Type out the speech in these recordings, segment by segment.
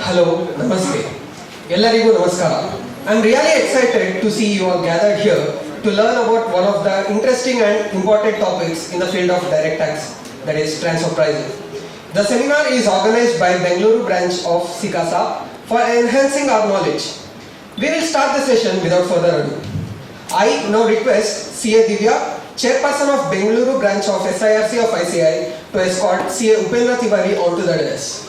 Hello, Namaste. Ellarigu Namaskara. I'm really excited to see you all gathered here to learn about one of the interesting and important topics in the field of direct tax, that is transfer pricing. The seminar is organized by Bengaluru branch of SICASA for enhancing our knowledge. We will start the session without further ado. I now request CA Divya, chairperson of Bengaluru branch of SIRC of ICI, to escort CA Upendra Tewari onto the dais.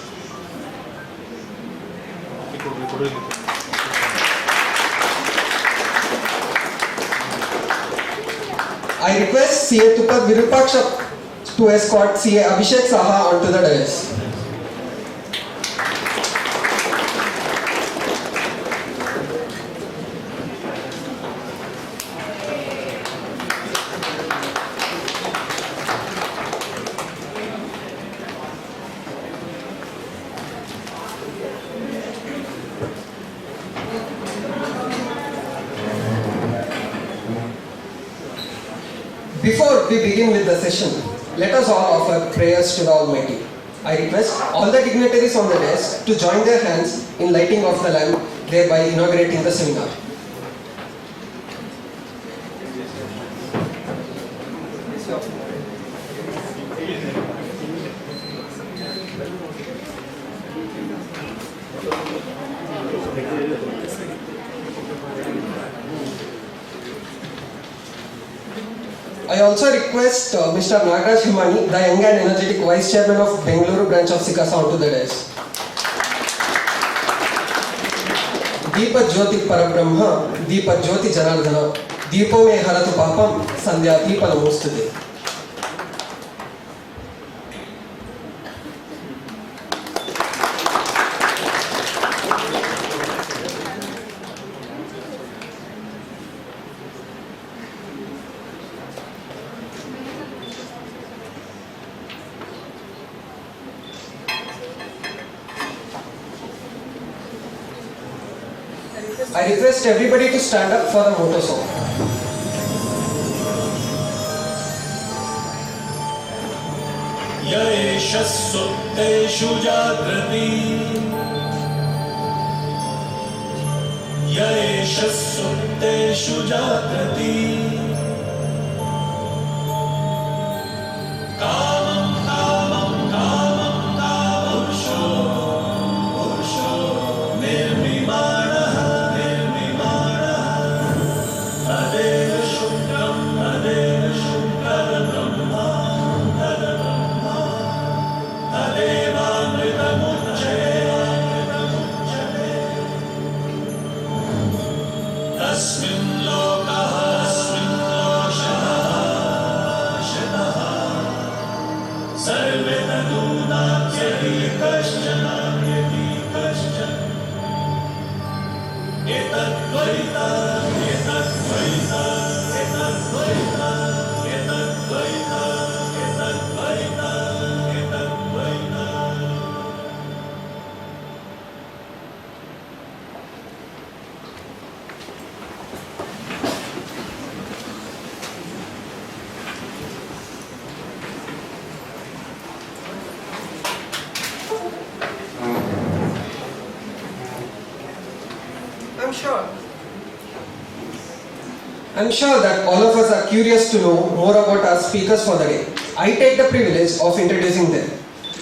I request CA Tupad Virupaksha to escort CA Abhishek Saha onto the dais. Before we begin with the session, let us all offer prayers to the Almighty. I request all the dignitaries on the desk to join their hands in lighting of the lamp, thereby inaugurating the seminar. I also request Mr. Nagaraj Himani, the young and energetic Vice Chairman of Bengaluru branch of SICASA, onto the dais. Deepa Jyoti Parabrahma, Deepa Jyoti Janardana, Deepo me haratu papam, Sandhya Deepa Namostute. I request everybody to stand up for the motto song. Yaesha sutteshu jagrati Yaesha sutteshu jagrati Kamam kamam kamam kamam Pursho nirmimana I'm sure that all of us are curious to know more about our speakers for the day. I take the privilege of introducing them.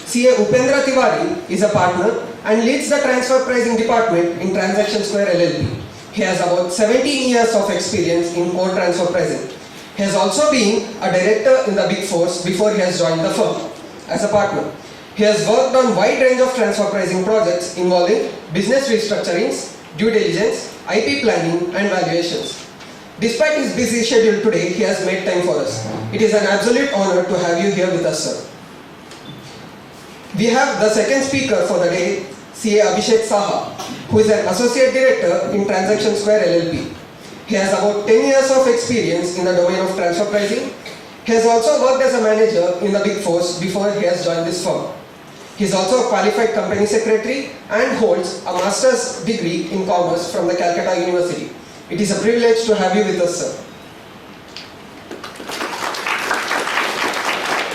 CA Upendra Tewari is a partner and leads the transfer pricing department in Transaction Square LLP. He has about 17 years of experience in core transfer pricing. He has also been a director in the Big Four before he has joined the firm as a partner. He has worked on a wide range of transfer pricing projects involving business restructurings, due diligence, IP planning and valuations. Despite his busy schedule today, he has made time for us. It is an absolute honor to have you here with us, sir. We have the second speaker for the day, CA Abhishek Saha, who is an associate director in Transaction Square LLP. He has about 10 years of experience in the domain of transfer pricing. He has also worked as a manager in the Big Four before he has joined this firm. He is also a qualified company secretary and holds a master's degree in commerce from the Calcutta University. It is a privilege to have you with us, sir.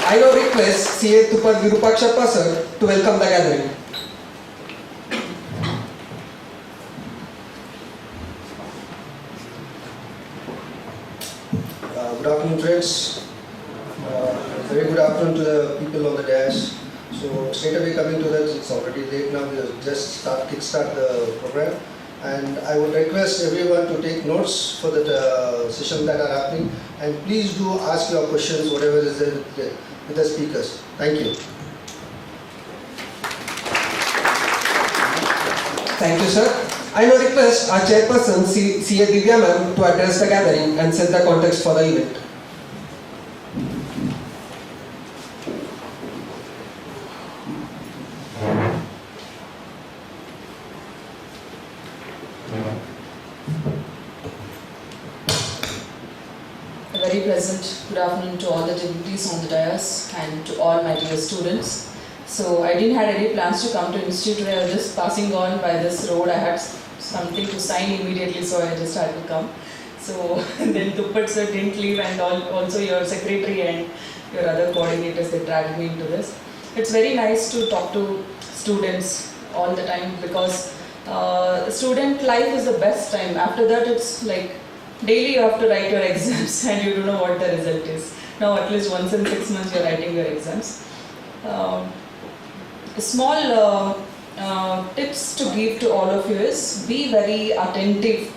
I now request CA Tupad Virupaksha sir to welcome the gathering. Good afternoon, friends. Very good afternoon to the people on the dash. So straight away coming to that, it's already late now. We'll just kickstart the program, and I would request everyone to take notes for the session that are happening, and please do ask your questions, whatever is there with the speakers. Thank you. Thank you, sir. I now request our chairperson, CA Divya ma'am, to address the gathering and set the context for the event. A very pleasant good afternoon to all the dignitaries on the dais and to all my dear students. So I didn't have any plans to come to Institute today. I was just passing on by this road. I had something to sign immediately, so I just had to come. So then Tuppat sir didn't leave, and also your secretary and your other coordinators, they dragged me into this. It's very nice to talk to students all the time, because student life is the best time. After that, it's like daily you have to write your exams and you don't know what the result is. Now at least once in 6 months you're writing your exams. Small tips to give to all of you is be very attentive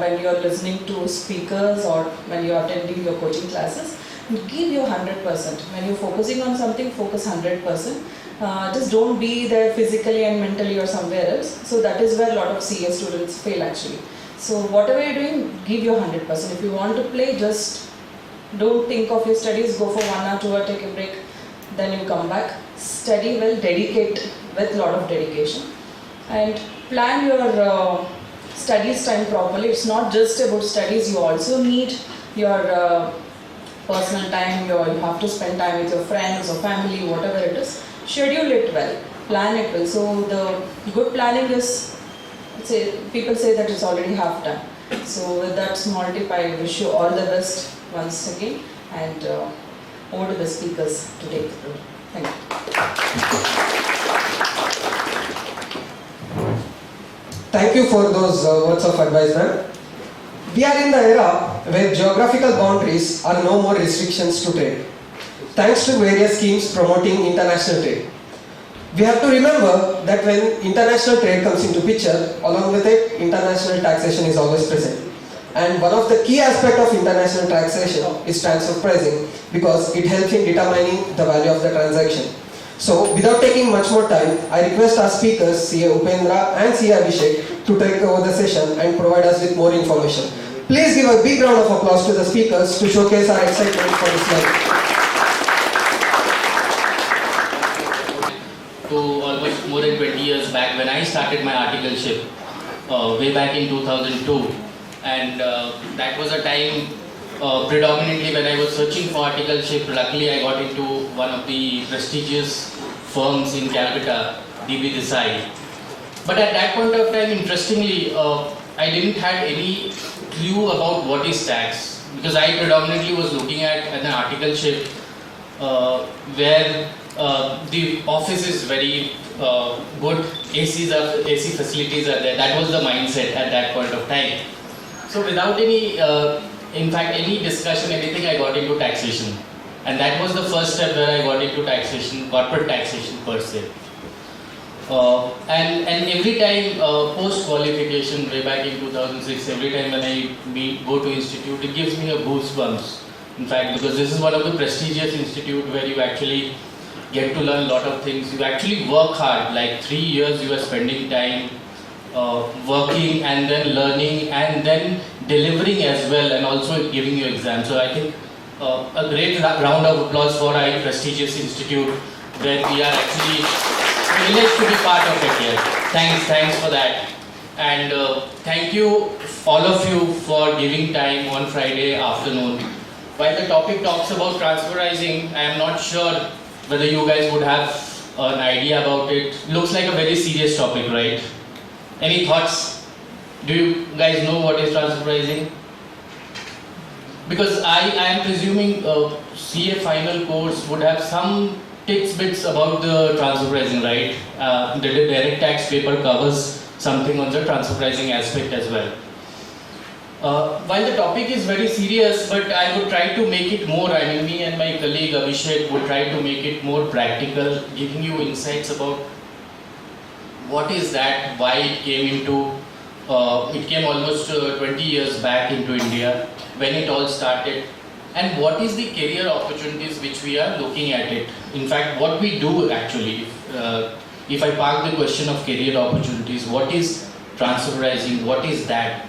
when you're listening to speakers or when you're attending your coaching classes. Give your 100%. When you're focusing on something, focus 100%. Just don't be there physically and mentally or somewhere else. So that is where a lot of CA students fail actually. So whatever you're doing, give your 100%. If you want to play, just don't think of your studies, go for 1 hour, 2 hour, take a break, then you come back. Study well, dedicate with a lot of dedication, and plan your studies time properly. It's not just about studies, you also need your personal time, you have to spend time with your friends or family, whatever it is. Schedule it well, plan it well. So the good planning is, people say that it's already half done. So with that small tip, I wish you all the best once again, and over to the speakers to take the floor. Thank you. Thank you for those words of advice, ma'am. We are in the era where geographical boundaries are no more restrictions to trade, thanks to various schemes promoting international trade. We have to remember that when international trade comes into picture, along with it, international taxation is always present. And one of the key aspects of international taxation is transfer pricing, because it helps in determining the value of the transaction. So, without taking much more time, I request our speakers, CA Upendra and CA Abhishek, to take over the session and provide us with more information. Please give a big round of applause to the speakers to showcase our excitement for this night. To almost more than 20 years back, when I started my articleship way back in 2002, and that was a time predominantly when I was searching for articleship. Luckily I got into one of the prestigious firms in Calcutta, DB Desai. But at that point of time, interestingly, I didn't have any clue about what is tax, because I predominantly was looking at an articleship where the office is very good, AC facilities are there. That was the mindset at that point of time. So without any, in fact, any discussion, anything, I got into taxation. And that was the first step where I got into taxation, corporate taxation per se. And every time post-qualification, way back in 2006, every time when I go to institute, it gives me a goosebumps. In fact, because this is one of the prestigious institute where you actually get to learn a lot of things. You actually work hard, like 3 years you are spending time working and then learning and then delivering as well, and also giving you exams. So I think a great round of applause for our prestigious institute where we are actually privileged to be part of it here. Thanks for that. And thank you all of you for giving time on Friday afternoon. While the topic talks about transferizing, I am not sure whether you guys would have an idea about it. Looks like a very serious topic, right? Any thoughts? Do you guys know what is transfer pricing? Because I am presuming CA final course would have some bits about the transfer pricing, right? The direct tax paper covers something on the transfer pricing aspect as well. While the topic is very serious, but I would try to make it more, I mean, me and my colleague Abhishek would try to make it more practical, giving you insights about what is that, why it came into, it came almost 20 years back into India, when it all started, and what is the career opportunities which we are looking at it. In fact, what we do actually, if I park the question of career opportunities, what is transfer pricing, what is that?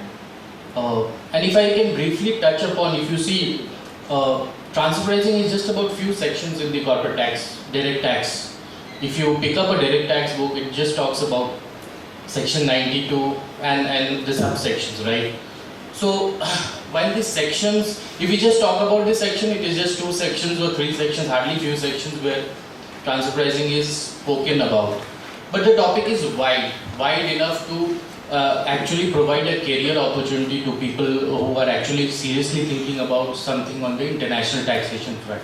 And if I can briefly touch upon, if you see, transfer pricing is just about few sections in the corporate tax, direct tax. If you pick up a direct tax book, it just talks about section 92 and the subsections, right? So while these sections, if we just talk about this section, it is just 2 sections or 3 sections, hardly few sections where transfer pricing is spoken about. But the topic is wide enough to actually provide a career opportunity to people who are actually seriously thinking about something on the international taxation front.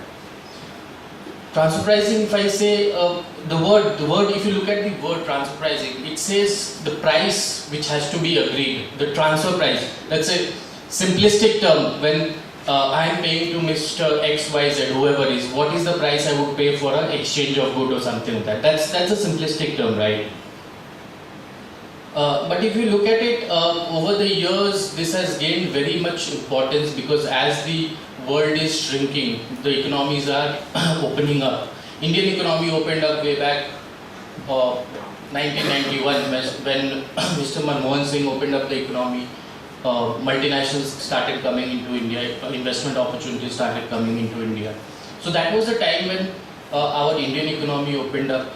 Transfer pricing, if I say the word, if you look at the word transfer pricing, it says the price which has to be agreed, the transfer price. Let's say simplistic term, when I am paying to Mr. XYZ, whoever is, what is the price I would pay for an exchange of good or something like that. That's a simplistic term, right? But if you look at it, over the years, this has gained very much importance because as the world is shrinking, the economies are opening up. Indian economy opened up way back 1991 when Mr. Manmohan Singh opened up the economy. Multinationals started coming into India, investment opportunities started coming into India. So that was the time when our Indian economy opened up,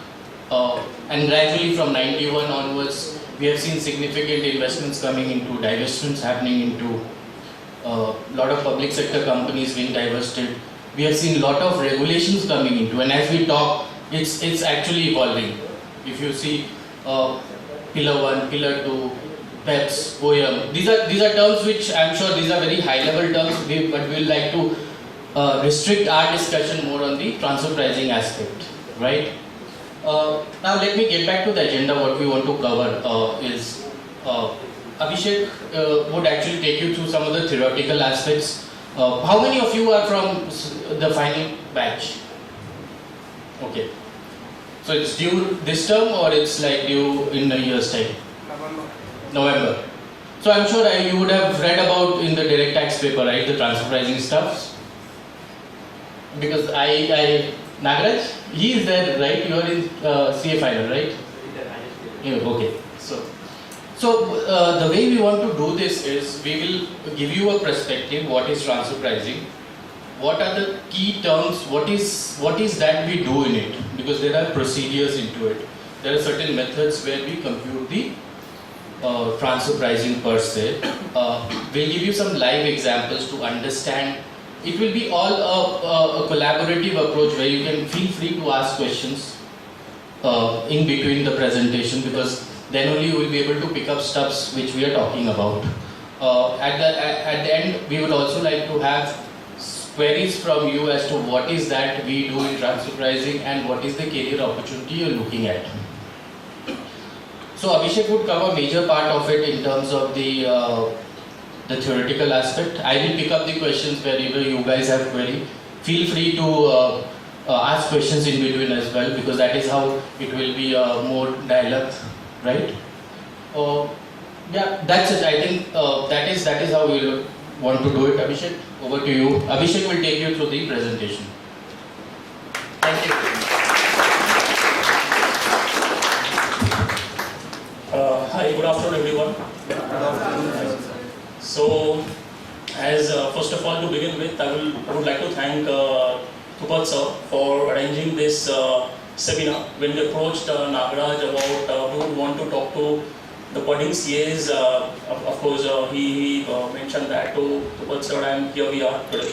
and gradually from 91 onwards, we have seen significant investments coming into, divestments happening into, lot of public sector companies being divested. We have seen lot of regulations coming into, and as we talk, it's actually evolving. If you see Pillar 1, Pillar 2, PEPs, OEM, these are terms which I'm sure these are very high level terms, but we'll like to restrict our discussion more on the transfer pricing aspect, right? Now let me get back to the agenda. What we want to cover is Abhishek would actually take you through some of the theoretical aspects. How many of you are from the final batch? Okay. So it's due this term or it's like due in a year's time? November. So I'm sure you would have read about in the direct tax paper, right, the transfer pricing stuff. Because Nagaraj, he is there, right? You are in CA final, right? Yeah, okay. So the way we want to do this is we will give you a perspective. What is transfer pricing? What are the key terms? What is that we do in it? Because there are procedures into it. There are certain methods where we compute the transfer pricing per se. We'll give you some live examples to understand. It will be all a collaborative approach where you can feel free to ask questions in between the presentation, because then only you will be able to pick up stuffs which we are talking about. At the end, we would also like to have queries from you as to what is that we do in transfer pricing and what is the career opportunity you're looking at. So Abhishek would cover major part of it in terms of the theoretical aspect. I will pick up the questions wherever you guys have query. Feel free to ask questions in between as well, because that is how it will be more dialogue, right? Yeah, that's it. I think that is how we will want to do it. Abhishek, over to you. Abhishek will take you through the presentation. Thank you. Hi, good afternoon everyone. So, as first of all, to begin with, I would like to thank Tupat sir for arranging this seminar. When we approached Nagaraj about we would want to talk to the budding CAs, of course he mentioned that to Tupat sir, and here we are today.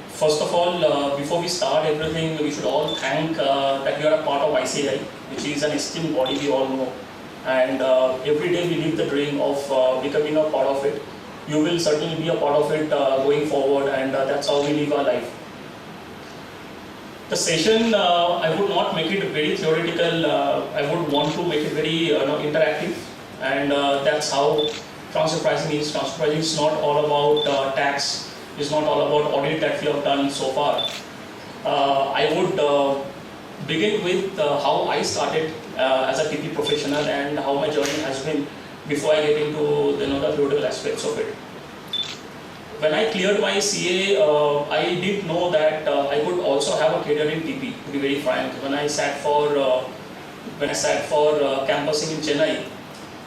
First of all, before we start everything, we should all thank that we are a part of ICI, which is an esteemed body we all know. And every day we live the dream of becoming a part of it. You will certainly be a part of it going forward, and that's how we live our life. The session, I would not make it very theoretical. I would want to make it very interactive, and that's how transfer pricing is. Transfer pricing is not all about tax, it's not all about audit that we have done so far. I would begin with how I started as a TP professional and how my journey has been before I get into the theoretical aspects of it. When I cleared my CA, I did know that I would also have a career in TP, to be very frank. When I sat for campusing in Chennai,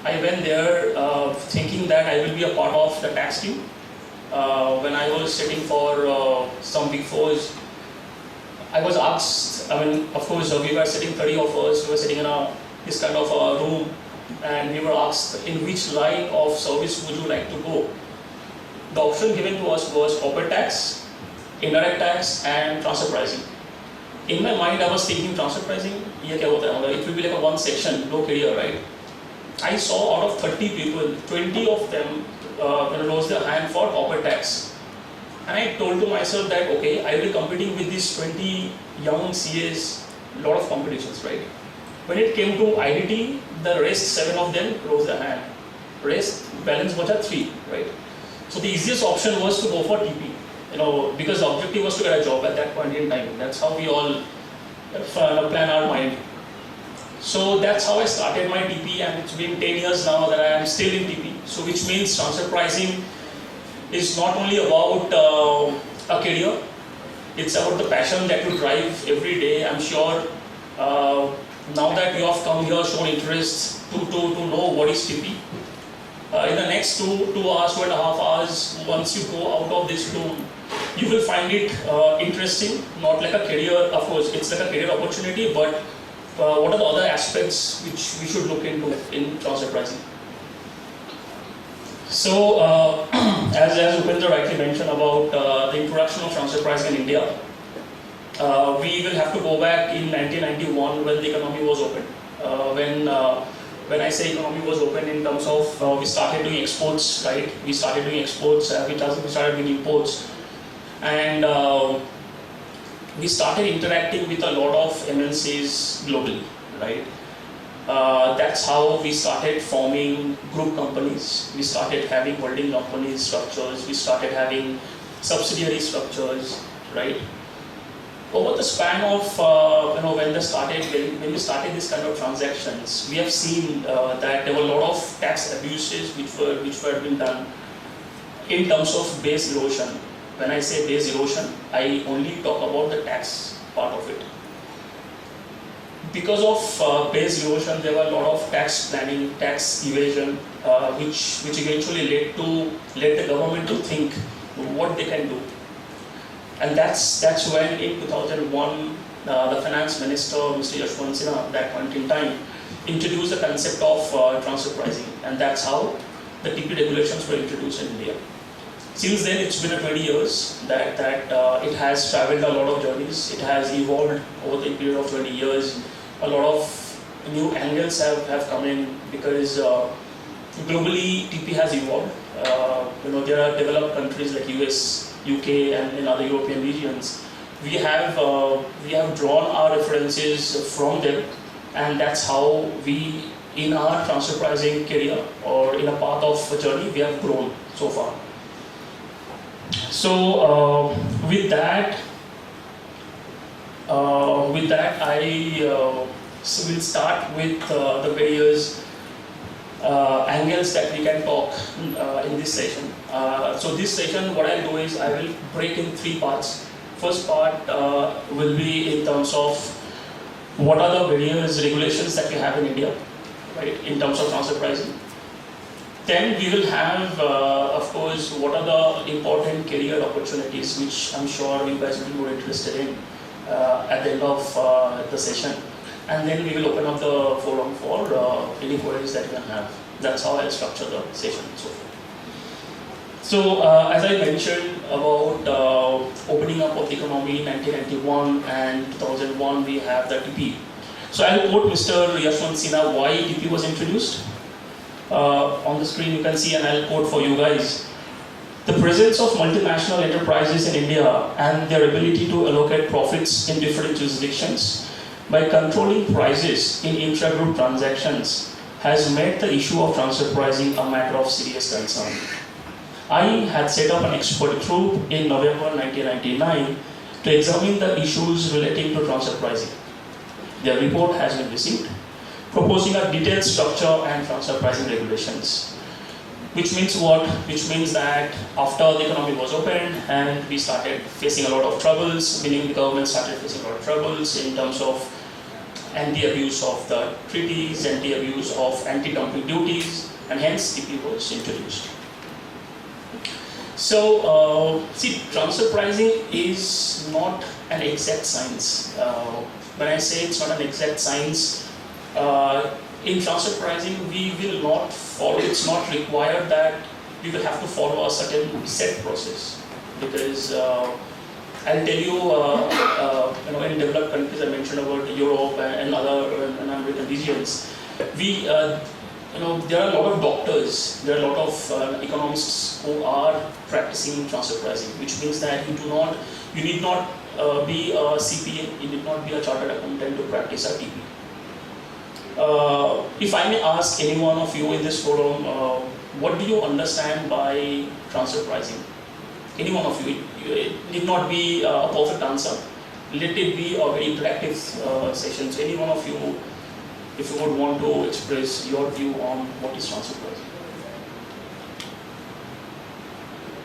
I went there thinking that I will be a part of the tax team. When I was sitting for some Big Fours, I was asked, of course, we were sitting 30 of us, we were sitting in this kind of a room, and we were asked, in which line of service would you like to go? The option given to us was corporate tax, indirect tax, and transfer pricing. In my mind, I was thinking transfer pricing, it will be like a one section, no career, right? I saw out of 30 people, 20 of them raised their hand for corporate tax. And I told to myself that, okay, I will be competing with these 20 young CAs, lot of competitions, right? When it came to IDT, the rest 7 of them rose their hand. Rest, balance was 3, right? So the easiest option was to go for TP, because the objective was to get a job at that point in time. That's how we all plan our mind. So that's how I started my TP, and it's been 10 years now that I am still in TP. So which means transfer pricing is not only about a career, it's about the passion that you drive every day. I'm sure now that you have come here, shown interest to know what is TP. In the next 2 hours, 2.5 hours, once you go out of this room, you will find it interesting, not like a career. Of course, it's like a career opportunity, but what are the other aspects which we should look into in transfer pricing? So, as Upendra rightly mentioned about the introduction of transfer pricing in India, we will have to go back in 1991 when the economy was open. When I say economy was open in terms of we started doing exports, right? We started doing exports, we started doing imports, and we started interacting with a lot of MNCs globally, right? That's how we started forming group companies. We started having holding companies structures. We started having subsidiary structures, right? Over the span of when we started this kind of transactions, we have seen that there were a lot of tax abuses which were being done in terms of base erosion. When I say base erosion, I only talk about the tax part of it. Because of base erosion, there were a lot of tax planning, tax evasion, which eventually led the government to think what they can do. And that's when in 2001, the finance minister, Mr. Yashwant Sinha, at that point in time, introduced the concept of transfer pricing, and that's how the TP regulations were introduced in India. Since then, it's been 20 years that it has traveled a lot of journeys. It has evolved over the period of 20 years. A lot of new angles have come in because globally TP has evolved. There are developed countries like US, UK, and in other European regions. We have drawn our references from them, and that's how we, in our transfer pricing career or in a path of a journey, we have grown so far. So with that, I will start with the various angles that we can talk in this session. So this session, what I'll do is I will break in 3 parts. First part will be in terms of what are the various regulations that we have in India, right, in terms of transfer pricing. Then we will have, of course, what are the important career opportunities, which I'm sure you guys will be more interested in at the end of the session. And then we will open up the forum for any queries that you can have. That's how I'll structure the session and so forth. So, as I mentioned about opening up of the economy in 1991 and 2001, we have the TP. So, I'll quote Mr. Yashwant Sinha why TP was introduced. On the screen you can see, and I'll quote for you guys. The presence of multinational enterprises in India and their ability to allocate profits in different jurisdictions by controlling prices in intra-group transactions has made the issue of transfer pricing a matter of serious concern. I had set up an expert group in November 1999 to examine the issues relating to transfer pricing. Their report has been received, proposing a detailed structure and transfer pricing regulations. Which means what? Which means that after the economy was opened and we started facing a lot of troubles, meaning the government started facing a lot of troubles in terms of anti-abuse of the treaties, anti-abuse of anti-dumping duties, and hence TP was introduced. So, see, transfer pricing is not an exact science. When I say it's not an exact science, in transfer pricing, we will not follow, it's not required that we will have to follow a certain set process. Because I'll tell you, in developed countries, I mentioned about Europe and other and American regions, there are a lot of doctors, there are a lot of economists who are practicing transfer pricing, which means that you need not be a CPA, you need not be a chartered accountant to practice a TP. If I may ask any one of you in this forum, what do you understand by transfer pricing? Any one of you, it need not be a perfect answer. Let it be a very interactive session. So any one of you, if you would want to express your view on what is transfer pricing.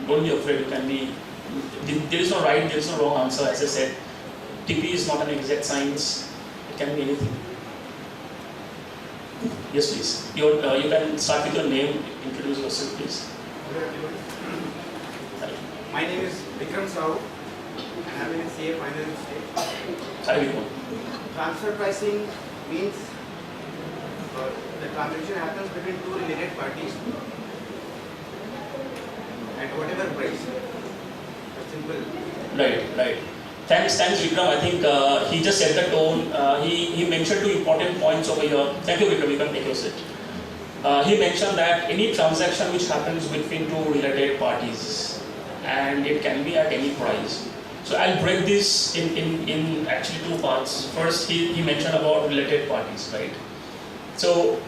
Don't be afraid, you can be, there is no right, there is no wrong answer. As I said, TP is not an exact science, it can be anything. Yes, please. You can start with your name, introduce yourself, please. My name is Vikram Sahu, and I'm in CA Finance State. Hi, Vikram. Transfer pricing means the transaction happens between two related parties at whatever price. Simple. Right. Thanks, Vikram. I think he just set the tone. He mentioned two important points over here. Thank you, Vikram. You can take your seat. He mentioned that any transaction which happens between two related parties, and it can be at any price. So I'll break this in actually two parts. First, he mentioned about related parties, right? So,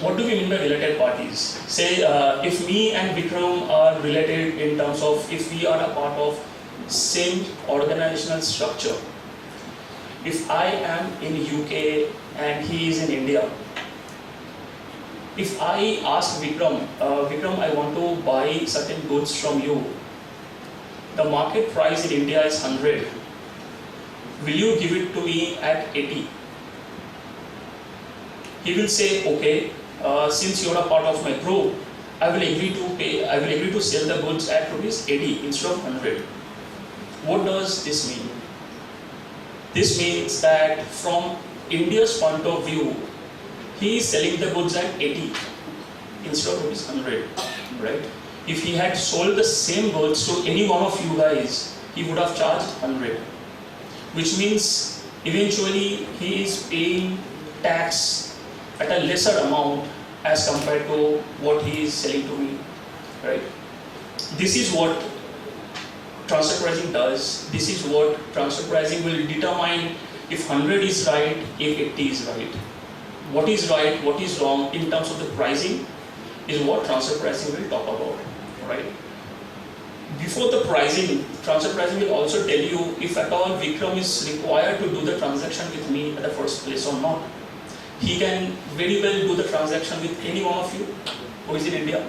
what do we mean by related parties? Say, if me and Vikram are related in terms of if we are a part of same organizational structure. If I am in UK and he is in India, if I ask Vikram, I want to buy certain goods from you, the market price in India is 100. Will you give it to me at 80? He will say, okay, since you are a part of my group, I will agree to sell the goods at rupees 80 instead of 100. What does this mean? This means that from India's point of view, he is selling the goods at 80 instead of rupees 100, right? If he had sold the same goods to any one of you guys, he would have charged 100, which means eventually he is paying tax at a lesser amount as compared to what he is selling to me, right? This is what transfer pricing does. This is what transfer pricing will determine if 100 is right, if 80 is right. What is right, what is wrong in terms of the pricing is what transfer pricing will talk about, right? Before the pricing, transfer pricing will also tell you if at all Vikram is required to do the transaction with me at the first place or not. He can very well do the transaction with any one of you who is in India.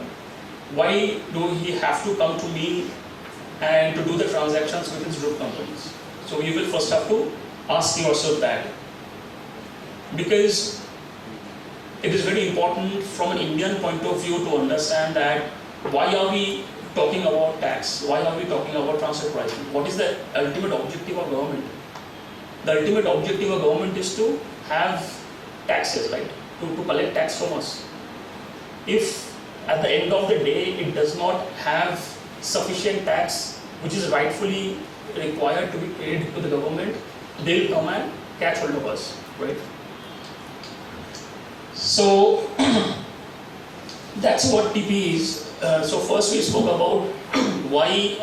Why do he have to come to me and to do the transactions with his group companies? So you will first have to ask yourself that. Because it is very important from an Indian point of view to understand that why are we talking about tax? Why are we talking about transfer pricing? What is the ultimate objective of government? The ultimate objective of government is to have taxes, right? To collect tax from us. If at the end of the day it does not have sufficient tax which is rightfully required to be paid to the government, they'll come and catch hold of us, right? So that's what TP is. So first we spoke about why.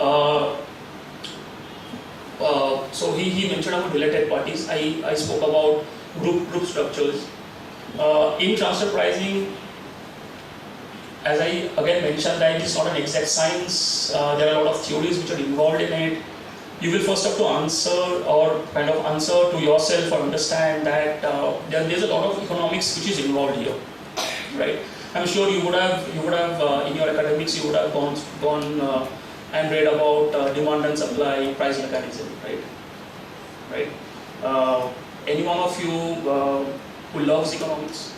So he mentioned about related parties. I spoke about group structures. In transfer pricing, as I again mentioned, that it is not an exact science. There are a lot of theories which are involved in it. You will first have to answer to yourself or understand that there's a lot of economics which is involved here, right? I'm sure you would have in your academics you would have gone and read about demand and supply price mechanism, right? Any one of you who loves economics?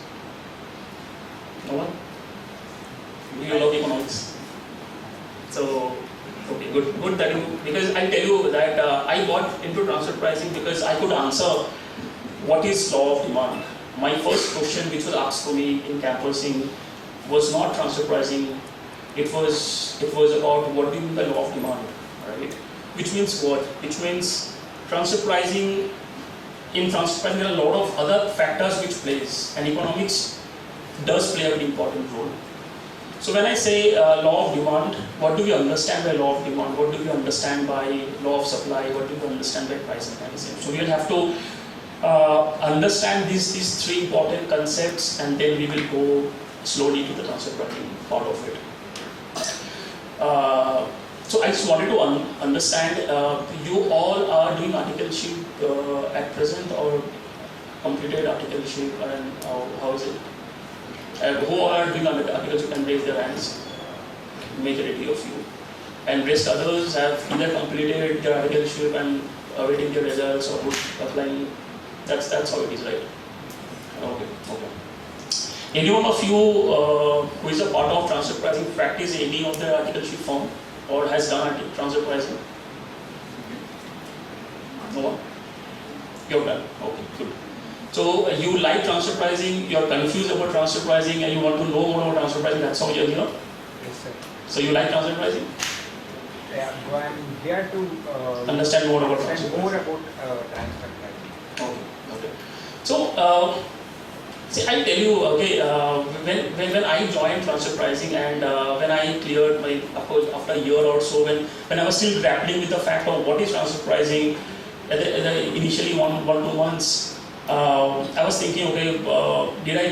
No one? You love economics. So, okay, good that you, because I tell you that I got into transfer pricing because I could answer what is law of demand. My first question which was asked to me in campusing was not transfer pricing, it was about what do you mean by law of demand, right? Which means what? Which means transfer pricing, in transfer pricing there are a lot of other factors which plays, and economics does play a very important role. So when I say law of demand, what do we understand by law of demand? What do we understand by law of supply? What do we understand by price mechanism? So we will have to understand these three important concepts, and then we will go slowly to the transfer pricing part of it. So I just wanted to understand, you all are doing articleship at present or completed articleship, and how is it? Who are doing articleship can raise their hands, majority of you. And rest others have either completed their articleship and awaiting their results or applying. That's how it is, right? Okay. Any one of you who is a part of transfer pricing practice any of the articleship firm or has done transfer pricing? No one? You have done? Okay, good. So you like transfer pricing, you are confused about transfer pricing, and you want to know more about transfer pricing. That's how you are here. Yes, sir. So you like transfer pricing? Yeah, so I'm here to Understand more about transfer more pricing. about transfer pricing. Okay. So see, I tell you, okay, when I joined transfer pricing and when I cleared my, of course, after a year or so, when I was still grappling with the fact of what is transfer pricing, initially one to months. I was thinking, okay, did I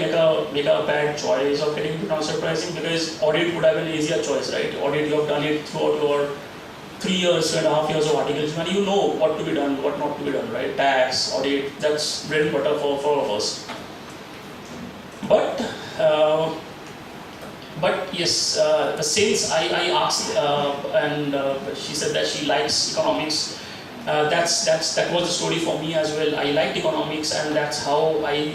make a bad choice of getting into transfer pricing? Because audit would have been an easier choice, right? Audit, you have done it throughout your 3 years, 2.5 years of articles, and you know what to be done, what not to be done, right? Tax, audit, that's bread and butter for all of us. But yes, since I asked and she said that she likes economics. That was the story for me as well. I liked economics, and that's how I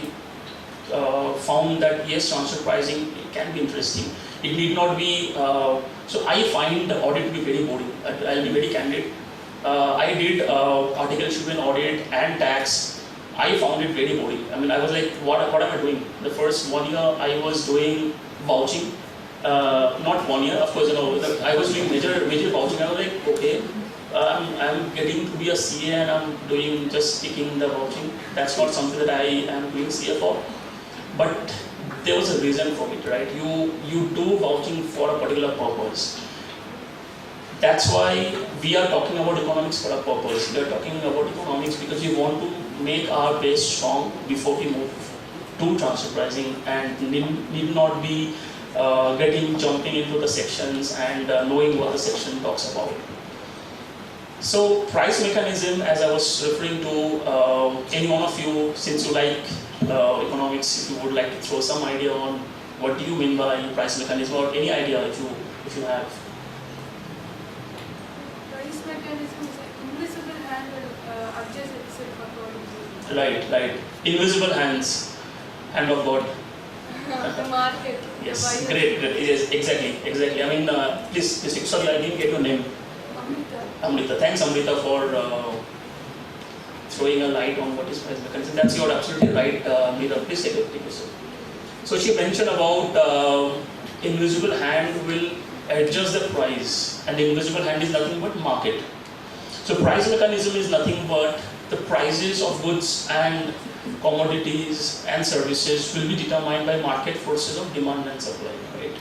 found that yes, transfer pricing can be interesting. It need not be. So I find the audit to be very boring. I'll be very candid. I did articleship in audit and tax. I found it very boring. I mean, I was like, what am I doing? The first 1 year I was doing vouching. Not 1 year, of course. I was doing major vouching. I was like, okay. I'm getting to be a CA and I'm doing just taking the vouching. That's not something that I am doing CA for. But there was a reason for it, right? You do vouching for a particular purpose. That's why we are talking about economics for a purpose. We are talking about economics because we want to make our base strong before we move to transfer pricing and need not be jumping into the sections and knowing what the section talks about. So price mechanism, as I was referring to, any one of you, since you like economics, if you would like to throw some idea on what do you mean by price mechanism, or any idea if you have. Price mechanism is an invisible hand will adjust itself according to Right. Invisible hand of God. the market. Yes, great. Yes, exactly. I mean, please, sorry, I didn't get your name. Amrita. Thanks, Amrita, for throwing a light on what is price mechanism. That's you're absolutely right, Amrita. Please take a sip. So she mentioned about invisible hand will adjust the price, and the invisible hand is nothing but market. So price mechanism is nothing but the prices of goods and commodities and services will be determined by market forces of demand and supply. Right?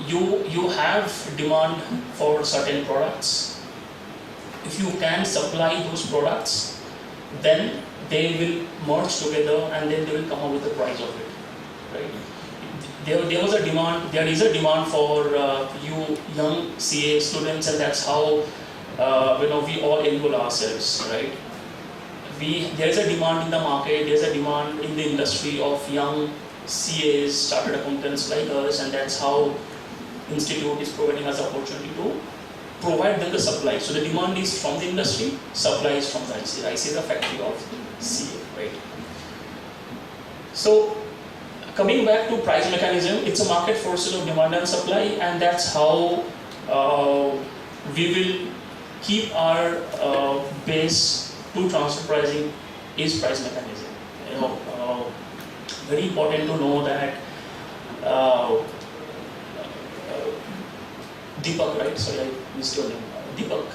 You have demand for certain products. If you can supply those products, then they will merge together and then they will come up with the price of it. right? There was a demand, there is a demand for you young CA students, and that's how we all enroll ourselves, right? There is a demand in the market, there is a demand in the industry of young CAs, chartered accountants like us, and that's how Institute is providing us opportunity to provide them the supply. So the demand is from the industry, supply is from the ICA. ICA is a factory of CA, right? So coming back to price mechanism, it's a market forces of demand and supply, and that's how we will keep our base to transfer pricing is price mechanism. Very important to know that Deepak, right? Sorry, I missed your name. Deepak,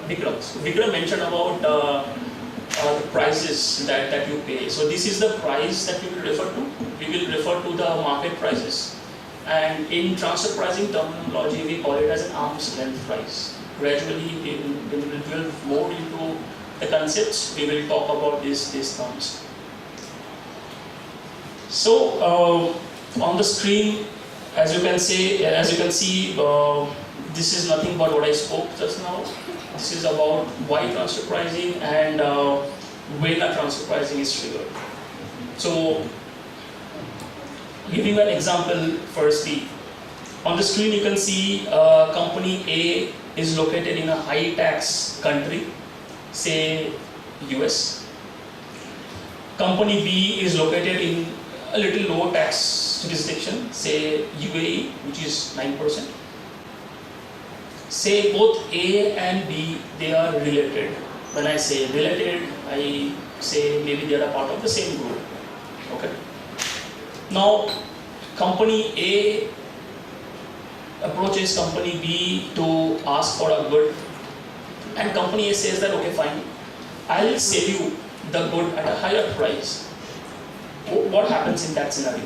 Vikram. So Vikram mentioned about the prices that you pay. So this is the price that we will refer to. We will refer to the market prices. And in transfer pricing terminology, we call it as an arm's length price. Gradually, when we will delve more into the concepts, we will talk about these terms. So on the screen, as you can see, this is nothing but what I spoke just now. This is about why transfer pricing and when a transfer pricing is triggered. So, giving an example firstly, on the screen you can see company A is located in a high tax country, say US. Company B is located in a little lower tax jurisdiction, say UAE, which is 9%. Say both A and B, they are related. When I say related, I say maybe they are a part of the same group. Okay. Now, company A approaches company B to ask for a good, and company A says that okay, fine, I'll sell you the good at a higher price. What happens in that scenario?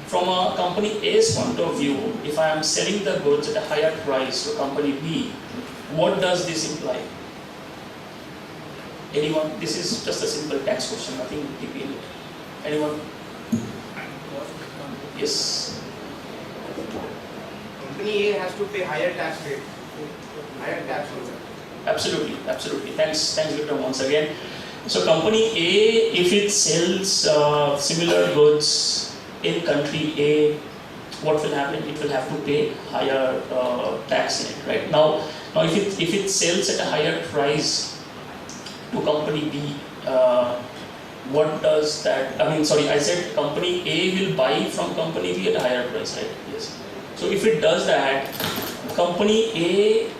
From a company A's point of view, if I am selling the goods at a higher price to company B, what does this imply? Anyone? This is just a simple tax question, nothing deep in it. Anyone? Yes. Company A has to pay higher tax rate, higher tax on that. Absolutely. Thanks Vikram once again. So company A, if it sells similar goods in country A, what will happen? It will have to pay higher tax in it, right? Now if it sells at a higher price to company B, what does that? I said company A will buy from company B at a higher price, right? Yes. So if it does that, company A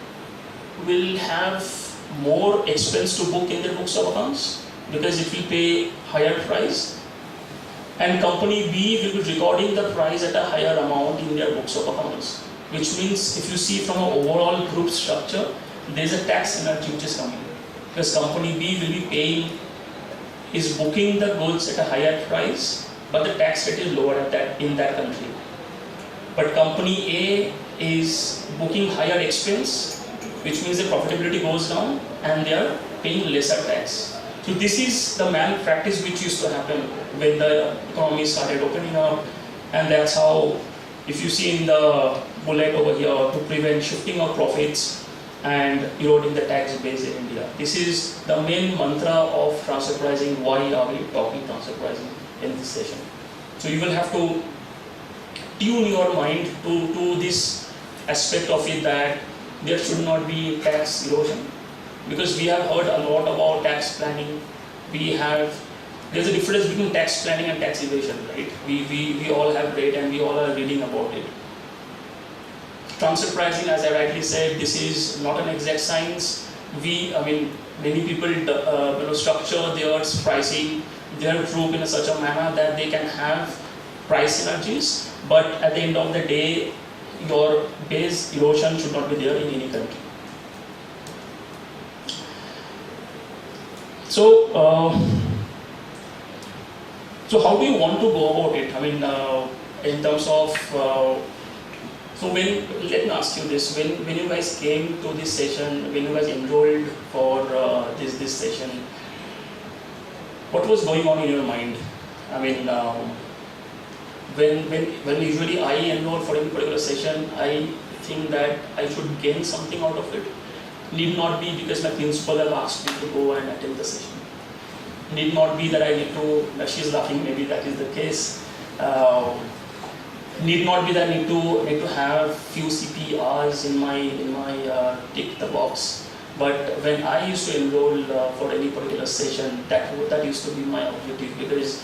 will have more expense to book in their books of accounts because it will pay higher price, and company B will be recording the price at a higher amount in their books of accounts, which means if you see from an overall group structure, there is a tax synergy which is coming because company B will be is booking the goods at a higher price, but the tax rate is lower in that country. But company A is booking higher expense, which means the profitability goes down and they are paying lesser tax. So this is the malpractice which used to happen when the economy started opening up, and that's how, if you see in the bullet over here, to prevent shifting of profits and eroding the tax base in India. This is the main mantra of transfer pricing. Why are we talking transfer pricing in this session? So you will have to tune your mind to this aspect of it, that there should not be tax erosion, because we have heard a lot about tax planning. There's a difference between tax planning and tax evasion, right? We all have read and we all are reading about it. Transfer pricing, as I rightly said, this is not an exact science. Many people structure their pricing, their group in such a manner that they can have price synergies, but at the end of the day, your base erosion should not be there in any country. So how do you want to go about it? In terms of let me ask you this: when you guys came to this session, when you guys enrolled for this session, what was going on in your mind? I mean, when usually I enroll for any particular session, I think that I should gain something out of it. Need not be because my principal have asked me to go and attend the session. Need not be that I need to, she's laughing, maybe that is the case. Need not be that I need to have few CPRs in my tick the box. But when I used to enroll for any particular session, that used to be my objective, because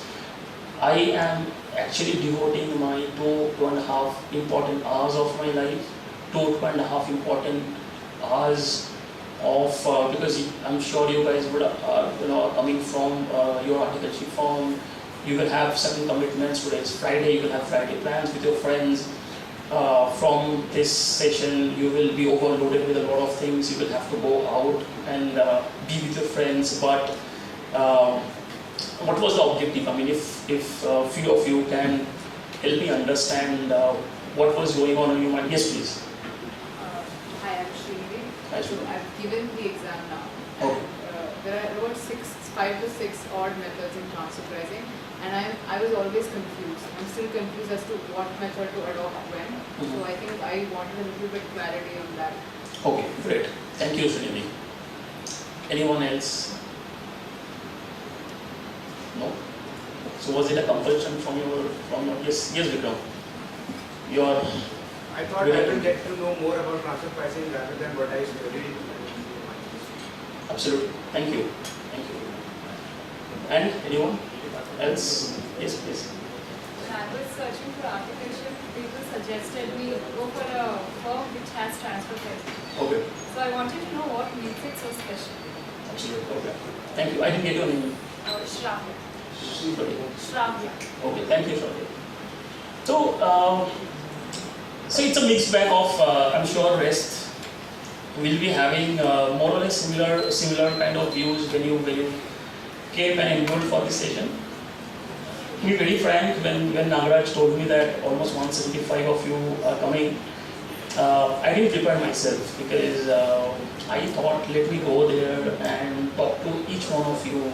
I am actually devoting my 2.5 important hours of my life, 2.5 important hours of, because I'm sure you guys would, coming from your articleship form, you will have certain commitments. Today is Friday, you will have Friday plans with your friends. From this session, you will be overloaded with a lot of things. You will have to go out and be with your friends. But what was the objective? I mean, if few of you can help me understand what was going on in your mind. Yes, please. Hi, I'm Srini. Hi, So Srini. I've given the exam now. Okay. There are about 5 to 6 odd methods in transfer pricing, and I was always confused. I'm still confused as to what method to adopt when. So I think I wanted a little bit clarity on that. Okay, great. Thank you, Srini. Anyone else? No. So was it a compulsion from your yes Vikram? Your I thought I will get to know more about transfer pricing rather than what I studied. absolutely. Thank you. Thank you. And anyone else? Yes, please. When I was searching for articulation, people suggested me go for a firm which has transfer pricing. Okay. So I wanted to know what makes it so special. Absolutely. Okay. Thank you. I didn't get your name. Shravya. Sorry. Shravya. Okay. Thank you, Shravya. So it's a mixed bag of, I'm sure rest will be having more or less similar kind of views when you came and enrolled for this session. To be very frank, when Nagaraj told me that almost 175 of you are coming, I didn't prepare myself, because I thought let me go there and talk to each one of you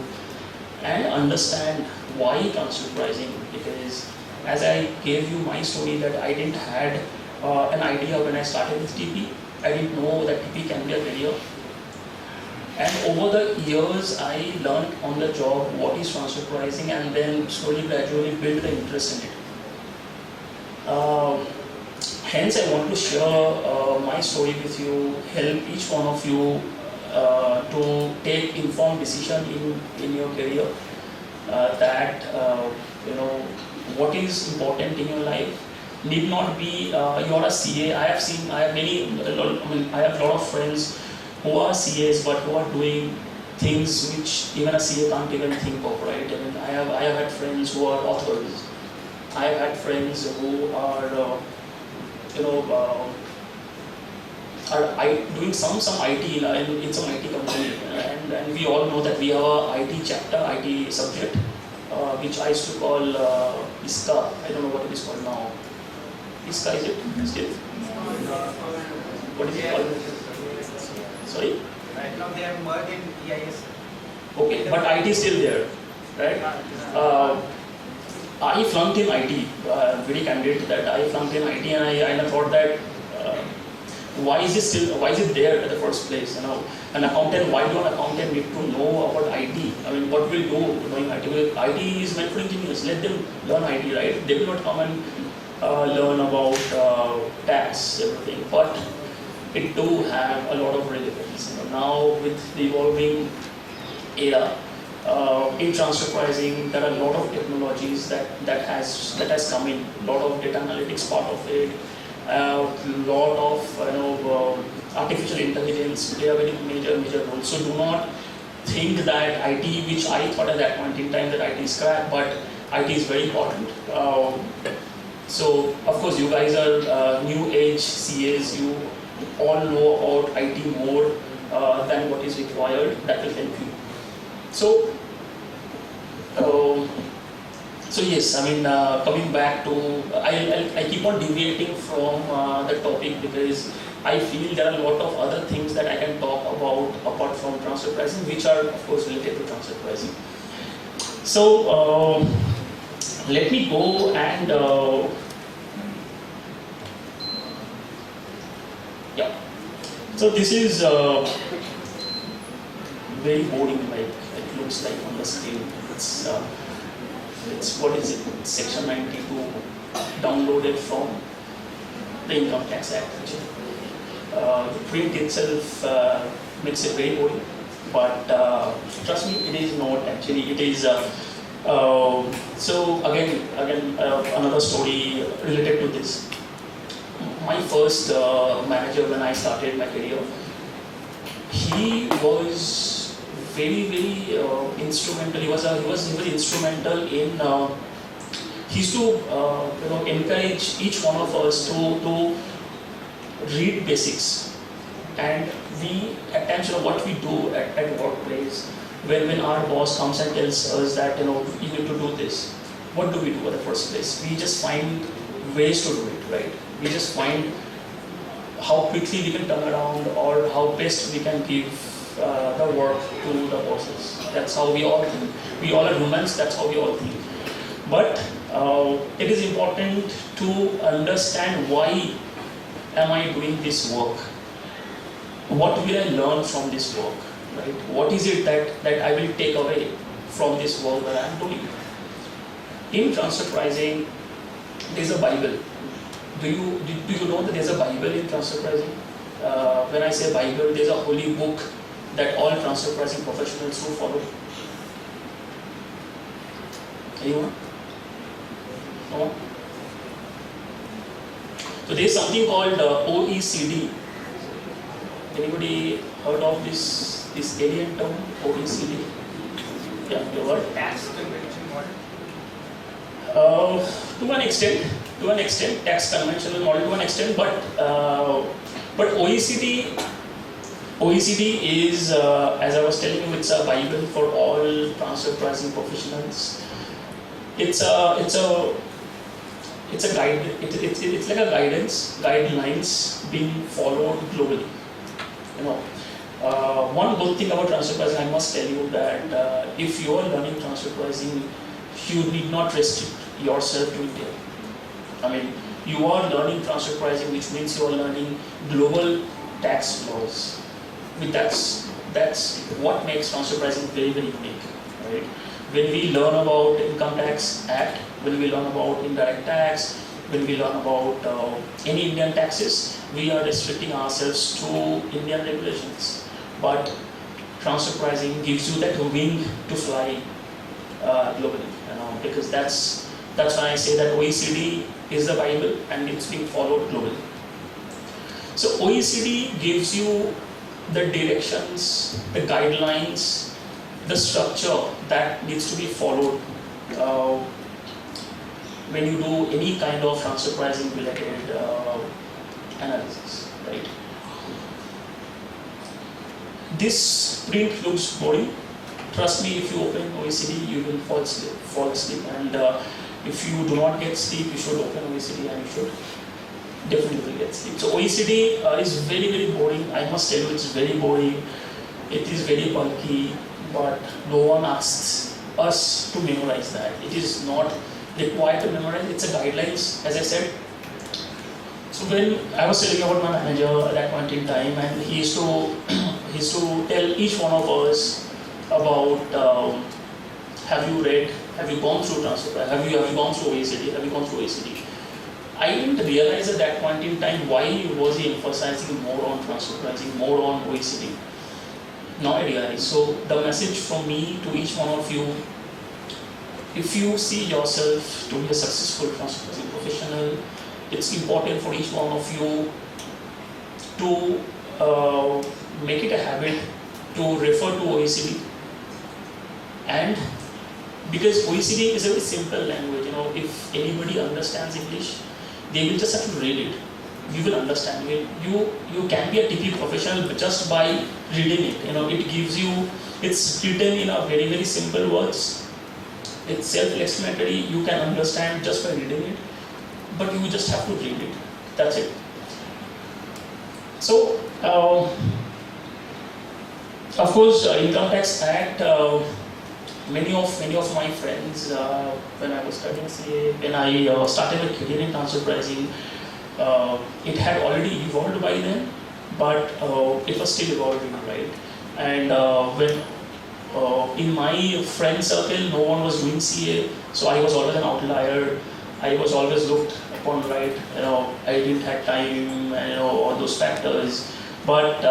and understand why transfer pricing, because as I gave you my story that I didn't had an idea when I started with TP. I didn't know that TP can be a career. And over the years, I learned on the job what is transfer pricing, and then slowly, gradually build the interest in it. Hence, I want to share my story with you, help each one of you to take informed decision in your career. That what is important in your life. Need not be you're a CA. I have a lot of friends who are CAs but who are doing things which even a CA can't even think of, right? I mean, I have had friends who are authors. I have had friends who are doing some IT in some IT company, and we all know that we have a IT chapter, IT subject, which I used to call ISCA. I don't know what it is called now. ISCA, is it still? What is it called? Sorry? Right now they have merged in EIS. Okay, but IT is still there, right? I flunked in IT, very candid that I flunked in IT, and I thought that why is it there in the first place? An accountant, why do an accountant need to know about IT? I mean, what will do knowing IT? IT is meant for engineers. Let them learn IT, right? They will not come and learn about tax, everything, but it do have a lot of relevance. Now with the evolving era in transfer pricing, there are a lot of technologies that has come in. A lot of data analytics part of it. A lot of artificial intelligence play a very major role. So do not think that IT, which I thought at that point in time that IT is crap, but IT is very important. So of course you guys are new age CAs. You all know about IT more than what is required. That will help you. So yes, I mean, coming back to, I keep on deviating from the topic because I feel there are a lot of other things that I can talk about apart from transfer pricing, which are of course related to transfer pricing. So let me go and yeah. So this is very boring, like it looks like on the screen. It's what is it? Section 92 downloaded from the Income Tax Act. Actually, the print itself makes it very boring, but trust me, it is not actually. It is. So again, another story related to this. My first manager when I started my career, he was very instrumental. He was instrumental in. He used to encourage each one of us to read basics, and we at times what we do at workplace when our boss comes and tells us that you need to do this, what do we do at the first place? We just find ways to do it, right? We just find how quickly we can turn around or how best we can give the work to the bosses. That's how we all think. We all are humans, that's how we all think. But it is important to understand why am I doing this work? What will I learn from this work? Right? What is it that I will take away from this work that I am doing? In transfer pricing, there is a Bible. Do you know that there is a Bible in transfer pricing? When I say Bible, there is a holy book that all transfer pricing professionals will follow. Anyone? No? So there is something called OECD. Anybody heard of this alien term, OECD? Yeah, you heard? Tax convention model. To an extent, tax conventional model to an extent, but OECD is, as I was telling you, it's a Bible for all transfer pricing professionals. It's a guide. It's like a guidelines being followed globally. One good thing about transfer pricing, I must tell you that if you are learning transfer pricing, you need not restrict yourself to India. I mean, you are learning transfer pricing, which means you are learning global tax laws. I mean, that's what makes transfer pricing very unique, right? When we learn about Income Tax Act, when we learn about indirect tax, when we learn about any Indian taxes, we are restricting ourselves to Indian regulations. But transfer pricing gives you that wing to fly globally, because that's why I say that OECD is the Bible and it's being followed globally. So OECD gives you the directions, the guidelines, the structure that needs to be followed when you do any kind of transfer pricing related analysis, right? This print looks boring. Trust me, if you open OECD, you will fall asleep. And if you do not get sleep, you should open OECD and you should definitely get sleep. So OECD is very boring. I must tell you, it's very boring. It is very bulky, but no one asks us to memorize that. It is not required to memorize. It's a guidelines, as I said. So when I was telling about my manager at that point in time, and he used to tell each one of us about have you gone through transfer, have you gone through OECD, have you gone through OECD. I didn't realize at that point in time why was he emphasizing more on transfer pricing, more on OECD. Now I realize. So the message from me to each one of you, if you see yourself to be a successful transfer pricing professional, it's important for each one of you to make it a habit to refer to OECD. And because OECD is a very simple language, if anybody understands English, they will just have to read it. You will understand. You can be a TP professional just by reading it. It gives you. It's written in a very simple words. It's self-explanatory. You can understand just by reading it, but you just have to read it. That's it. So, of course, Income Tax Act many of my friends, when I was studying CA, when I started a career in transfer pricing, it had already evolved by then, but it was still evolving, right? And when in my friend circle, no one was doing CA, so I was always an outlier. I was always looked upon, right? I didn't have time, and all those factors. But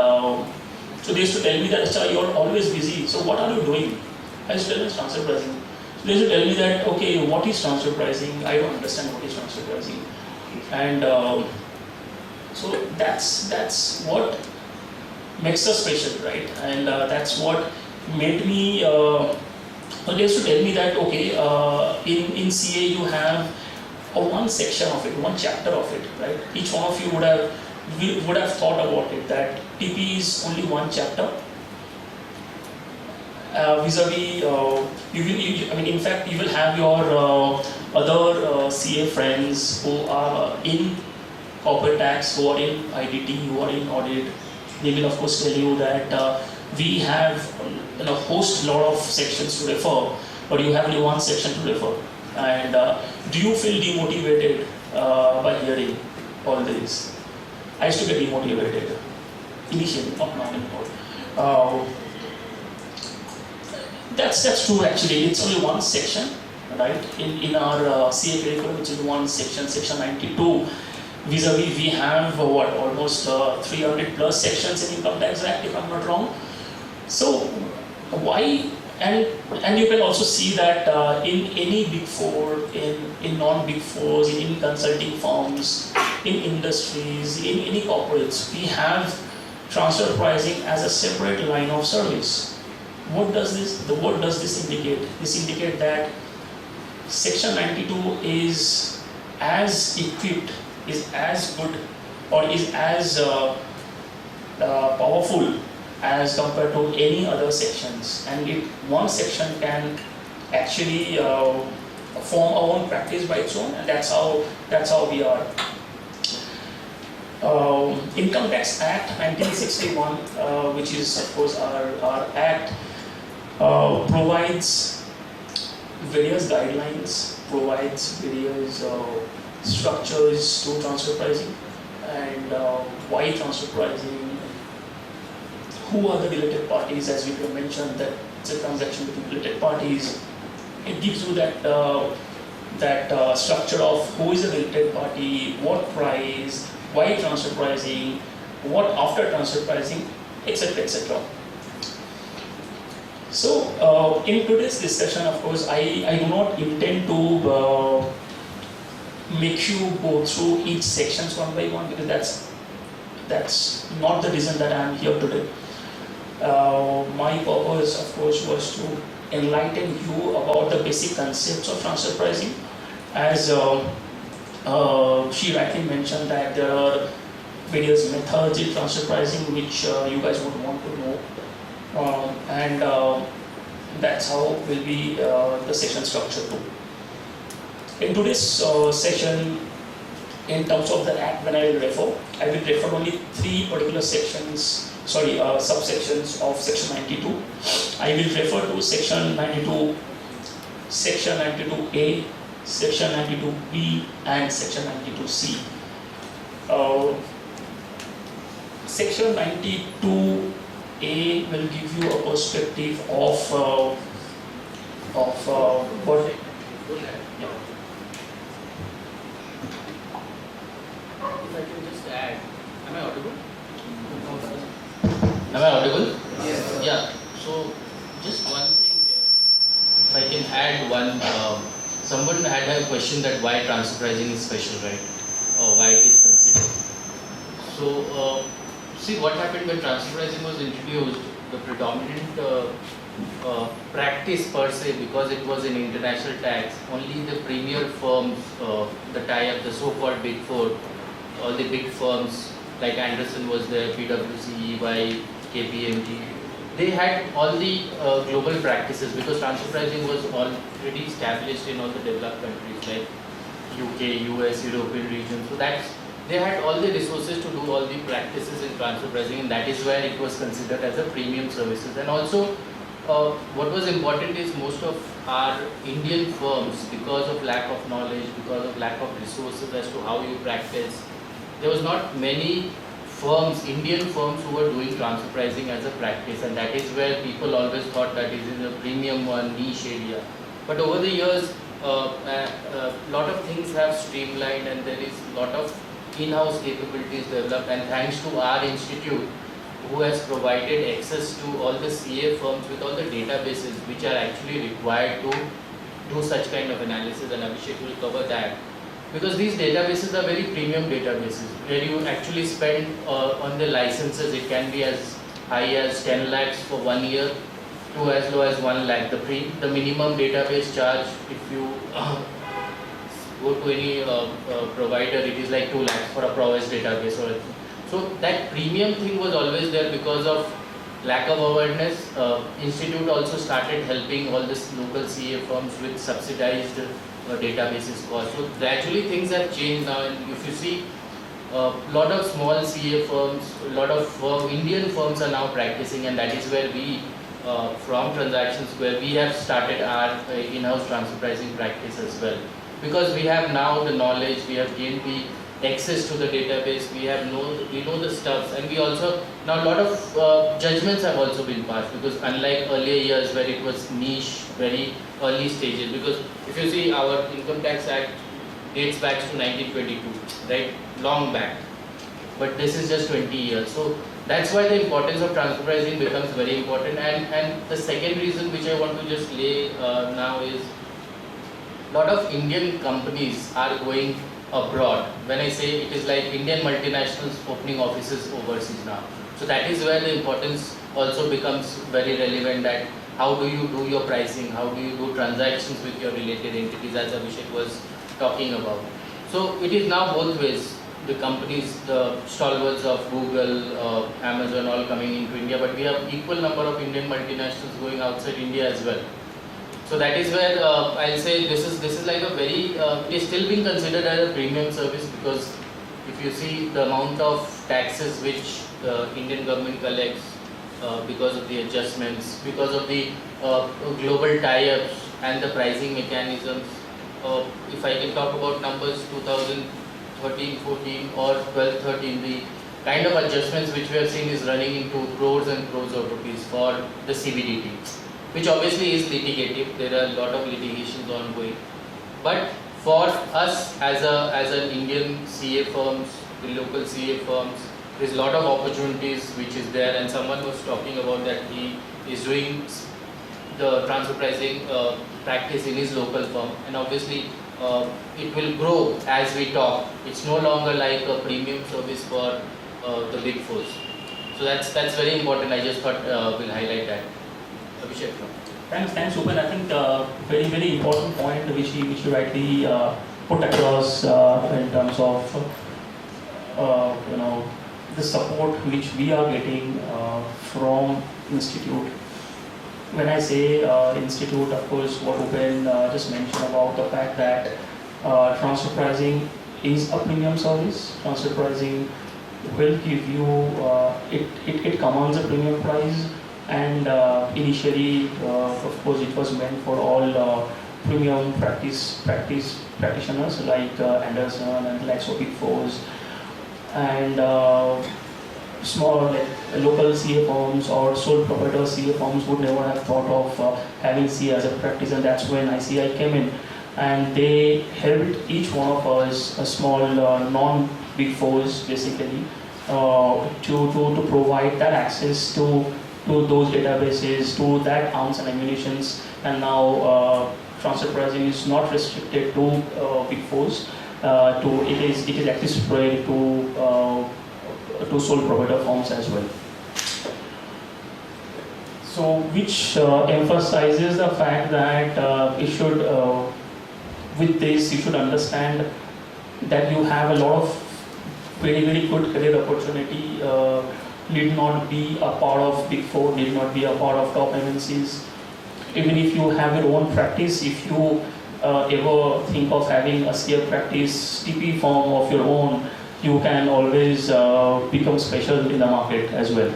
so they used to tell me that, "Acha, you're always busy. So what are you doing?" I used to tell them it's transfer pricing. So they used to tell me that, "Okay, what is transfer pricing? I don't understand what is transfer pricing." And so that's what makes us special, right? And that's what made me. They used to tell me that, okay, in CA you have one section of it, one chapter of it, right? Each one of you would have thought about it, that TP is only one chapter. Vis-a-vis, in fact, you will have your other CA friends who are in corporate tax, who are in IDT, who are in audit. They will of course tell you that we have host lot of sections to refer, but you have only one section to refer. And do you feel demotivated by hearing all this? I used to get demotivated initially, not anymore. That's true actually. It's only one section, right? In our CA curriculum, it's only one section, section 92. Vis-a-vis, we have almost 300 plus sections in Income Tax Act, if I'm not wrong. So why? And you can also see that in any big four, in non-big fours, in consulting firms, in industries, in any corporates, we have transfer pricing as a separate line of service. What does this indicate? This indicates that Section 92 is as equipped, is as good, or is as powerful as compared to any other sections, and one section can actually form our own practice by its own, and that's how we are. Income Tax Act 1961, which is of course our act, provides various guidelines, provides various structures to transfer pricing, and why transfer pricing, who are the related parties, as we mentioned that it's a transaction between related parties. It gives you that structure of who is a related party, what price, why transfer pricing, what after transfer pricing, etc. etc. So in today's discussion, of course, I do not intend to make you go through each sections one by one, because that's not the reason that I am here today. My purpose, of course, was to enlighten you about the basic concepts of transfer pricing. As she rightly mentioned that there are various methods in transfer pricing which you guys would want to know, and that's how will be the session structure too. In today's session, in terms of the Act, when I will refer only three particular subsections of Section 92. I will refer to Section 92, Section 92A, Section 92B, and Section 92C. Section 92A will give you a perspective of what. Yeah. If I can just add, am I audible? Am I audible? Yes. Yeah. So just one thing here. If I can add one, someone had a question that why transfer pricing is special, right? Or why it is considered. So see what happened when transfer pricing was introduced. The predominant practice per se, because it was an international tax, only the premier firms, the tie-up, the so-called big four, all the big firms like Anderson was there, PwC, EY, KPMG, they had all the global practices, because transfer pricing was already established in all the developed countries like UK, US, European region. So they had all the resources to do all the practices in transfer pricing, and that is where it was considered as a premium services. And also what was important is most of our Indian firms, because of lack of knowledge, because of lack of resources as to how you practice, there was not many firms, Indian firms, who were doing transfer pricing as a practice, and that is where people always thought that it is a premium one, niche area. But over the years, a lot of things have streamlined, and there is a lot of in-house capabilities developed, and thanks to our institute, who has provided access to all the CA firms with all the databases which are actually required to do such kind of analysis, and Abhishek will cover that. Because these databases are very premium databases, where you actually spend on the licenses, it can be as high as 10 lakhs for 1 year to as low as 1 lakh. The minimum database charge, if you go to any provider, it is like 2 lakhs for a Prowess database. So that premium thing was always there because of lack of awareness. Institute also started helping all these local CA firms with subsidized databases cost. So gradually things have changed now, and if you see a lot of small CA firms, a lot of Indian firms are now practicing, and that is where we, from Transactions Square, we have started our in-house transfer pricing practice as well. Because we have now the knowledge, we have gained the access to the database, we know the stuff, and we also, now a lot of judgments have also been passed, because unlike earlier years where it was niche, very early stages, because if you see our Income Tax Act dates back to 1922, right, long back, but this is just 20 years. So that's why the importance of transfer pricing becomes very important. And the second reason which I want to just lay now is, a lot of Indian companies are going abroad. When I say, it is like Indian multinationals opening offices overseas now. So that is where the importance also becomes very relevant, that how do you do your pricing, how do you do transactions with your related entities, as Abhishek was talking about. So it is now both ways. The companies, the stalwarts of Google, Amazon, all coming into India, but we have equal number of Indian multinationals going outside India as well. So that is where I'll say this is like a very, it is still being considered as a premium service, because if you see the amount of taxes which the Indian government collects because of the adjustments, because of the global tie-ups and the pricing mechanisms. If I can talk about numbers 2013-14 or 12-13, the kind of adjustments which we have seen is running into crores and crores of rupees for the CBDT, which obviously is litigative. There are a lot of litigations ongoing. But for us as an Indian CA firms, the local CA firms, there's a lot of opportunities which is there, and someone was talking about that he is doing the transfer pricing practice in his local firm, and obviously it will grow as we talk. It's no longer like a premium service for the big fours. So that's very important. I just thought we'll highlight that. Abhishek. Thanks, Upen. I think very important point which you rightly put across in terms of the support which we are getting from institute. When I say institute, of course, what Upen just mentioned about the fact that transfer pricing is a premium service. Transfer pricing will give you it commands a premium price. And initially, of course, it was meant for all premium practitioners like Anderson and like Big Fours, and small local CA firms or sole proprietor CA firms would never have thought of having CA as a practice, and that's when ICI came in, and they helped each one of us, a small non-Big Fours basically, to provide that access to those databases, to that arms and ammunitions, and now transfer pricing is not restricted to Big Fours. It is actually spread to sole provider firms as well. So, which emphasizes the fact that with this you should understand that you have a lot of very good career opportunity. Need not be a part of Big Four, need not be a part of top MNCs. Even if you have your own practice, if you ever think of having a CA practice, TP firm of your own, you can always become special in the market as well.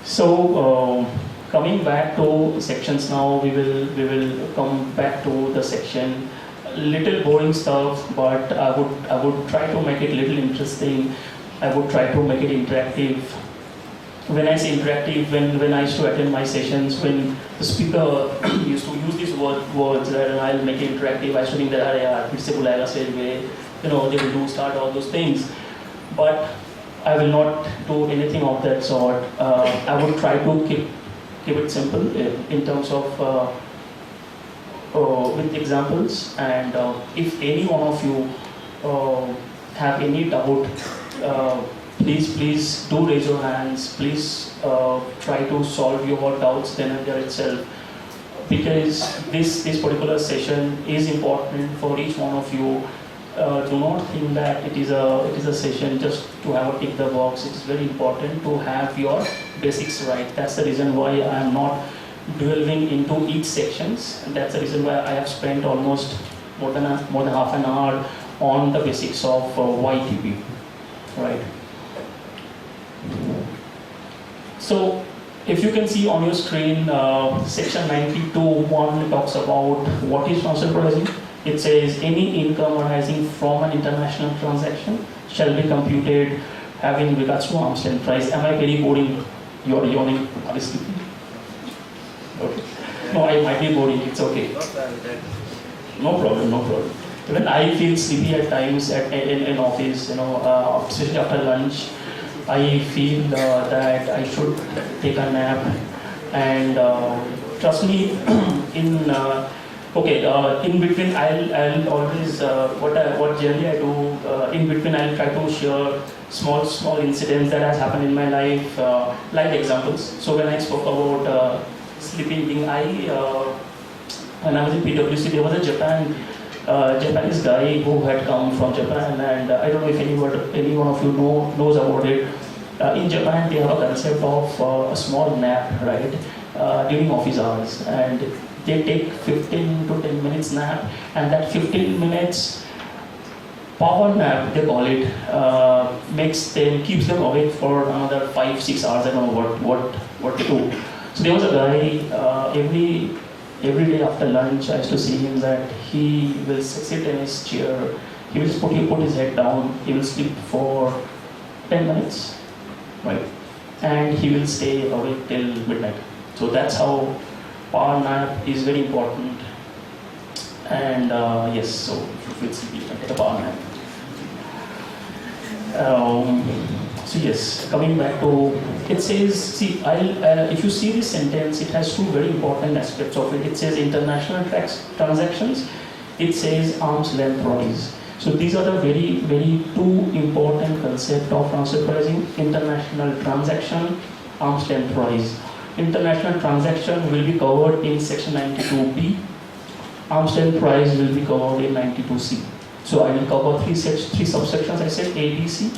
So, coming back to sections now, we will come back to the section. Little boring stuff, but I would try to make it little interesting. I would try to make it interactive. When I say interactive, when I used to attend my sessions, when the speaker used to use these words, and I'll make it interactive, I used to think that it's a bulayega stage way, they will start all those things. But I will not do anything of that sort. I would try to keep it simple in terms of with examples, and if any one of you have any doubt, please do raise your hands. Please try to solve your doubts then and there itself, because this particular session is important for each one of you. Do not think that it is a session just to have a tick the box. It is very important to have your basics right. That's the reason why I am not delving into each sections. That's the reason why I have spent almost more than half an hour on the basics of YTP, right? So if you can see on your screen, section 92(1) talks about what is transfer pricing. It says any income arising from an international transaction shall be computed having regards to arm's length price. Am I very boring? You're yawning, honestly. Okay. No, I might be boring. It's okay. No problem. Even I feel sleepy at times in office. Especially after lunch, I feel that I should take a nap. And trust me, in between I'll always what generally I do in between I'll try to share small incidents that has happened in my life, like examples. So when I spoke about sleeping thing, when I was in PwC, there was a Japanese guy who had come from Japan, and I don't know if any one of you knows about it. In Japan, they have a concept of a small nap, right, during office hours, and they take 15 to 10 minutes nap, and that 15 minutes power nap, they call it, keeps them awake for another 5-6 hours. I don't know what to do. So there was a guy, every day after lunch, I used to see him that he will sit in his chair, he will put his head down, he will sleep for 10 minutes, right? And he will stay awake till midnight. So that's how power nap is very important. And yes, so if you feel sleepy, you can take a power nap. So yes, coming back to, it says, if you see this sentence, it has two very important aspects of it. It says international transactions, it says arm's length price. So these are the very, very two important concepts of transfer pricing: international transaction, arm's length price. International transaction will be covered in section 92B. Arm's length price will be covered in 92C. So I will cover three subsections. I said A, B, C.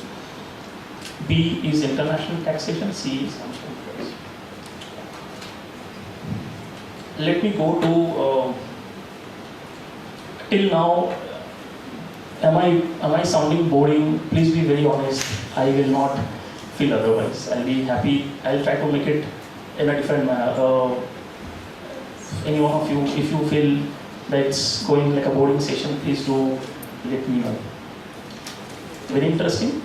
B is international taxation, C is arm's length price. Let me go to, till now, am I sounding boring? Please be very honest. I will not feel otherwise. I'll be happy. I'll try to make it in a different manner. Any one of you, if you feel that it's going like a boring session, please do let me know. Very interesting?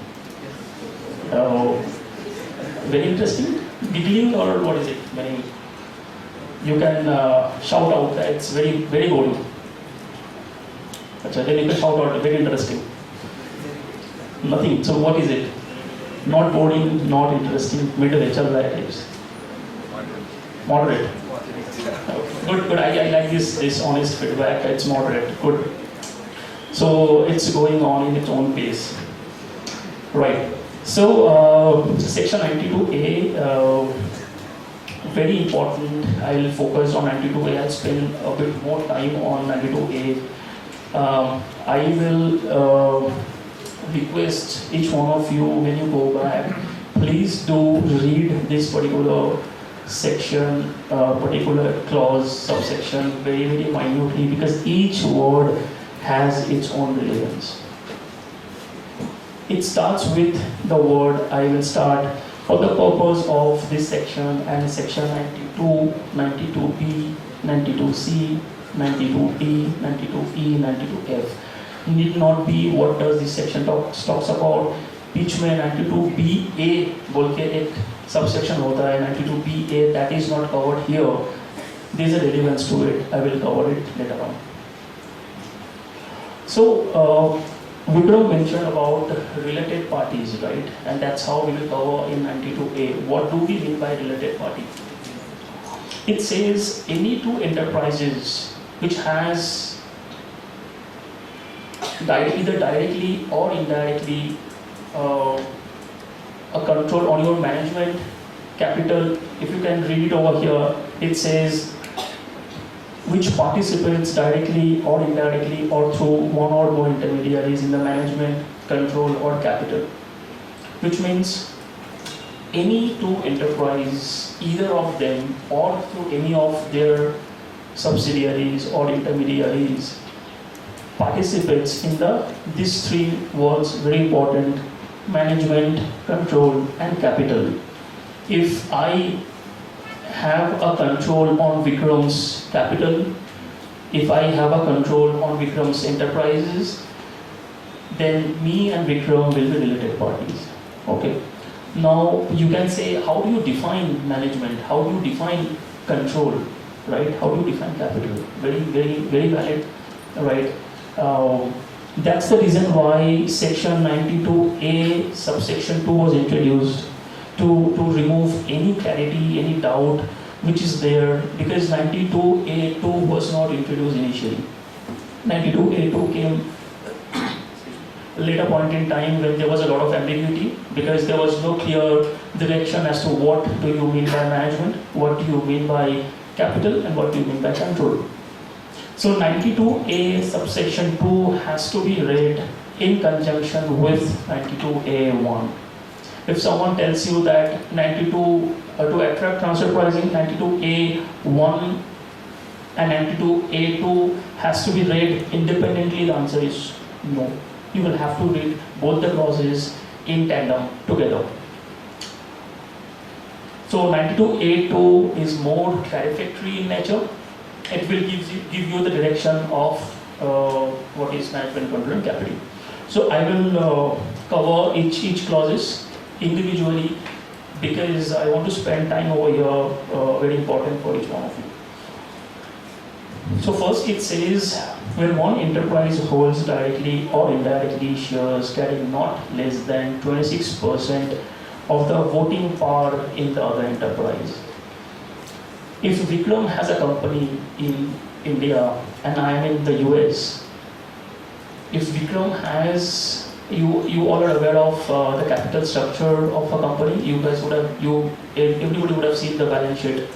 Very interesting? Giggling or what is it? You can shout out that it's very, very boring. Then you can shout out, very interesting. Nothing. So what is it? Not boring, not interesting, middle chal raha hai types. Moderate. Good. I like this honest feedback. It's moderate. Good. So it's going on in its own pace. Right. So section 92A, very important. I'll focus on 92A. I'll spend a bit more time on 92A. I will request each one of you, when you go back, please do read this particular section, particular clause, subsection very, very minutely, because each word has its own relevance. It starts with the word, I will start for the purpose of this section and section 92. 92, 92B, 92C, 92D, 92E, 92F. Need not be what does this section talks about. बीच में 92BA बोल के एक subsection होता है 92BA that is not covered here. There is a relevance to it. I will cover it later on. So Vikram mentioned about related parties, right? And that's how we will cover in 92A. What do we mean by related party? It says any two enterprises which has either directly or indirectly a control on your management capital. If you can read it over here, it says which participates directly or indirectly or through one or more intermediaries in the management, control or capital. Which means any two enterprise, either of them or through any of their subsidiaries or intermediaries participates in these three words, very important: management, control and capital. If I have a control on Vikram's capital, if I have a control on Vikram's enterprises, then me and Vikram will be related parties. Okay. Now you can say, how do you define management? How do you define control? Right? How do you define capital? Very, very, very valid. Right? That's the reason why section 92A subsection 2 was introduced to remove any clarity, any doubt which is there, because 92A2 was not introduced initially. 92A2 came later point in time when there was a lot of ambiguity, because there was no clear direction as to what do you mean by management, what do you mean by capital, and what do you mean by control. So 92A subsection 2 has to be read in conjunction with 92A1. If someone tells you that 92 to attract transfer pricing, 92A1 and 92A2 has to be read independently, the answer is no. You will have to read both the clauses in tandem together. So 92A2 is more clarificatory in nature. It will give you the direction of what is management, control and capital. So I will cover each clauses individually, because I want to spend time over here, very important for each one of you. So first it says, when one enterprise holds directly or indirectly shares carrying not less than 26% of the voting power in the other enterprise. If Vikram has a company in India and I am in the US, if Vikram has, you all are aware of the capital structure of a company. You guys would have, everybody would have seen the balance sheet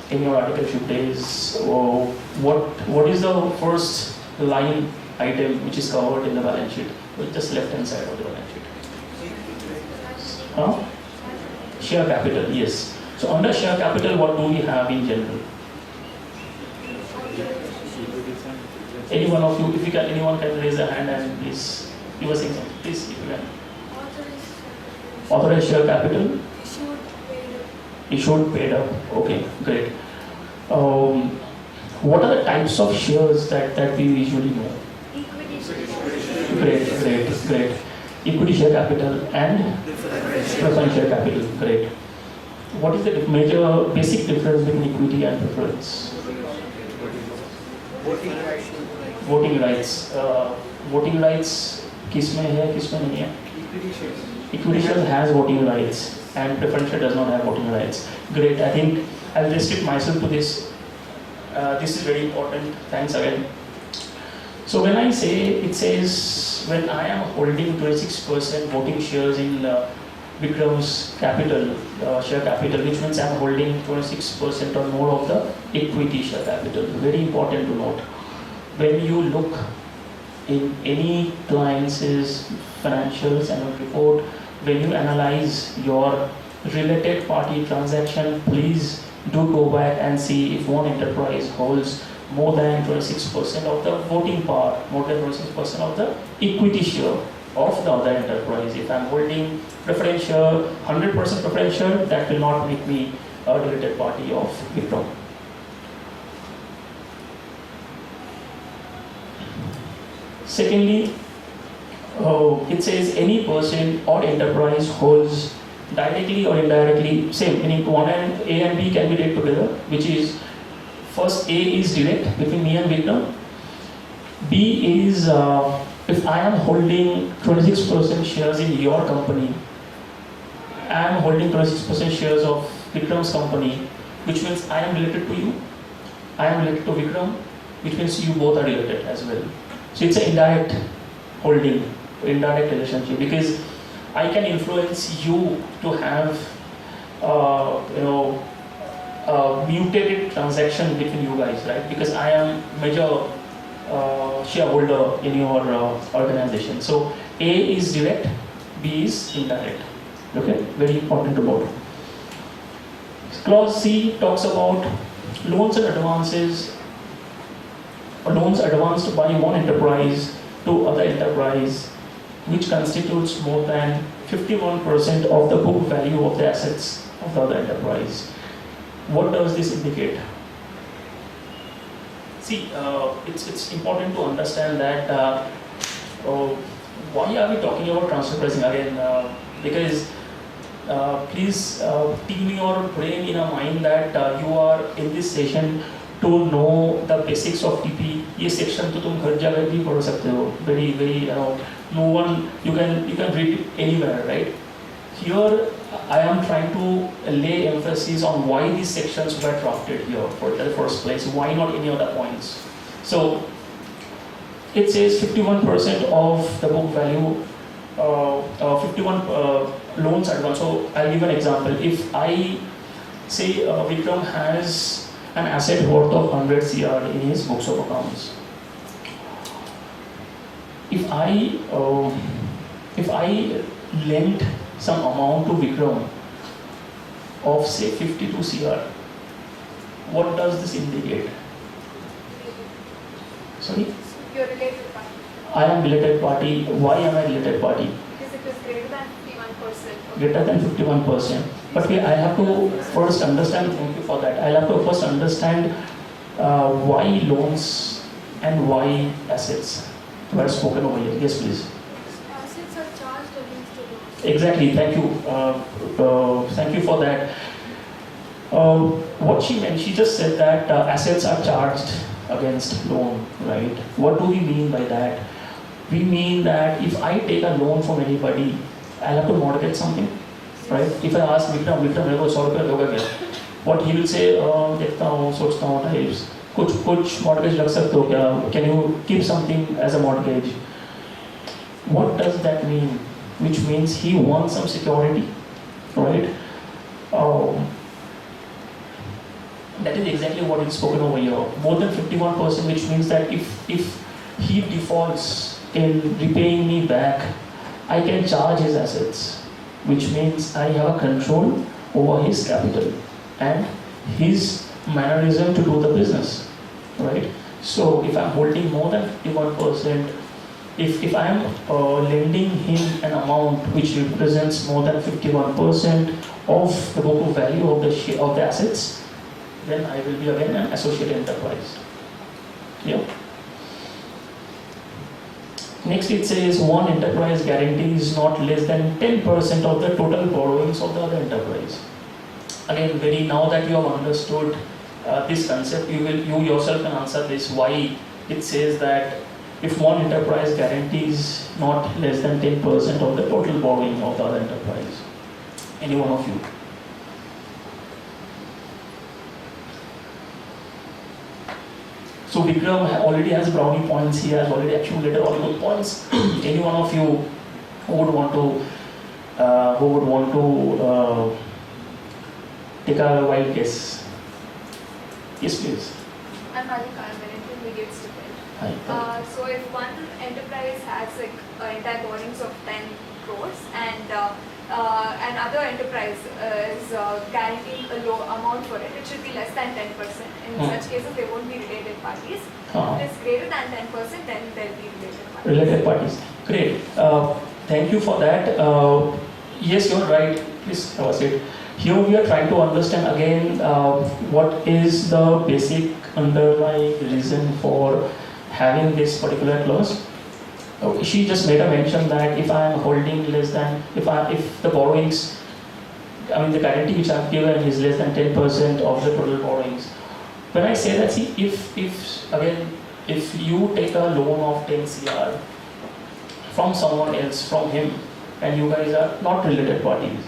in your articleship days. So what is the first line item which is covered in the balance sheet? Just left hand side of the balance sheet. Huh? Share capital, yes. So under share capital, what do we have in general? Any one of you, if you can, anyone can raise a hand and please. You were saying something, please, if you can. Authorized share capital? Issued paid up. Okay, great. What are the types of shares that we usually know? Great. Equity share capital and preference share capital. Great. What is the major basic difference between equity and preference? Voting rights. Voting rights. किसमें है किसमें नहीं है? Equity share has voting rights and preference share does not have voting rights. Great. I think I'll restrict myself to this. This is very important. Thanks again. So when I say, it says when I am holding 26% voting shares in Vikram's capital, share capital, which means I am holding 26% or more of the equity share capital. Very important to note. When you look in any client's financials and report, when you analyze your related party transaction, please do go back and see if one enterprise holds more than 26% of the voting power, more than 26% of the equity share of the other enterprise. If I'm holding preferential, 100% preferential, that will not make me a related party of Vikram. Secondly, it says any person or enterprise holds directly or indirectly, same, meaning one and A and B can be read together, which is first A is direct between me and Vikram. B is if I am holding 26% shares in your company, I am holding 26% shares of Vikram's company, which means I am related to you, I am related to Vikram, which means you both are related as well. So it's an indirect holding, indirect relationship, because I can influence you to have, a mutated transaction between you guys, right? Because I am major shareholder in your organization. So A is direct, B is indirect. Okay, very important to note. Clause C talks about loans and advances, or loans advanced by one enterprise to other enterprise, which constitutes more than 51% of the book value of the assets of the other enterprise. What does this indicate? See, it's important to understand that why are we talking about transfer pricing again? Because please tune your brain in a mind that you are in this session to know the basics of TP. ये section तो तुम हर जगह भी पढ़ सकते हो. Very no one you can read it anywhere, right? Here I am trying to lay emphasis on why these sections were drafted here for the first place. Why not any other points? So it says 51% of the book value, 51 loans advance. So I'll give an example. If I say Vikram has an asset worth of 100 CR in his books of accounts. If I lend some amount to Vikram of say 52 CR, what does this indicate? Sorry? You're related party. I am related party. Why am I related party? Because it was greater than 51%. Greater than 51%. But I have to first understand, thank you for that, I'll have to first understand why loans and why assets were spoken over here. Yes, please. Assets are charged against the loans. Exactly, thank you. Thank you for that. What she meant, she just said that assets are charged against loan, right? What do we mean by that? We mean that if I take a loan from anybody, I'll have to mortgage something, right? If I ask Vikram मेरे को 100 रुपया दोगे क्या? What he will say, देखता हूँ, सोचता हूँ types. कुछ mortgage रख सकते हो क्या? Can you keep something as a mortgage? What does that mean? Which means he wants some security, right? That is exactly what is spoken over here. More than 51%, which means that if he defaults in repaying me back, I can charge his assets, which means I have a control over his capital and his mannerism to do the business, right? So if I'm holding more than 51%, if I am lending him an amount which represents more than 51% of the book value of the assets, then I will be again an associate enterprise. Yeah. Next it says one enterprise guarantees not less than 10% of the total borrowings of the other enterprise. Again, now that you have understood this concept, you yourself can answer this, why it says that if one enterprise guarantees not less than 10% of the total borrowing of the other enterprise. Any one of you? So Vikram already has brownie points, he has already accumulated all those points. Any one of you who would want to take a wild guess? Yes, please. I'm Malika, I'm an intermediate student. Hi. So if one enterprise has like entire borrowings of 10 crores and another enterprise is guaranteeing a low amount for it, it should be less than 10%. In such cases, they won't be related parties. If it's greater than 10%, then they'll be related parties. Related parties. Great. Thank you for that. Yes, you're right. Please proceed. Here we are trying to understand again what is the basic underlying reason for having this particular clause. She just made a mention that if I am holding less than, if the borrowings, the guarantee which I have given is less than 10% of the total borrowings. When I say that, see, if you take a loan of 10 CR from someone else, from him, and you guys are not related parties,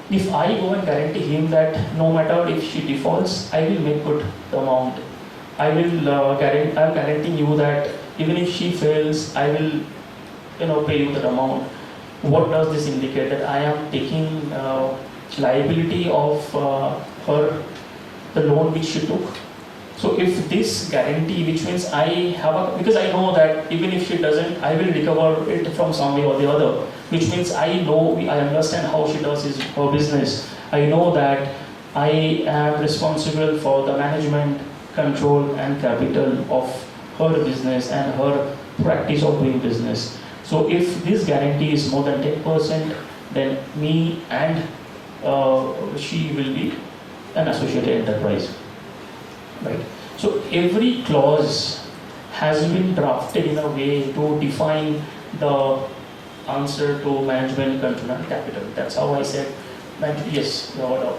if I go and guarantee him that no matter if she defaults, I will make good the amount. I will guaranteeing you that even if she fails, I will, pay you that amount. What does this indicate? That I am taking liability of her, the loan which she took. So if this guarantee, which means I have because I know that even if she doesn't, I will recover it from some way or the other. Which means I understand how she does her business. I know that I am responsible for the management, control and capital of her business and her practice of doing business. So if this guarantee is more than 10%, then me and she will be an associated enterprise. Right. So every clause has been drafted in a way to define the answer to management, control and capital. That's how I said, yes, Does that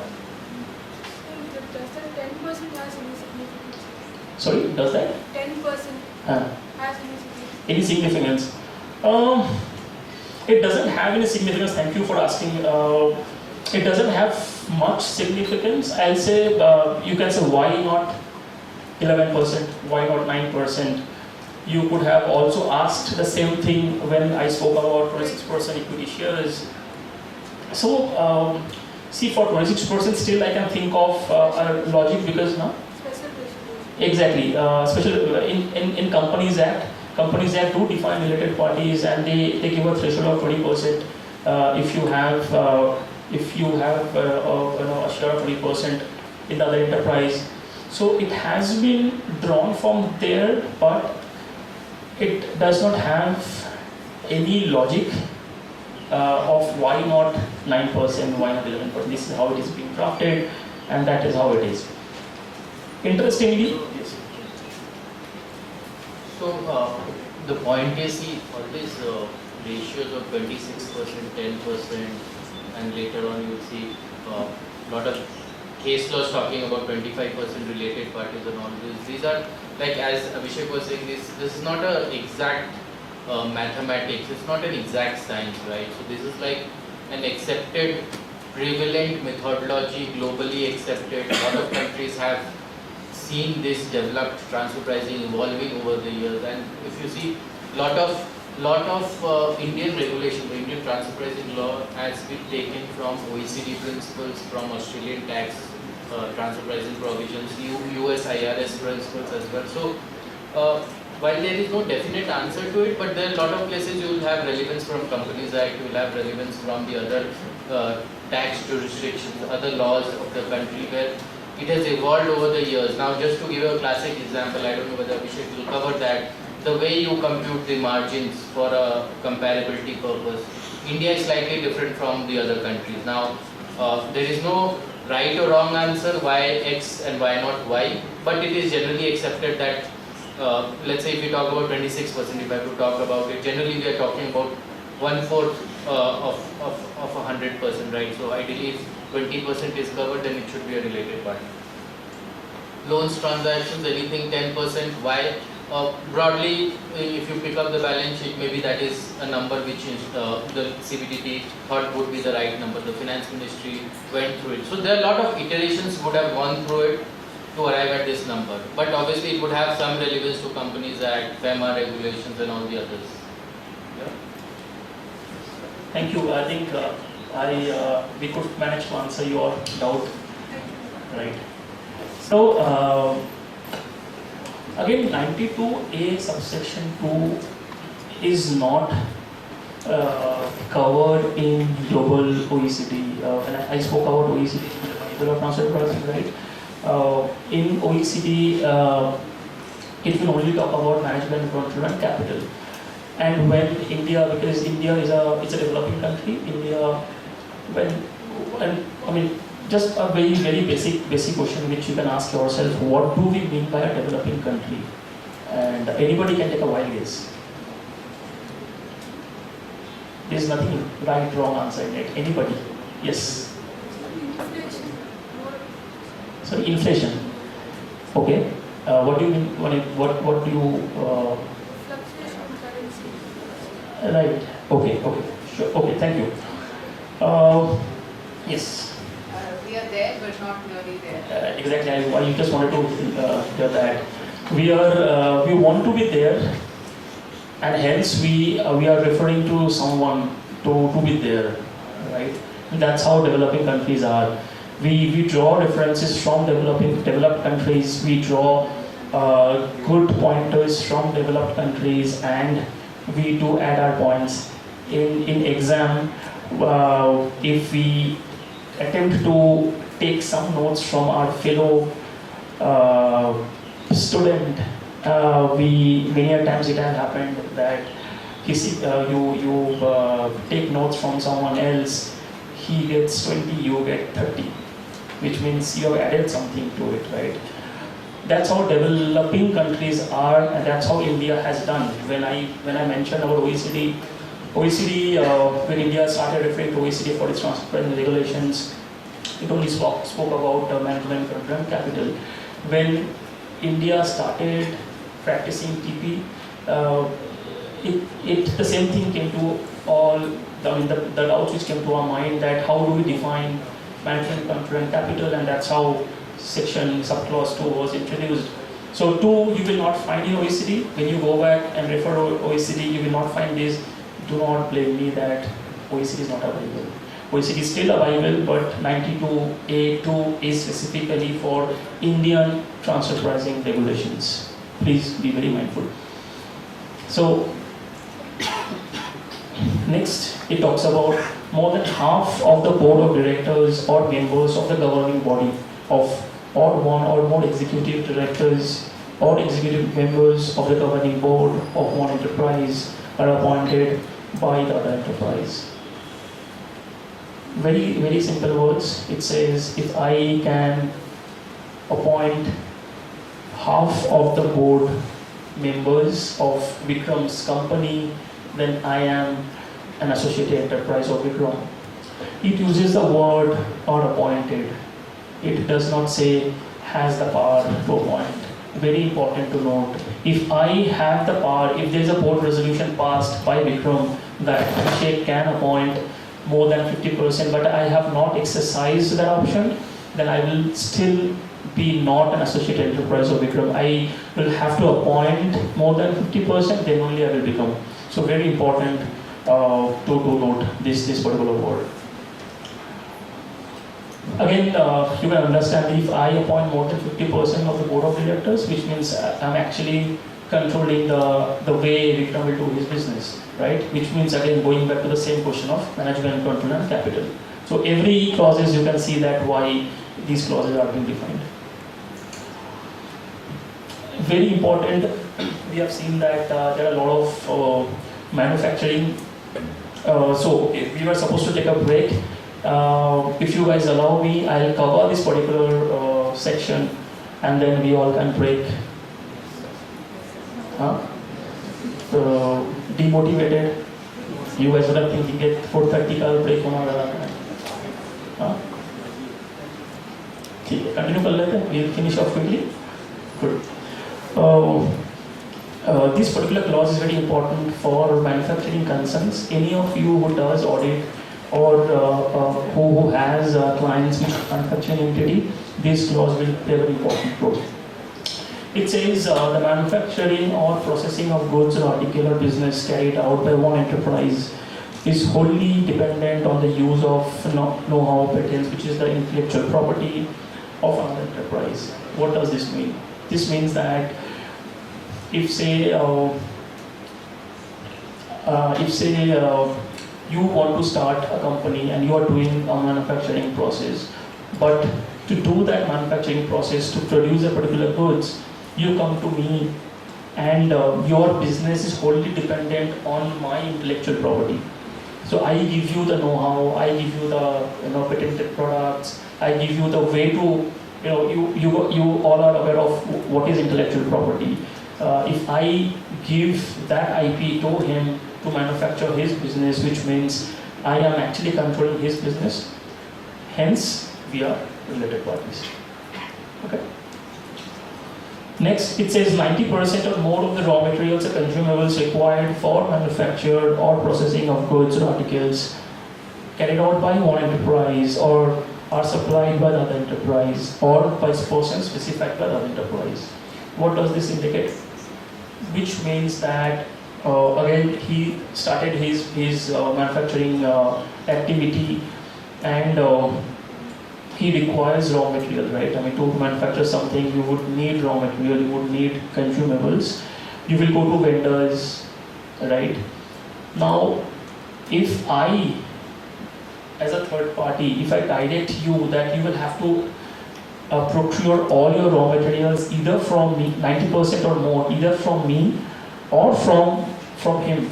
10% has any significance? Sorry, does that? 10% Huh. has any significance? Any significance? It doesn't have any significance. Thank you for asking. It doesn't have much significance. I'll say, you can say, why not 11%? Why not 9%? You could have also asked the same thing when I spoke about 26% equity shares. So, see, for 26%, still I can think of a logic because now. Special distribution. Exactly. Special in Companies Act do define related parties, and they give a threshold of 20% if you have a share of 20% in the other enterprise. So it has been drawn from there, but it does not have any logic of why not 9%, why not 11%. This is how it is being drafted, and that is how it is. Interestingly, yes. So the point is, see, all these ratios of 26%, 10%, and later on you will see a lot of case laws talking about 25% related parties and all this. These are, like as Abhishek was saying, this is not an exact mathematics, it's not an exact science, right? So this is like an accepted, prevalent methodology, globally accepted. A lot of countries have seen this developed transfer pricing evolving over the years, and if you see, lot of Indian regulation, the Indian transfer pricing law has been taken from OECD principles, from Australian tax transfer pricing provisions, US IRS principles as well. So while there is no definite answer to it, but there are a lot of places you will have relevance from Companies Act, you will have relevance from the other tax jurisdictions, other laws of the country where it has evolved over the years. Now, just to give you a classic example, I don't know whether Abhishek will cover that, the way you compute the margins for a comparability purpose, India is slightly different from the other countries. Now, there is no right or wrong answer, why X and why not Y, but it is generally accepted that, let's say if we talk about 26%, if I have to talk about it, generally we are talking about 1/4 of 100%, right? So ideally if 20% is covered, then it should be a related party. Loans, transactions, anything 10%, why? Broadly, if you pick up the balance sheet, maybe that is a number which is, the CBDT thought would be the right number. The finance ministry went through it. So there are a lot of iterations would have gone through it to arrive at this number. But obviously it would have some relevance to Companies Act, FEMA regulations and all the others. Yeah. Thank you. I think we could manage to answer your doubt. Right. So, again, 92A subsection 2 is not covered in global OECD. When I spoke about OECD, right? In OECD, it will only talk about management, control and capital. And when India, because India is a developing country, India, just a very basic question which you can ask yourself: what do we mean by a developing country? And anybody can take a wild guess. There's nothing right, wrong answer in it. Anybody? Yes. Sorry, inflation. Okay. What do you mean? What do you? Right. Okay. Sure. Okay. Thank you. Yes. We are there, but not nearly there. Exactly. I just wanted to hear that. We want to be there, and hence we are referring to someone to be there, right? And that's how developing countries are. We draw references from developed countries. We draw good pointers from developed countries, and we do add our points. In exam, if we attempt to take some notes from our fellow student, many a times it has happened that you take notes from someone else, he gets 20, you get 30, which means you have added something to it, right? That's how developing countries are, and that's how India has done. When I mentioned about OECD, when India started referring to OECD for its transfer pricing regulations, it only spoke about management, control, and capital. When India started practicing TP, the same thing came to all. The doubts which came to our mind that how do we define management, control, and capital, and that's how section subclause 2 was introduced. So 2 you will not find in OECD. When you go back and refer to OECD, you will not find this. Do not blame me that OECD is not available. OECD is still available, but 92A2 is specifically for Indian transfer pricing regulations. Please be very mindful. So next, it talks about more than half of the board of directors or members of the governing body of or one or more executive directors or executive members of the governing board of one enterprise are appointed by the other enterprise. Very simple words. It says if I can appoint half of the board members of Vikram's company, then I am an associated enterprise of Vikram. It uses the word "are appointed." It does not say has the power to appoint. Very important to note. If I have the power, if there is a board resolution passed by Vikram that Abhishek can appoint more than 50%, but I have not exercised that option, then I will still be not an associated enterprise of Vikram. I will have to appoint more than 50%, then only I will become. So very important to note this particular word. Again, you can understand if I appoint more than 50% of the board of directors, which means I'm actually controlling the way Vikram will do his business, right? Which means again going back to the same question of management, control, and capital. So every clauses you can see that why these clauses are being defined. Very important. We have seen that there are a lot of manufacturing. So we were supposed to take a break. If you guys allow me, I'll cover this particular section, and then we all can break. Demotivated. You guys are thinking that 4:30 का break होना वाला है. ठीक है, continue कर लेते हैं. We'll finish off quickly. Good. This particular clause is very important for manufacturing concerns. Any of you who does audit or who has clients which are manufacturing entity, this clause will play a very important role. It says the manufacturing or processing of goods or articular business carried out by one enterprise is wholly dependent on the use of know-how patents, which is the intellectual property of another enterprise. What does this mean? This means that if say you want to start a company and you are doing a manufacturing process, but to do that manufacturing process to produce a particular goods, you come to me and your business is wholly dependent on my intellectual property. So I give you the know-how, I give you the patented products, I give you the way to, you all are aware of what is intellectual property. If I give that IP to him to manufacture his business, which means I am actually controlling his business, hence we are related parties. Okay. Next, it says 90% or more of the raw materials or consumables required for manufacture or processing of goods or articles carried out by one enterprise or are supplied by the other enterprise or by person specified by the other enterprise. What does this indicate? Which means that again he started his manufacturing activity and he requires raw material, right? I mean, to manufacture something, you would need raw material, you would need consumables. You will go to vendors, right? Now, if I, as a third party, if I direct you that you will have to procure all your raw materials either from me, 90% or more, either from me or from him,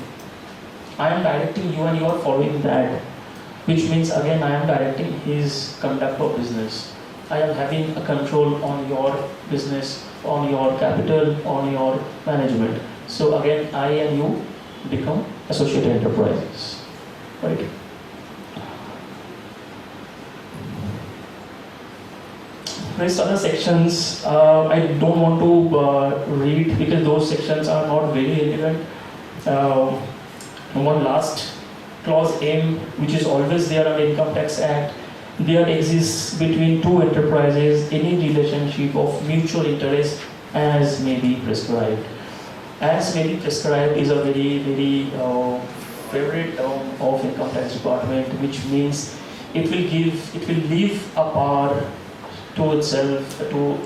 I am directing you and you are following that. Which means again I am directing his conduct of business. I am having a control on your business, on your capital, on your management. So again I and you become associated enterprises, right? Rest other sections I don't want to read because those sections are not very relevant. One last clause M, which is always there under Income Tax Act, there exists between two enterprises any relationship of mutual interest as may be prescribed. As may be prescribed is a very, very favorite term of Income Tax Department, which means it will leave a power to itself to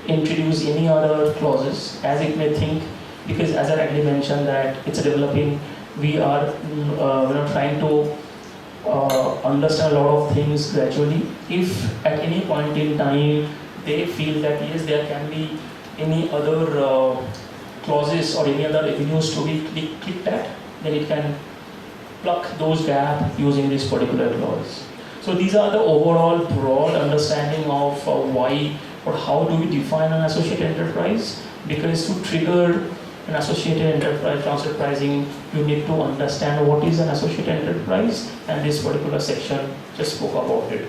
introduce any other clauses as it may think, because as I already mentioned that it's a developing. We are trying to understand a lot of things gradually. If at any point in time they feel that yes, there can be any other clauses or any other avenues to be clicked at, then it can plug those gaps using this particular clause. So these are the overall broad understanding of why or how do we define an associated enterprise, because to trigger an associated enterprise transfer pricing, you need to understand what is an associated enterprise, and this particular section just spoke about it.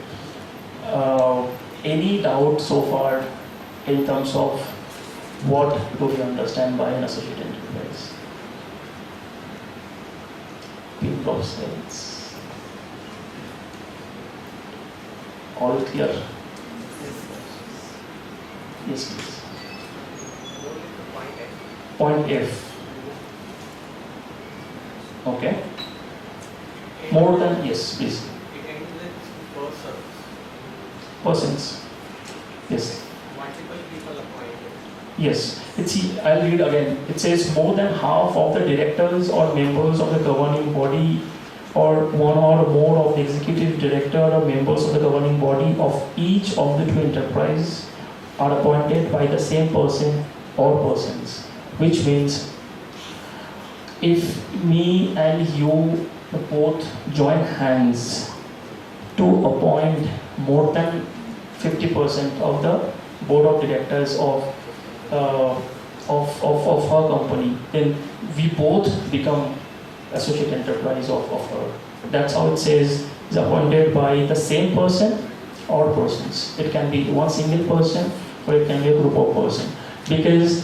Any doubt so far in terms of what do we understand by an associated enterprise? People of slides. All clear? Yes, please. Point F. Okay. More than, yes, please. It ends with Persons. Yes. multiple people appointed. Yes. I'll read again. It says more than half of the directors or members of the governing body or one or more of the executive director or members of the governing body of each of the two enterprises are appointed by the same person or persons. Which means if me and you both join hands to appoint more than 50% of the board of directors of her company, then we both become associate enterprise of her. That's how it says is appointed by the same person or persons. It can be one single person or it can be a group of person. Because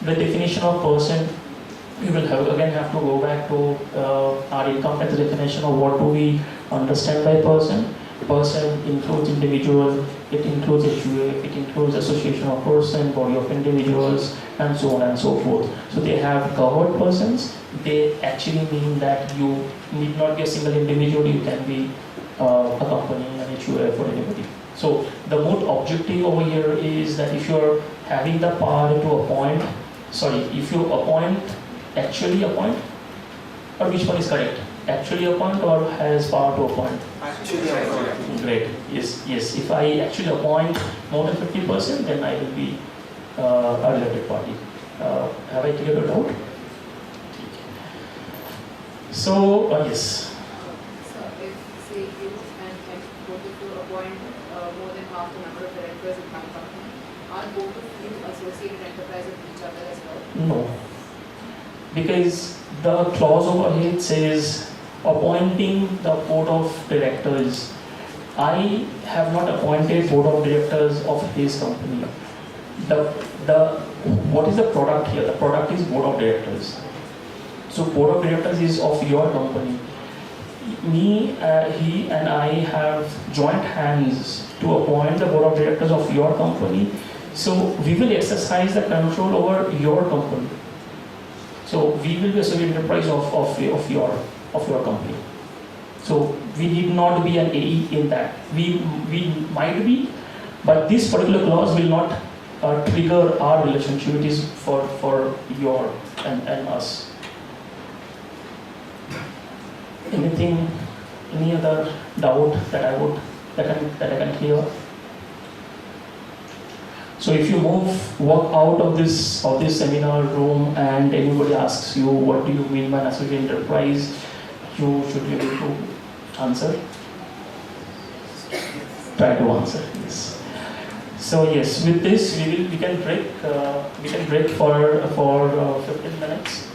the definition of person, we will have to go back to our income tax definition of what do we understand by person. Person includes individual, it includes HUF, it includes association of person, body of individuals, and so on and so forth. So they have covered persons. They actually mean that you need not be a single individual, you can be a company, an HUF, or anybody. So the moot objective over here is that if you're having the power to appoint, if you actually appoint, or which one is correct? Actually appoint or has power to appoint? Actually appoint. Great. Yes. If I actually appoint more than 50%, then I will be a related party. Have I cleared it out? So, yes. So if say you and both of you appoint more than half the number of directors in one company, are both of you associated enterprise with each other as well? No. Because the clause over here says appointing the board of directors. I have not appointed board of directors of his company. What is the product here? The product is board of directors. So board of directors is of your company. He and I have joined hands to appoint the board of directors of your company. So we will exercise the control over your company. So we will be a civil enterprise of your company. So we need not be an AE in that. We might be, but this particular clause will not trigger our relationship. It is for your and us. Any other doubt that I can clear? So if you walk out of this seminar room and anybody asks you what do you mean by an associate enterprise, you should be able to answer. Try to answer, yes. So yes, with this we can break for 15 minutes.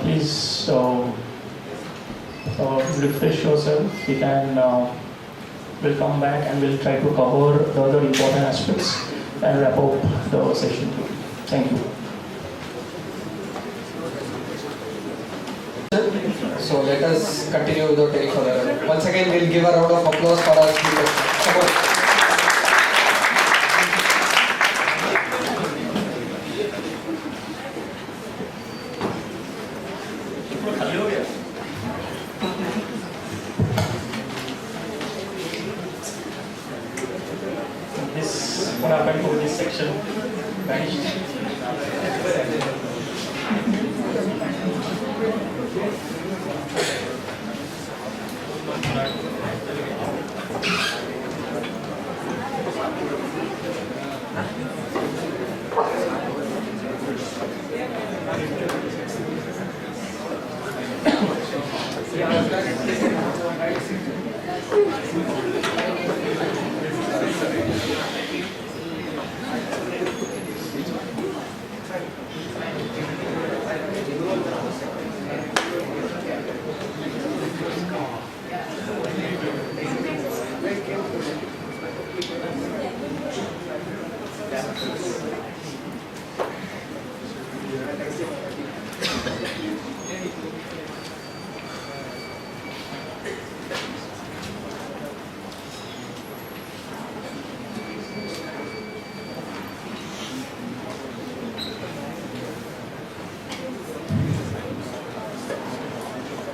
Please refresh yourself. We'll come back and we'll try to cover the other important aspects and wrap up the session. Thank you. So let us continue without any further. Once again, we'll give a round of applause for our speakers. Come on. What happened to this section? Vanished.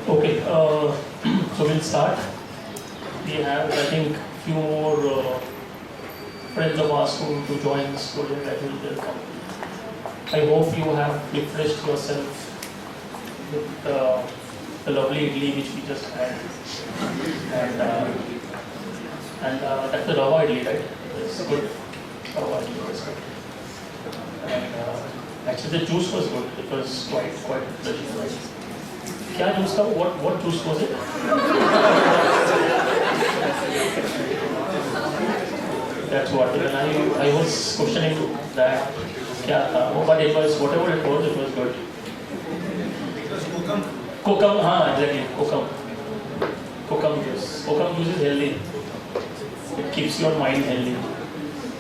Okay, so we'll start. We have, I think, few more friends of ours to join this project that will come. I hope you have refreshed yourself with the lovely idli which we just had, and that's the rava idli, right? It's good. Rava idli was good. And actually, the juice was good. It was quite refreshing, right? Kya juice tha? What juice was it? That's what. When I was questioning that, kya tha? Oh, but it was whatever it was good. Kokum, exactly. Kokum juice. Kokum juice is healthy. It keeps your mind healthy.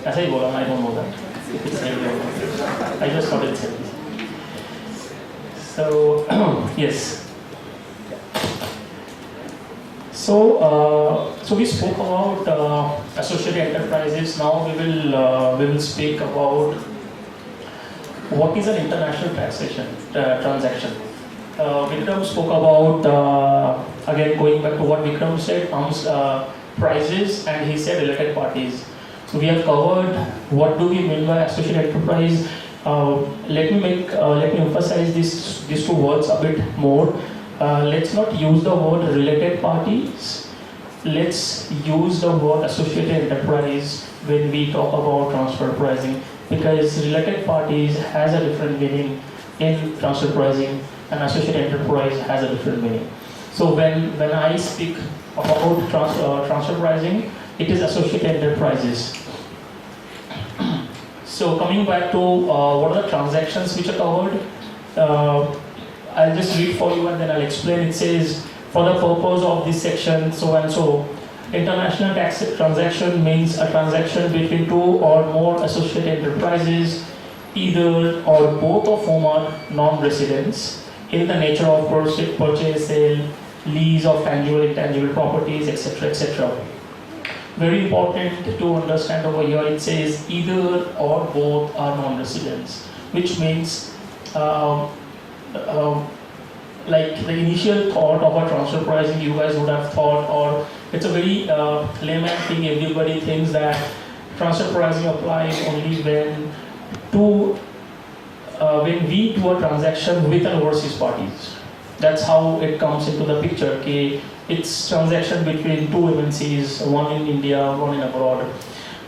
ऐसा ही बोला, I don't know that. It's healthy or not. I just thought it's healthy. So yes. So we spoke about associated enterprises. Now we will speak about what is an international taxation transaction. Vikram spoke about again going back to what Vikram said, prices, and he said related parties. So we have covered what do we mean by associated enterprise. Let me emphasize these two words a bit more. Let's not use the word related parties. Let's use the word associated enterprise when we talk about transfer pricing, because related parties has a different meaning in transfer pricing and associated enterprise has a different meaning. So when I speak about transfer pricing, it is associated enterprises. So coming back to what are the transactions which are covered, I'll just read for you and then I'll explain. It says, for the purpose of this section, so and so, international tax transaction means a transaction between two or more associated enterprises, either or both of whom are non-residents, in the nature of purchase, sale, lease of tangible, intangible properties, etc., etc. Very important to understand over here, it says either or both are non-residents, which means like the initial thought of a transfer pricing, you guys would have thought, or it's a very layman thing, everybody thinks that transfer pricing applies only when we do a transaction with an overseas parties. That's how it comes into the picture. Okay, it's transaction between two MNCs, one in India, one in abroad.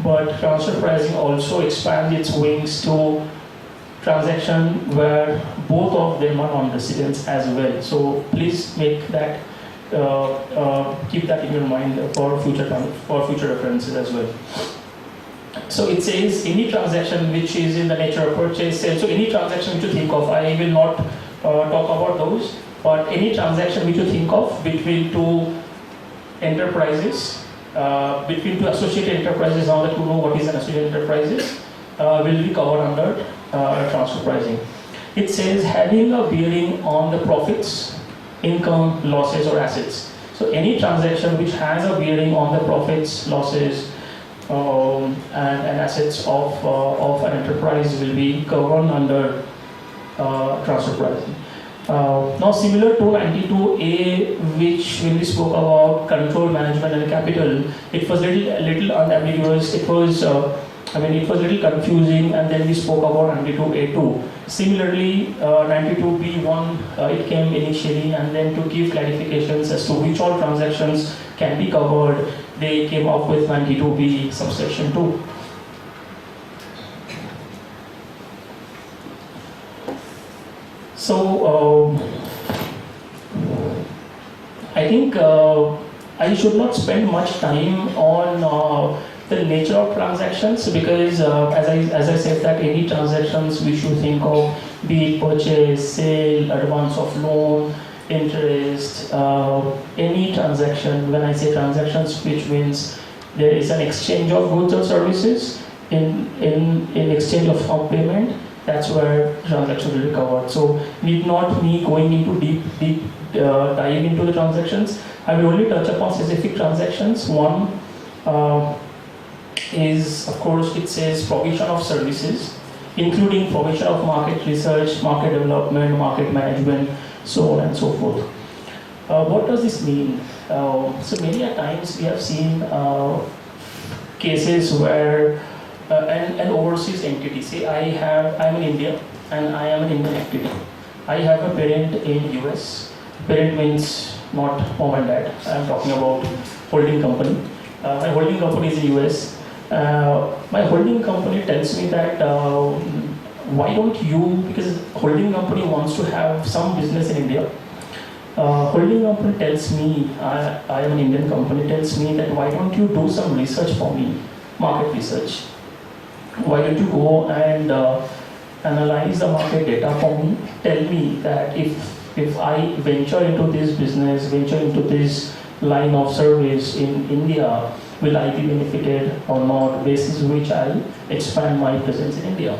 But transfer pricing also expands its wings to transaction where both of them are non-residents as well. So please make that, keep that in your mind for future references as well. So it says any transaction which is in the nature of purchase, sale. So any transaction which you think of, I will not talk about those, but any transaction which you think of between two enterprises, between two associated enterprises, now that you know what is an associated enterprises, will be covered under transfer pricing. It says having a bearing on the profits, income, losses or assets. So any transaction which has a bearing on the profits, losses and assets of an enterprise will be covered under transfer pricing. Now similar to 92A, which when we spoke about control, management and capital, it was little unambiguous. It was it was a little confusing, and then we spoke about 92A2. Similarly, 92B1, it came initially, and then to give clarifications as to which all transactions can be covered, they came up with 92B subsection 2. So, I think I should not spend much time on the nature of transactions, because as I said, that any transactions we should think of, be it purchase, sale, advance of loan, interest, any transaction. When I say transactions, which means there is an exchange of goods or services in exchange of some payment, that's where transaction will be covered. So need not me going into deep dive into the transactions. I will only touch upon specific transactions. One is, of course, it says provision of services, including provision of market research, market development, market management, so on and so forth. What does this mean? So many a times we have seen cases where an overseas entity, say I'm in India and I am an Indian entity. I have a parent in US. Parent means not mom and dad. I am talking about holding company. My holding company is in US. My holding company tells me that why don't you, because holding company wants to have some business in India. Holding company tells me, I am an Indian company, tells me that why don't you do some research for me, market research. Why don't you go and analyze the market data for me, tell me that if I venture into this business, venture into this line of service in India, will I be benefited or not, basis which I'll expand my presence in India.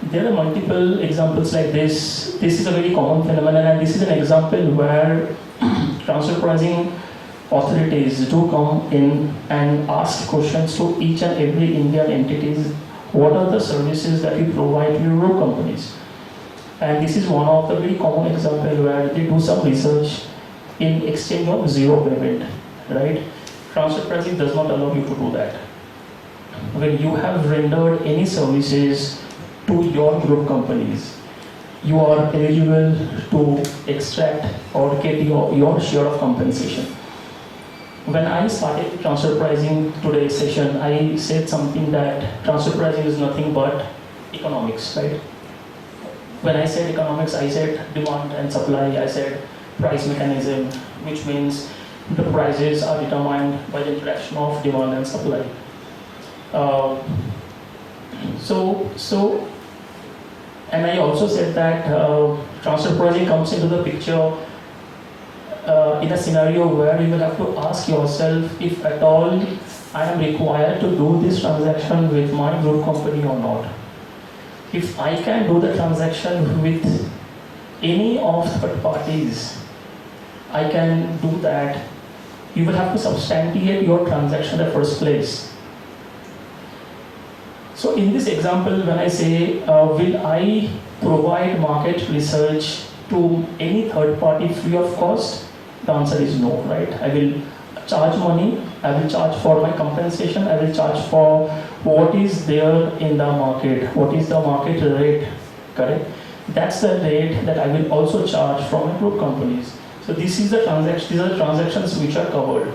There are multiple examples like this. This is a very common phenomenon, and this is an example where transfer pricing authorities do come in and ask questions to each and every Indian entities. What are the services that you provide to your group companies? And this is one of the very common examples where they do some research in exchange of zero payment, right? Transfer pricing does not allow you to do that. When you have rendered any services to your group companies, you are eligible to extract or get your share of compensation. When I started transfer pricing today's session, I said something that transfer pricing is nothing but economics, right? When I said economics, I said demand and supply. I said price mechanism, which means the prices are determined by the interaction of demand and supply. And I also said that transfer pricing comes into the picture in a scenario where you will have to ask yourself if at all I am required to do this transaction with my group company or not. If I can do the transaction with any of third parties, I can do that. You will have to substantiate your transaction in the first place. So in this example, when I say, will I provide market research to any third party free of cost? The answer is no, right? I will charge money, I will charge for my compensation, I will charge for what is there in the market, what is the market rate, correct? That's the rate that I will also charge from my group companies. So this is the transaction, these are the transactions which are covered.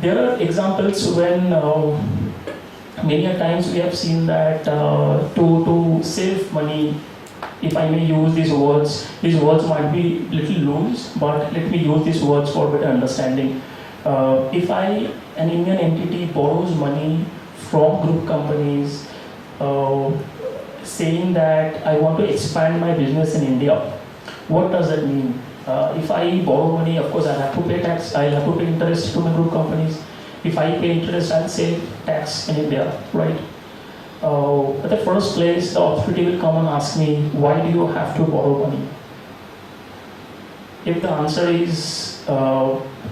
There are examples when many a times we have seen that to save money, if I may use these words might be little loose, but let me use these words for better understanding. If an Indian entity borrows money from group companies, saying that I want to expand my business in India, what does that mean? If I borrow money, of course I'll have to pay tax, I'll have to pay interest to my group companies. If I pay interest, I'll save tax in India, right? At the first place, the authority will come and ask me, why do you have to borrow money? If the answer is,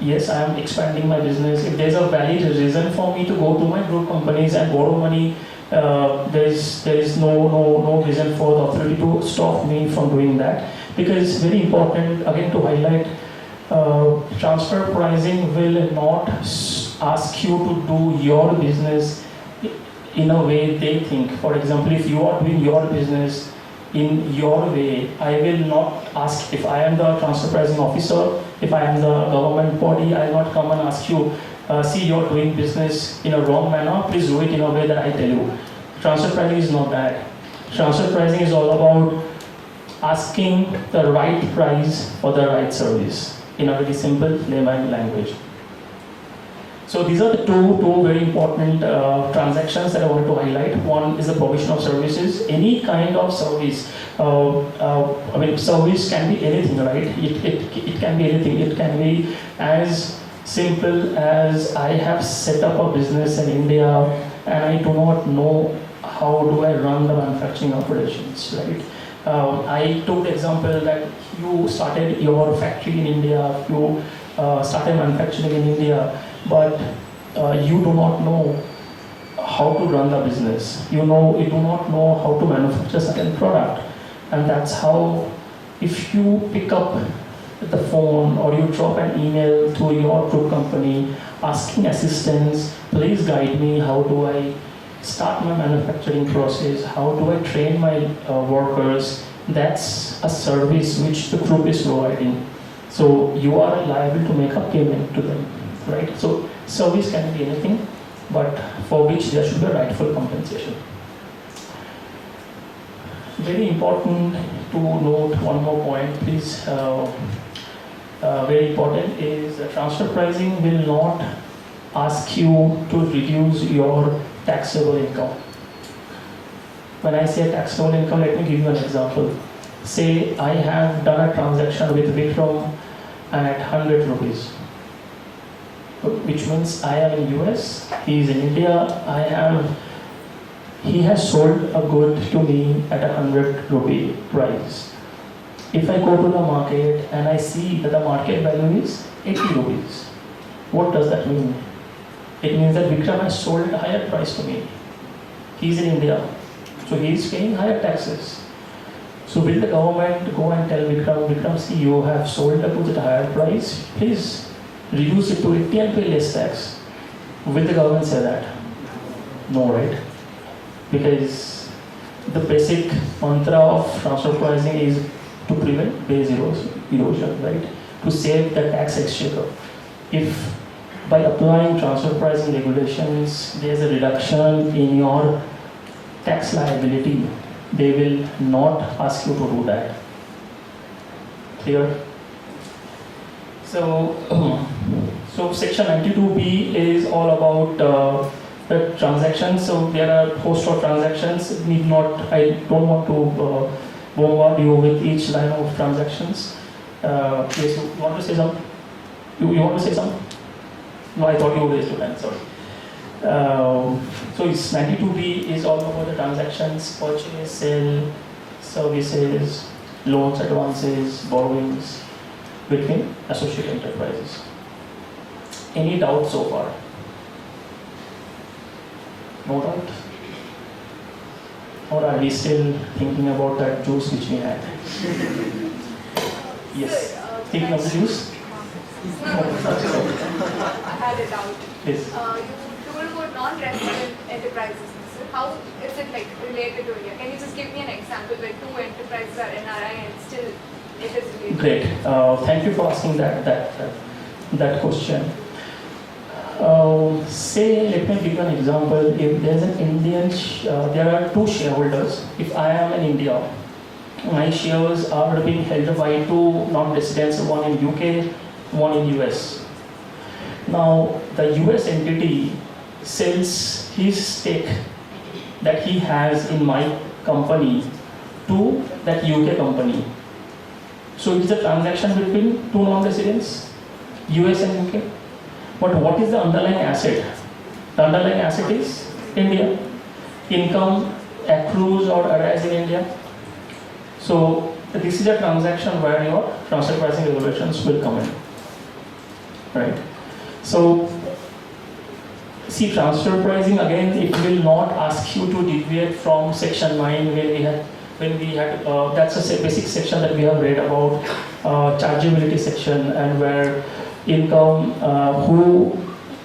yes, I am expanding my business, if there's a valid reason for me to go to my group companies and borrow money, there is no reason for the authority to stop me from doing that. Because it's very important, again, to highlight, transfer pricing will not ask you to do your business in a way they think. For example, if you are doing your business in your way, I will not ask, if I am the transfer pricing officer, if I am the government body, I will not come and ask you, see, you're doing business in a wrong manner, please do it in a way that I tell you. Transfer pricing is not that. Transfer pricing is all about asking the right price for the right service in a very simple layman language. So these are the two very important transactions that I wanted to highlight. One is the provision of services. Any kind of service, service can be anything, right? It can be anything. It can be as simple as I have set up a business in India and I do not know how do I run the manufacturing operations, right? I took the example that you started your factory in India, you started manufacturing in India, but you do not know how to run the business. You do not know how to manufacture certain product. And that's how, if you pick up the phone or you drop an email to your group company asking assistance, please guide me, how do I start my manufacturing process, how do I train my workers, that's a service which the group is providing. So you are liable to make a payment to them, right? So service can be anything, but for which there should be a rightful compensation. Very important to note one more point, please. Very important is transfer pricing will not ask you to reduce your taxable income. When I say taxable income, let me give you an example. Say I have done a transaction with Vikram at 100 rupees, which means I am in US, he is in India, he has sold a good to me at 100 rupee price. If I go to the market and I see that the market value is 80 rupees, what does that mean? It means that Vikram has sold a higher price to me. He is in India, so he is paying higher taxes. So will the government go and tell Vikram, see, you have sold the goods at a higher price, please reduce it to 80 and pay less tax? Will the government say that? No, right? Because the basic mantra of transfer pricing is to prevent base erosion, right? To save the tax exchequer. If by applying transfer pricing regulations, there is a reduction in your tax liability, they will not ask you to do that. clear? So, so section 92B is all about the transactions. So there are a host of transactions. Need not. I don't want to bombard you with each line of transactions. Yes, you want to say something? You want to say something? No, I thought you raised your hand. Sorry. So it's 92B is all about the transactions: purchase, sale, services, loans, advances, borrowings between associate enterprises. Any doubt so far? No doubt? Or are we still thinking about that juice which we had? Yes. Thinking of the juice? I had a doubt. Yes. You told about non-resident enterprises. So how is it like related to India? Can you just give me an example where two enterprises are NRI and still it is related? Great. Thank you for asking that question. Say, let me give you an example. If there's an Indian, there are two shareholders. If I am in India, my shares are being held by two non-residents, one in UK, one in US. Now, the US entity sells his stake that he has in my company to that UK company. So it is a transaction between two non-residents, US and UK. But what is the underlying asset? The underlying asset is India. Income accrues or arises in India. So this is a transaction where your transfer pricing regulations will come in. Right? So see, transfer pricing again, it will not ask you to deviate from section 9 when we had that's a basic section that we have read about, chargeability section, and where income, who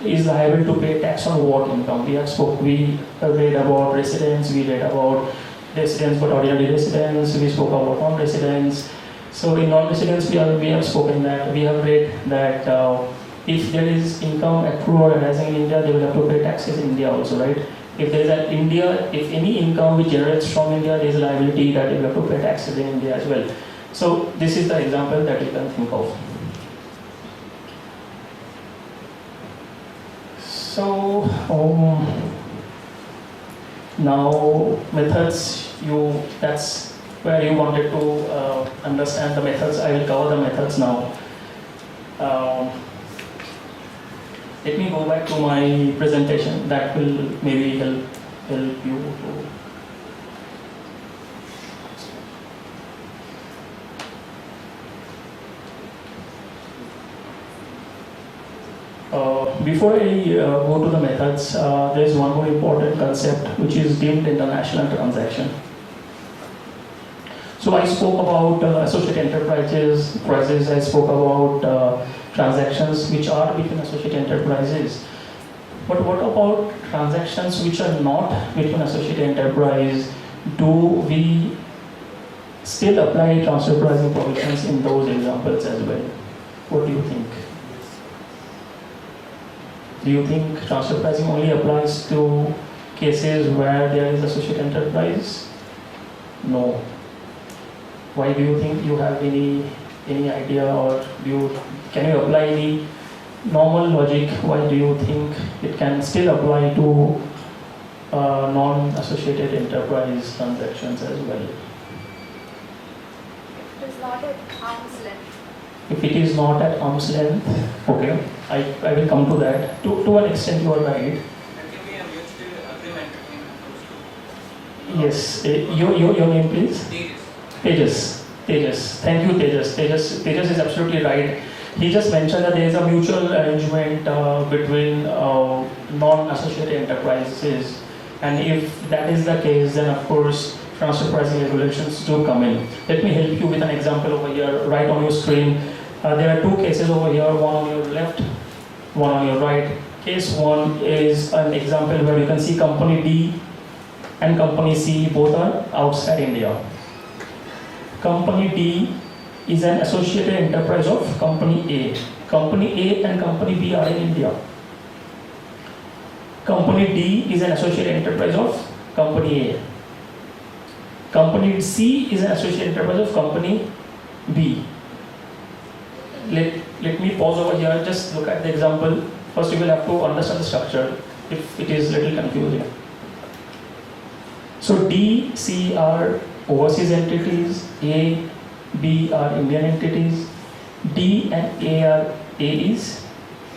is liable to pay tax on what income. We read about residents, we read about residents but ordinary residents, we spoke about non-residents. So in non-residents we have spoken that, we have read that if there is income accrued or arising in India, they will have to pay taxes in India also, right? If there is an India, if any income which generates from India, there is a liability that they will have to pay taxes in India as well. So this is the example that you can think of. So now methods, that's where you wanted to understand the methods. I will cover the methods now. Let me go back to my presentation. That will maybe help you to before I go to the methods, there is one more important concept which is deemed international transaction. So I spoke about associate enterprises, I spoke about transactions which are between associate enterprises. But what about transactions which are not between associate enterprise? Do we still apply transfer pricing provisions in those examples as well? What do you think? Do you think transfer pricing only applies to cases where there is associate enterprise? No. Why do you think? You have any idea, or can you apply any normal logic? Why do you think it can still apply to non-associated enterprise transactions as well? It is not at arm's length. If it is not at arm's length, okay, I will come to that. To an extent you are right. There can be a mutual agreement between those two. Yes, your name please? Tejas. Thank you, Tejas. Tejas is absolutely right. He just mentioned that there is a mutual arrangement between non-associated enterprises, and if that is the case, then of course transfer pricing regulations do come in. Let me help you with an example over here, right on your screen. There are two cases over here, one on your left, one on your right. Case 1 is an example where you can see company D and company C both are outside India. Company D is an associated enterprise of company A. Company A and company B are in India. Company D is an associated enterprise of company A. Company C is an associated enterprise of company B. let me pause over here. Just look at the example. First, you will have to understand the structure if it is little confusing. So D, C are overseas entities, A, B are Indian entities, D and A are AEs,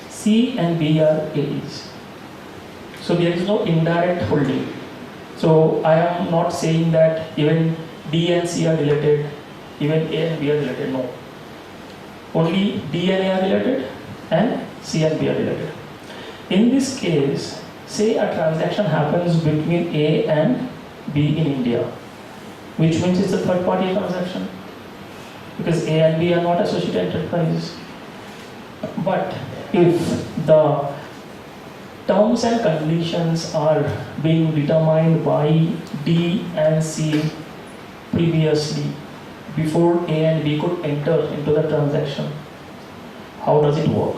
C and B are AEs. So there is no indirect holding. So I am not saying that even D and C are related, even A and B are related, no. Only D and A are related and C and B are related. In this case, say a transaction happens between A and B in India, which means it's a third party transaction because A and B are not associated enterprises. But if the terms and conditions are being determined by D and C previously, before A and B could enter into the transaction, how does it work?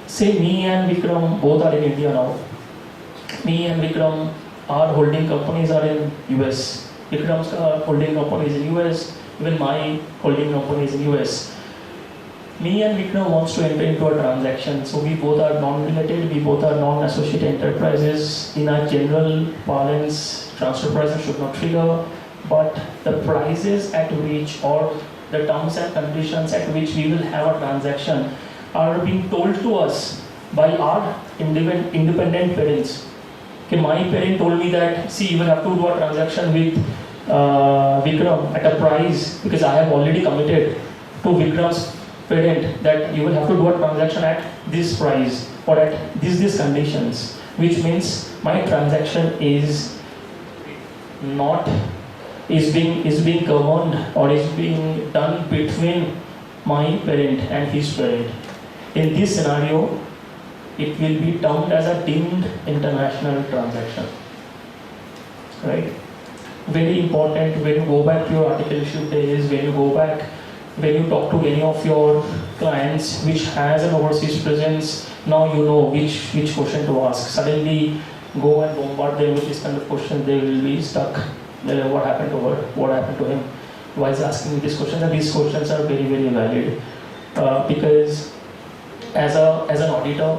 Say me and Vikram both are in India now. Me and Vikram, our holding companies are in US. Vikram's holding company is in US. Even my holding company is in US. Me and Vikram wants to enter into a transaction. So we both are non-related, we both are non-associated enterprises. In our general parlance, transfer pricing should not trigger, but the prices at which or the terms and conditions at which we will have a transaction are being told to us by our independent parents. Okay, my parent told me that, see, you will have to do a transaction with Vikram at a price because I have already committed to Vikram's parent that you will have to do a transaction at this price or at these conditions, which means my transaction is being governed or is being done between my parent and his parent. In this scenario, it will be termed as a deemed international transaction. Right? Very important when you go back to your articleship days, when you talk to any of your clients which has an overseas presence, now you know which question to ask. Suddenly go and bombard them with this kind of question, they will be stuck. What happened to her? What happened to him? Why is asking me these questions? And these questions are very, very valid because as an auditor,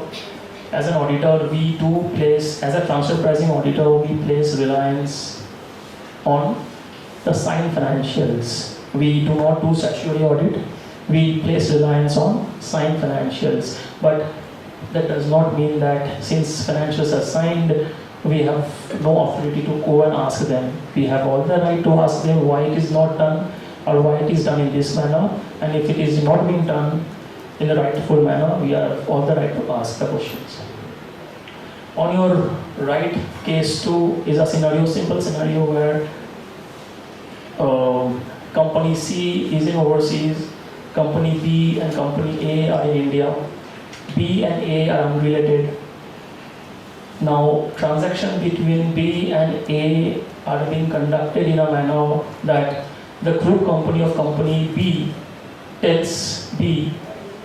we do place, as a transfer pricing auditor, we place reliance on the signed financials. We do not do statutory audit. We place reliance on signed financials. But that does not mean that since financials are signed, we have no authority to go and ask them. We have all the right to ask them why it is not done or why it is done in this manner. And if it is not being done in the rightful manner, we have all the right to ask the questions. On your right, case 2 is a simple scenario where company C is in overseas, company B and company A are in India. B and A are unrelated. Now, transaction between B and A are being conducted in a manner that the group company of company B tells B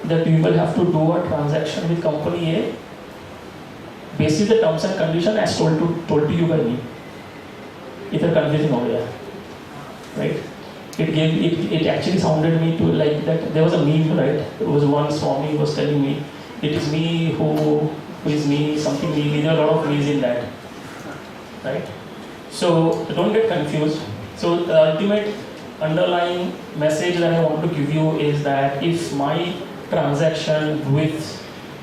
that we will have to do a transaction with company A basis the terms and conditions as told to you by me. It's confusing over here, right? It actually sounded me to like that there was a meme, right? There was one Swami was telling me, it is me who is me, something me. There are a lot of me's in that, right? So don't get confused. So the ultimate underlying message that I want to give you is that if my transaction with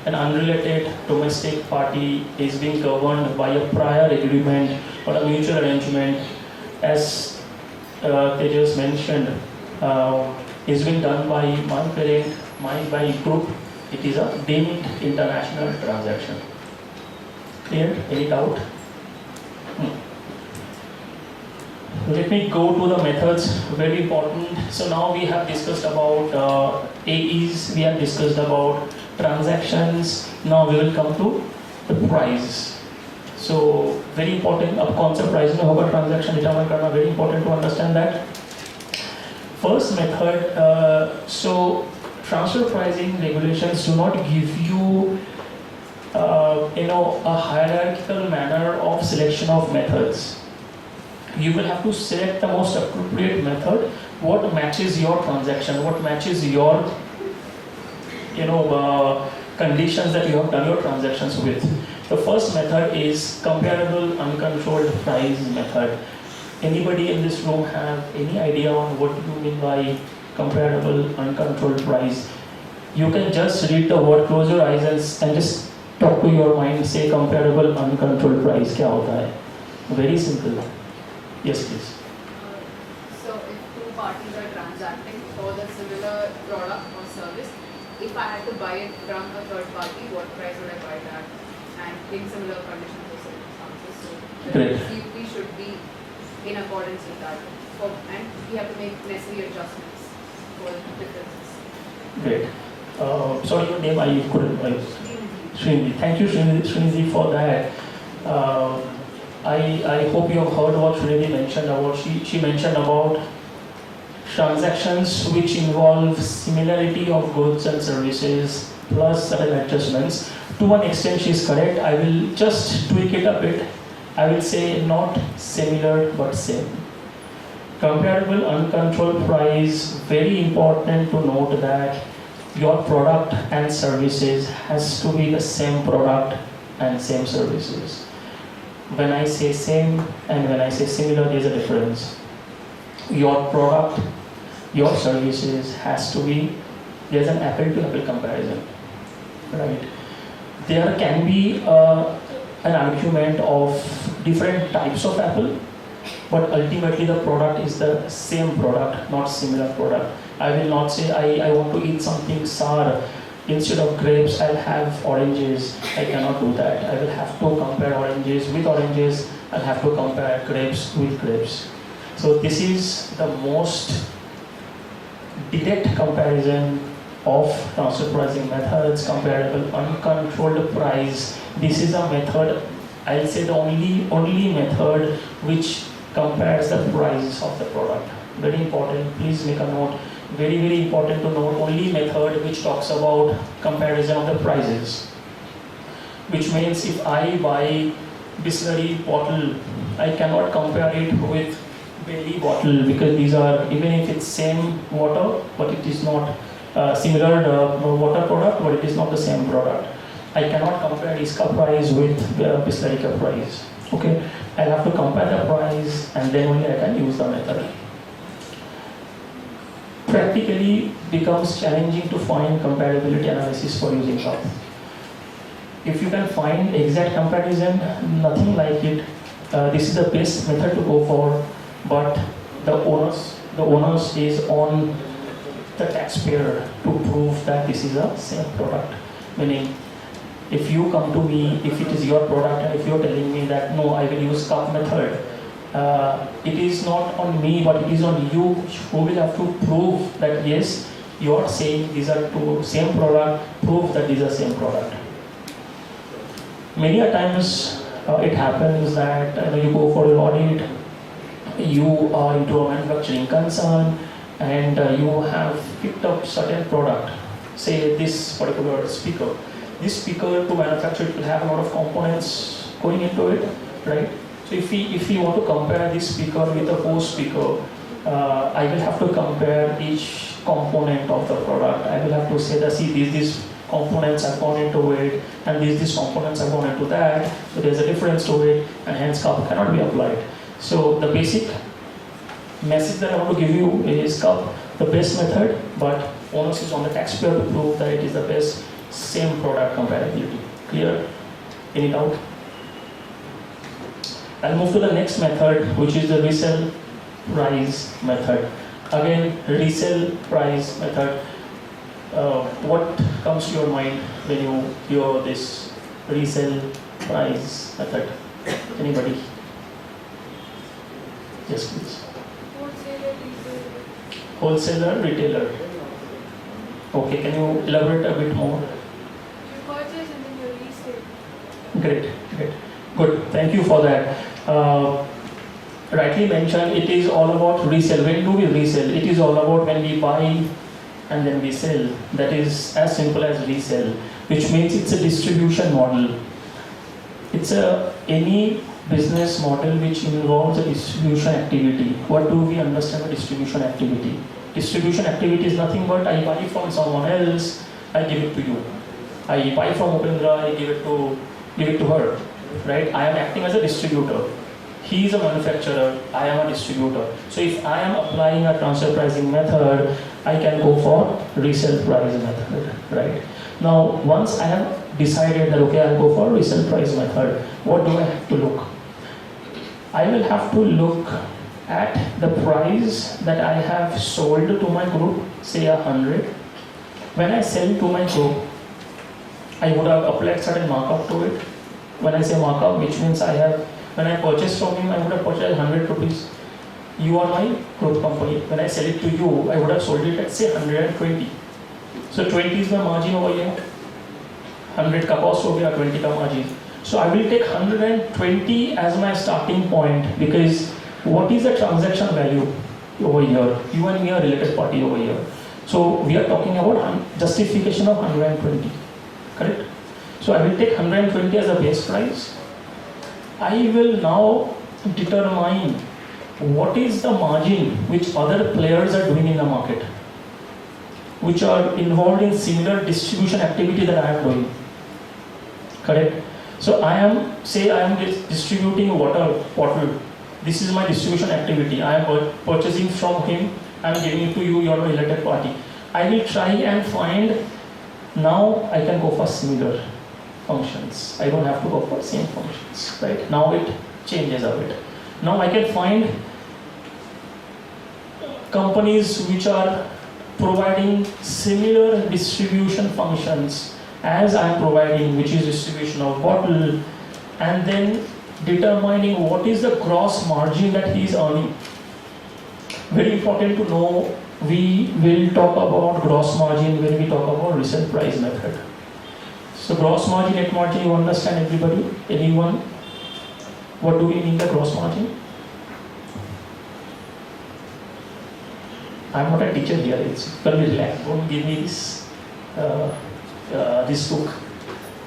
an unrelated domestic party is being governed by a prior agreement or a mutual arrangement, as Tejas mentioned, is being done by my parent, by group, it is a deemed international transaction. Clear? Any doubt? Let me go to the methods, very important. So now we have discussed about AEs, we have discussed about transactions, now we will come to the price. So very important, अब कौन सा price में होगा transaction determine करना, very important to understand that. First method, so transfer pricing regulations do not give you a hierarchical manner of selection of methods. You will have to select the most appropriate method what matches your transaction, what matches your conditions that you have done your transactions with. The first method is comparable uncontrolled price method. Anybody in this room have any idea on what you mean by comparable uncontrolled price? You can just read the word, close your eyes and just talk to your mind, say comparable uncontrolled price. क्या होता है? Very simple. Yes, please. So if two parties are transacting for the similar product or service, if I had to buy it from a third party, what price would I buy that? And in similar conditions or circumstances. So the Great. CUP should be in accordance with that. And we have to make necessary adjustments for the differences. Great. Sorry, your name I couldn't. Srinidhi. Thank you, Srinidhi, for that. I hope you have heard what Srinidhi mentioned about. She mentioned about transactions which involve similarity of goods and services plus certain adjustments. To one extent, she is correct. I will just tweak it a bit. I will say not similar but same. Comparable uncontrolled price, very important to note that your product and services has to be the same product and same services. When I say same and when I say similar, there is a difference. Your product, your services has to be, there's an apple-to-apple comparison, right? There can be an argument of different types of apple, but ultimately the product is the same product, not similar product. I will not say I want to eat something sour. Instead of grapes, I'll have oranges. I cannot do that. I will have to compare oranges with oranges. I'll have to compare grapes with grapes. So this is the most direct comparison of transfer pricing methods, comparable uncontrolled price. This is a method, I'll say the only method which compares the prices of the product. Very important, please make a note. Very, very important to note, only method which talks about comparison of the prices. Which means if I buy Bisleri bottle, I cannot compare it with Bailey bottle because these are, even if it's same water, but it is not similar water product, but it is not the same product. I cannot compare this cup price with Bisleri cup price. Okay, I'll have to compare the price and then only I can use the method. Practically becomes challenging to find comparability analysis for using cup. If you can find exact comparison, nothing like it. This is the best method to go for, but the onus is on the taxpayer to prove that this is a same product. Meaning, if you come to me, if it is your product, and if you are telling me that no, I will use cup method, it is not on me, but it is on you who will have to prove that yes, you are saying these are two same product, prove that these are same product. Many a times it happens that you go for an audit, you are into a manufacturing concern, and you have picked up certain product, say this particular speaker. This speaker to manufacture it will have a lot of components going into it, right? So if we want to compare this speaker with a Bose speaker, I will have to compare each component of the product. I will have to say that see these components have gone into it, and these components have gone into that. So there's a difference to it, and hence cup cannot be applied. So the basic message that I want to give you is cup, the best method, but onus is on the taxpayer to prove that it is the best same product comparability. Clear? Any doubt? I'll move to the next method, which is the resale price method. Again, resale price method. What comes to your mind when you hear this resale price method? Anybody? Yes, please. Wholesaler, retailer. Okay, can you elaborate a bit more? You purchase and then you resell. Great. Good, thank you for that. Rightly mentioned, it is all about resell. When do we resell? It is all about when we buy and then we sell. That is as simple as resell, which means it's a distribution model. It's any business model which involves a distribution activity. What do we understand by distribution activity? Distribution activity is nothing but I buy from someone else, I give it to you. I buy from Upendra, I give it to her. Right? I am acting as a distributor. He is a manufacturer, I am a distributor. So if I am applying a transfer pricing method, I can go for resale price method. Right? Now, once I have decided that okay, I'll go for resale price method, what do I have to look? I will have to look at the price that I have sold to my group, say 100. When I sell to my group, I would have applied certain markup to it. When I say markup, which means when I purchase from him, I would have purchased 100 rupees. You are my group company. When I sell it to you, I would have sold it at say 120. So 20 is my margin over here. 100 ka cost over here, 20 ka margin. So I will take 120 as my starting point because what is the transaction value over here? You and me are related party over here. So we are talking about justification of 120. Correct? So I will take 120 as a base price. I will now determine what is the margin which other players are doing in the market, which are involved in similar distribution activity that I am doing. Correct? So I am distributing water bottle. This is my distribution activity. I am purchasing from him. I am giving it to you. You are a related party. I will try and find. Now I can go for similar functions. I don't have to go for same functions. Right? Now it changes a bit. Now I can find companies which are providing similar distribution functions as I am providing, which is distribution of bottle, and then determining what is the gross margin that he is earning. Very important to know, we will talk about gross margin when we talk about resale price method. So gross margin, net margin, you understand everybody? Anyone? What do we mean by gross margin? I'm not a teacher here, it's very relaxed. Don't give me this book.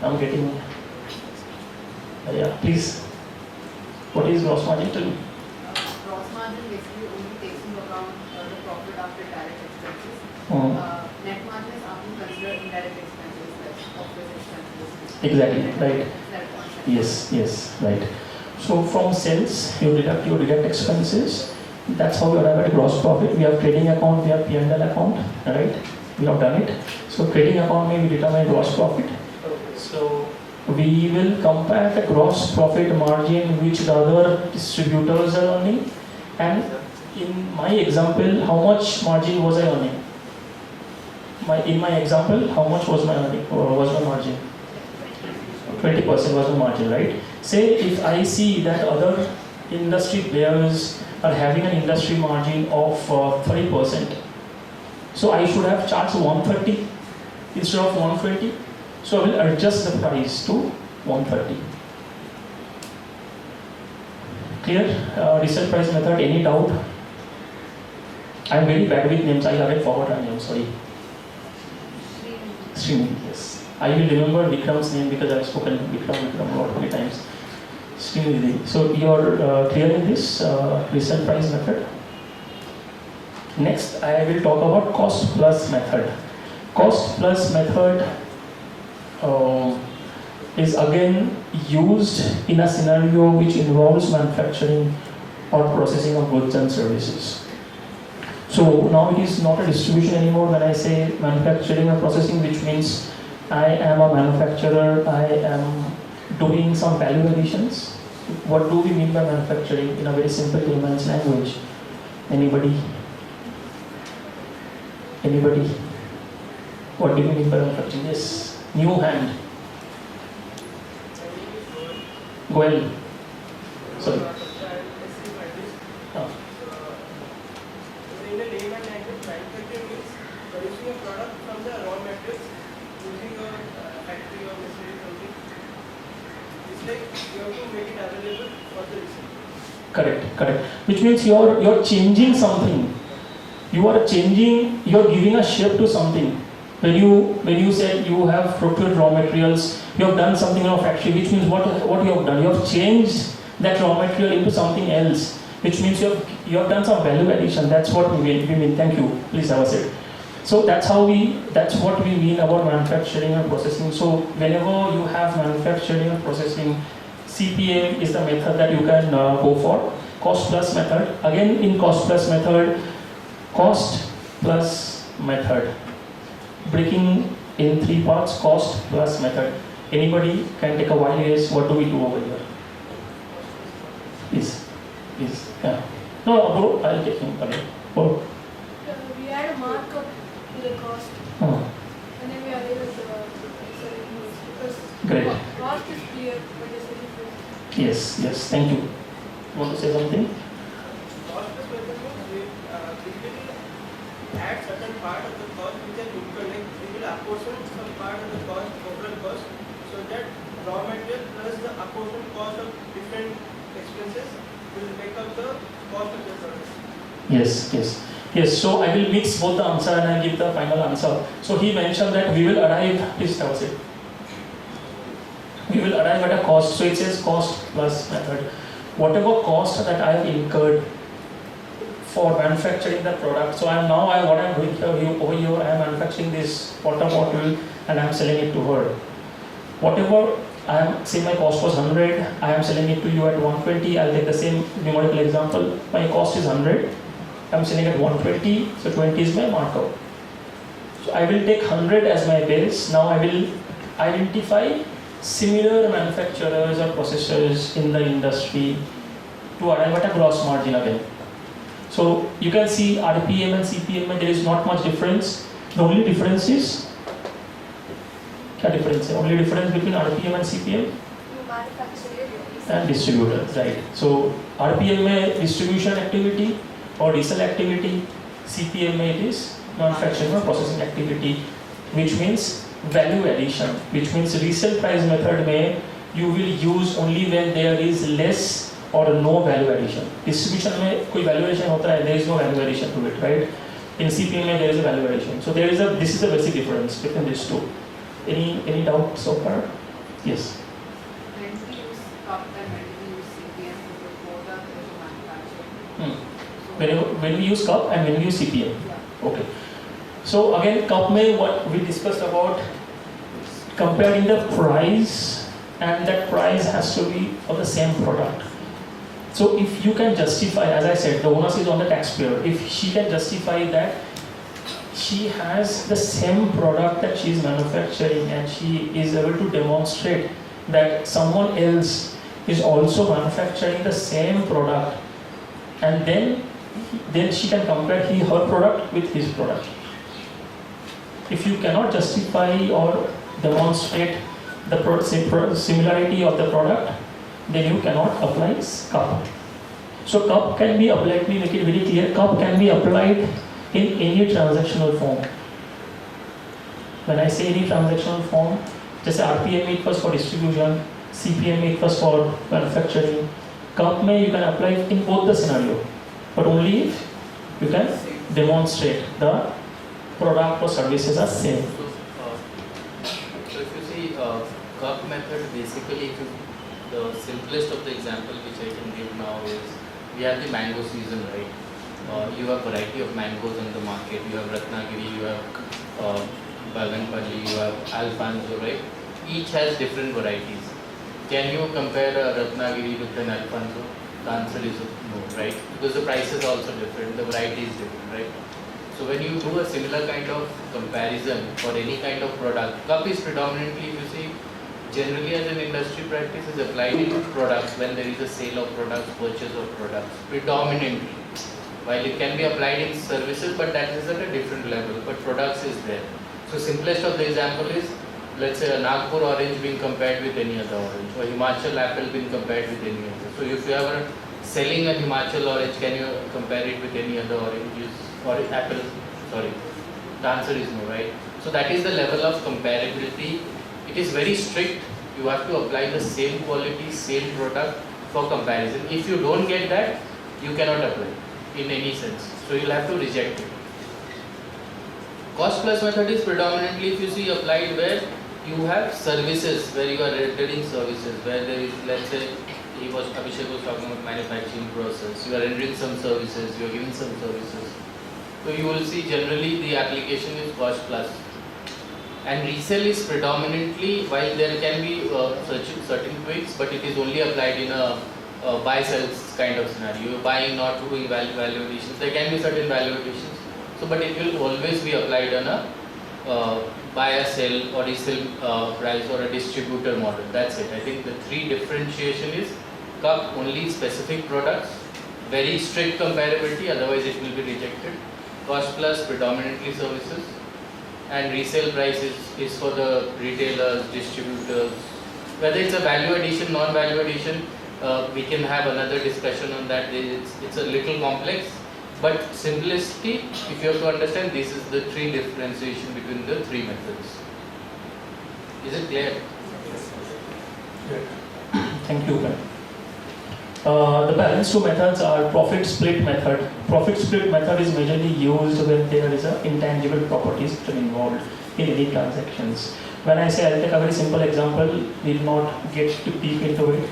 I'm getting, yeah, please. What is gross margin? Tell me. Gross margin basically only takes into account the profit after direct expenses. Net margin is often considered indirect expenses like office expenses. Exactly, right. Yes, right. So from sales, you deduct your direct expenses. That's how we arrive at gross profit. We have trading account, we have P&L account, right? We have done it. So trading account may we determine gross profit. So we will compare the gross profit margin which the other distributors are earning, and in my example, how much margin was I earning? In my example, how much was my earning or was my margin? 20% was the margin, right? Say if I see that other industry players are having an industry margin of 30%, so I should have charged 130 instead of 120. So I will adjust the price to 130. Clear? Resale price method, any doubt? I am very bad with names, I haven't forgotten names, sorry. Srini, yes. I will remember Vikram's name because I have spoken Vikram a lot many times. Srini. So you are clear in this resale price method? Next, I will talk about cost plus method. Cost plus method is again used in a scenario which involves manufacturing or processing of goods and services. So now it is not a distribution anymore when I say manufacturing or processing, which means I am a manufacturer, I am doing some value additions. What do we mean by manufacturing in a very simple layman's language? Anybody? What do you mean by manufacturing? Yes, new hand. Go ahead. Sorry. In the layman language, manufacturing means producing a product from the raw materials using a factory or machinery something. It's like you have to make it available for the receipt. Correct. Which means you're changing something. You are giving a shape to something. When you say you have procured raw materials, you have done something in a factory, which means what you have done? You have changed that raw material into something else, which means you have done some value addition. That's what we mean. Thank you. Please have a seat. So that's what we mean about manufacturing and processing. So whenever you have manufacturing and processing, CPM is the method that you can go for. Cost plus method. Again, in cost plus method, cost plus method. Breaking in 3 parts, cost plus method. Anybody can take a while. Yes, what do we do over here? Please. Yeah. No, bro, I'll take him. Bro. We add a markup to the cost. And then we arrive at the because Great. cost is clear, but it's very different. Yes, thank you. You want to say something? Cost plus method means we basically add certain part of the cost which are incurred, like we will apportion some part of the cost, overall cost, so that raw material plus the apportioned cost of different expenses will make up the cost of the product. Yes. So I will mix both the answer and I give the final answer. So he mentioned that we will arrive. Please tell us it. We will arrive at a cost. So it says cost plus method. Whatever cost that I have incurred for manufacturing the product. So what I'm doing here over here, I am manufacturing this water bottle and I am selling it to her. Whatever say my cost was 100, I am selling it to you at 120. I'll take the same numerical example. My cost is 100. I'm selling at 120. So 20 is my markup. So I will take 100 as my base. Now I will identify similar manufacturers or processors in the industry to arrive at a gross margin again. So you can see RPM and CPM, there is not much difference. The only difference is only difference between RPM and CPM and distributor, right? So RPM में distribution activity or resale activity, CPM में it is manufacturing or processing activity, which means value addition, which means resale price method में you will use only when there is less or no value addition. Distribution में कोई value addition होता है, there is no value addition to it, right? In CPM में there is a value addition. So this is the basic difference between these two. Any doubt so far? Yes. When we use cup and when we use CPM, because both are there to manufacture. When we use cup and when we use CPM. Yeah. Okay. So again, cup में what we discussed about comparing the price, and that price has to be for the same product. So if you can justify, as I said, the onus is on the taxpayer. If she can justify that she has the same product that she is manufacturing and she is able to demonstrate that someone else is also manufacturing the same product, and then she can compare her product with his product. If you cannot justify or demonstrate the similarity of the product, then you cannot apply cup. So cup can be applied, let me make it very clear, cup can be applied in any transactional form. When I say any transactional form, just RPM equals for distribution, CPM equals for manufacturing. Cup may you can apply it in both the scenario, but only if you can demonstrate the product or services are same. So if you see cup method, basically the simplest of the example which I can give now is we have the mango season, right? You have variety of mangoes in the market. You have Ratnagiri, you have Baganpalli, you have Alfonso, right? Each has different varieties. Can you compare a Ratnagiri with an Alfonso? The answer is no, right? Because the price is also different, the variety is different, right? So when you do a similar kind of comparison for any kind of product, cup is predominantly, you see, generally as an industry practice is applied in products when there is a sale of products, purchase of products, predominantly. While it can be applied in services, but that is at a different level, but products is there. So simplest of the example is, let's say a Nagpur orange being compared with any other orange, or Himachal apple being compared with any other. So if you are selling a Himachal orange, can you compare it with any other oranges or apple? Sorry, the answer is no, right? So that is the level of comparability. It is very strict. You have to apply the same quality, same product for comparison. If you don't get that, you cannot apply in any sense. So you'll have to reject it. Cost plus method is predominantly, if you see, applied where you have services, where you are rendering services, where there is, let's say, Abhishek was talking about manufacturing process. You are rendering some services, you are giving some services. So you will see generally the application is cost plus. And resale is predominantly, while there can be certain tweaks, but it is only applied in a buy-sell kind of scenario. You're buying, not doing value additions. There can be certain value additions. So, but it will always be applied on a buy a sell or resell price or a distributor model. That's it. I think the three differentiation is cup only specific products, very strict comparability, otherwise it will be rejected. Cost plus predominantly services, and resale price is for the retailers, distributors. Whether it's a value addition, non-value addition, we can have another discussion on that. It's a little complex, but simplicity, if you have to understand, this is the three differentiation between the three methods. Is it clear? Thank you. The balance two methods are profit split method. Profit split method is majorly used when there is a intangible properties that are involved in any transactions. When I say, I'll take a very simple example, we will not get too deep into it.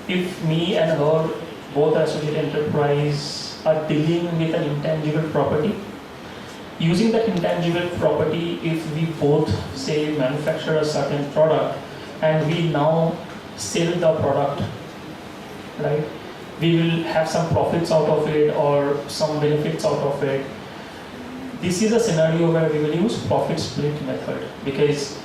If me and her both associate enterprise are dealing with an intangible property, using that intangible property, if we both say manufacture a certain product and we now sell the product, right? We will have some profits out of it or some benefits out of it. This is a scenario where we will use profit split method, because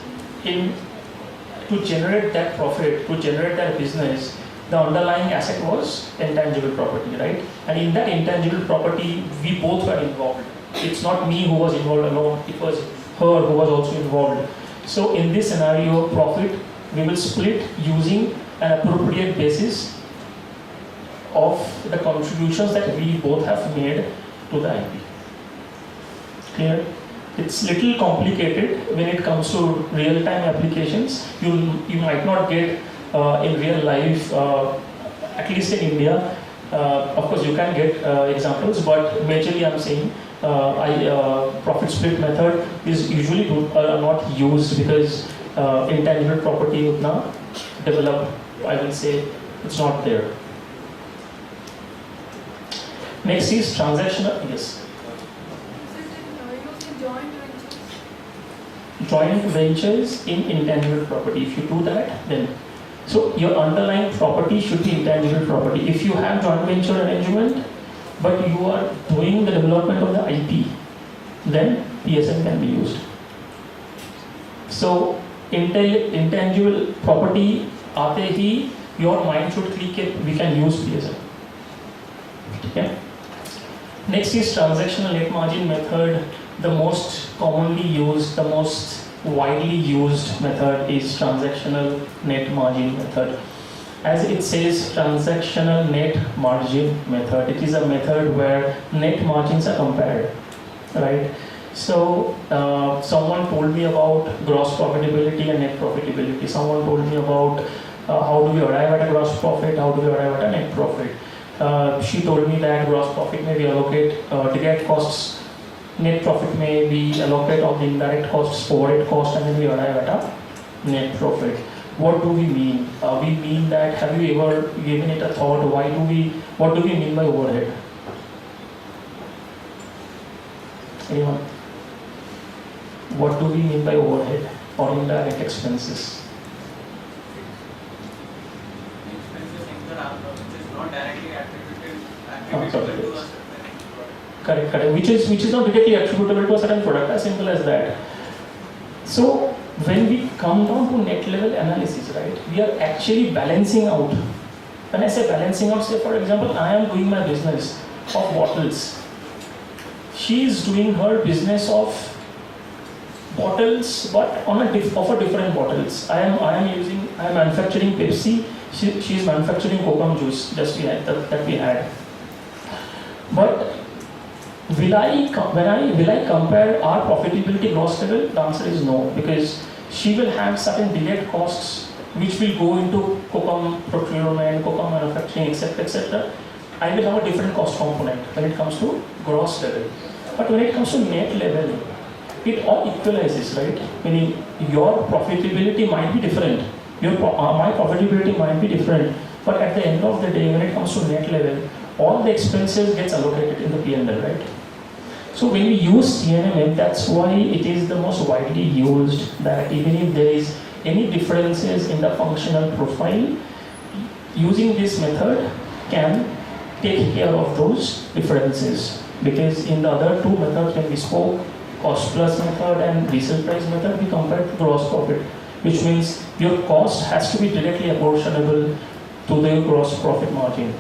to generate that profit, to generate that business, the underlying asset was intangible property, right? And in that intangible property, we both were involved. It's not me who was involved alone, it was her who was also involved. So in this scenario, profit, we will split using an appropriate basis of the contributions that we both have made to the IP. Clear? It's little complicated when it comes to real-time applications. You might not get in real life, at least in India. Of course, you can get examples, but majorly I'm saying profit split method is usually not used because intangible property would not develop. I will say it's not there. Next is transactional. Yes. Joint ventures in intangible property. If you do that, then so your underlying property should be intangible property. If you have joint venture arrangement, but you are doing the development of the IP, then PSM can be used. So intangible property aate hi, your mind should click it, we can use PSM. Okay. Next is transactional net margin method. The most commonly used, the most widely used method is transactional net margin method. As it says, transactional net margin method, it is a method where net margins are compared, right? So someone told me about gross profitability and net profitability. Someone told me about how do we arrive at a gross profit, how do we arrive at a net profit. She told me that gross profit may be allocate direct costs, net profit may be allocate of the indirect costs, overhead cost, and then we arrive at a net profit. What do we mean? We mean that, have you ever given it a thought? What do we mean by overhead? Anyone? What do we mean by overhead or indirect expenses? Correct. Which is not directly attributable to a certain product, as simple as that. So when we come down to net level analysis, right, we are actually balancing out. When I say balancing out, say for example, I am doing my business of bottles. She is doing her business of bottles, but of a different bottles. I am manufacturing Pepsi. She is manufacturing Coca juice. That we had. But will I compare our profitability gross level? The answer is no, because she will have certain direct costs which will go into Coca procurement, Coca manufacturing, etc. I will have a different cost component when it comes to gross level. But when it comes to net level, it all equalizes, right? Meaning your profitability might be different. My profitability might be different, But at the end of the day, when it comes to net level, all the expenses gets allocated in the P&L, right? So when we use TNMM, that's why it is the most widely used, that even if there is any differences in the functional profile, using this method can take care of those differences. Because in the other two methods when we spoke, cost plus method and resale price method, we compared to gross profit, which means your cost has to be directly proportional to the gross profit margin.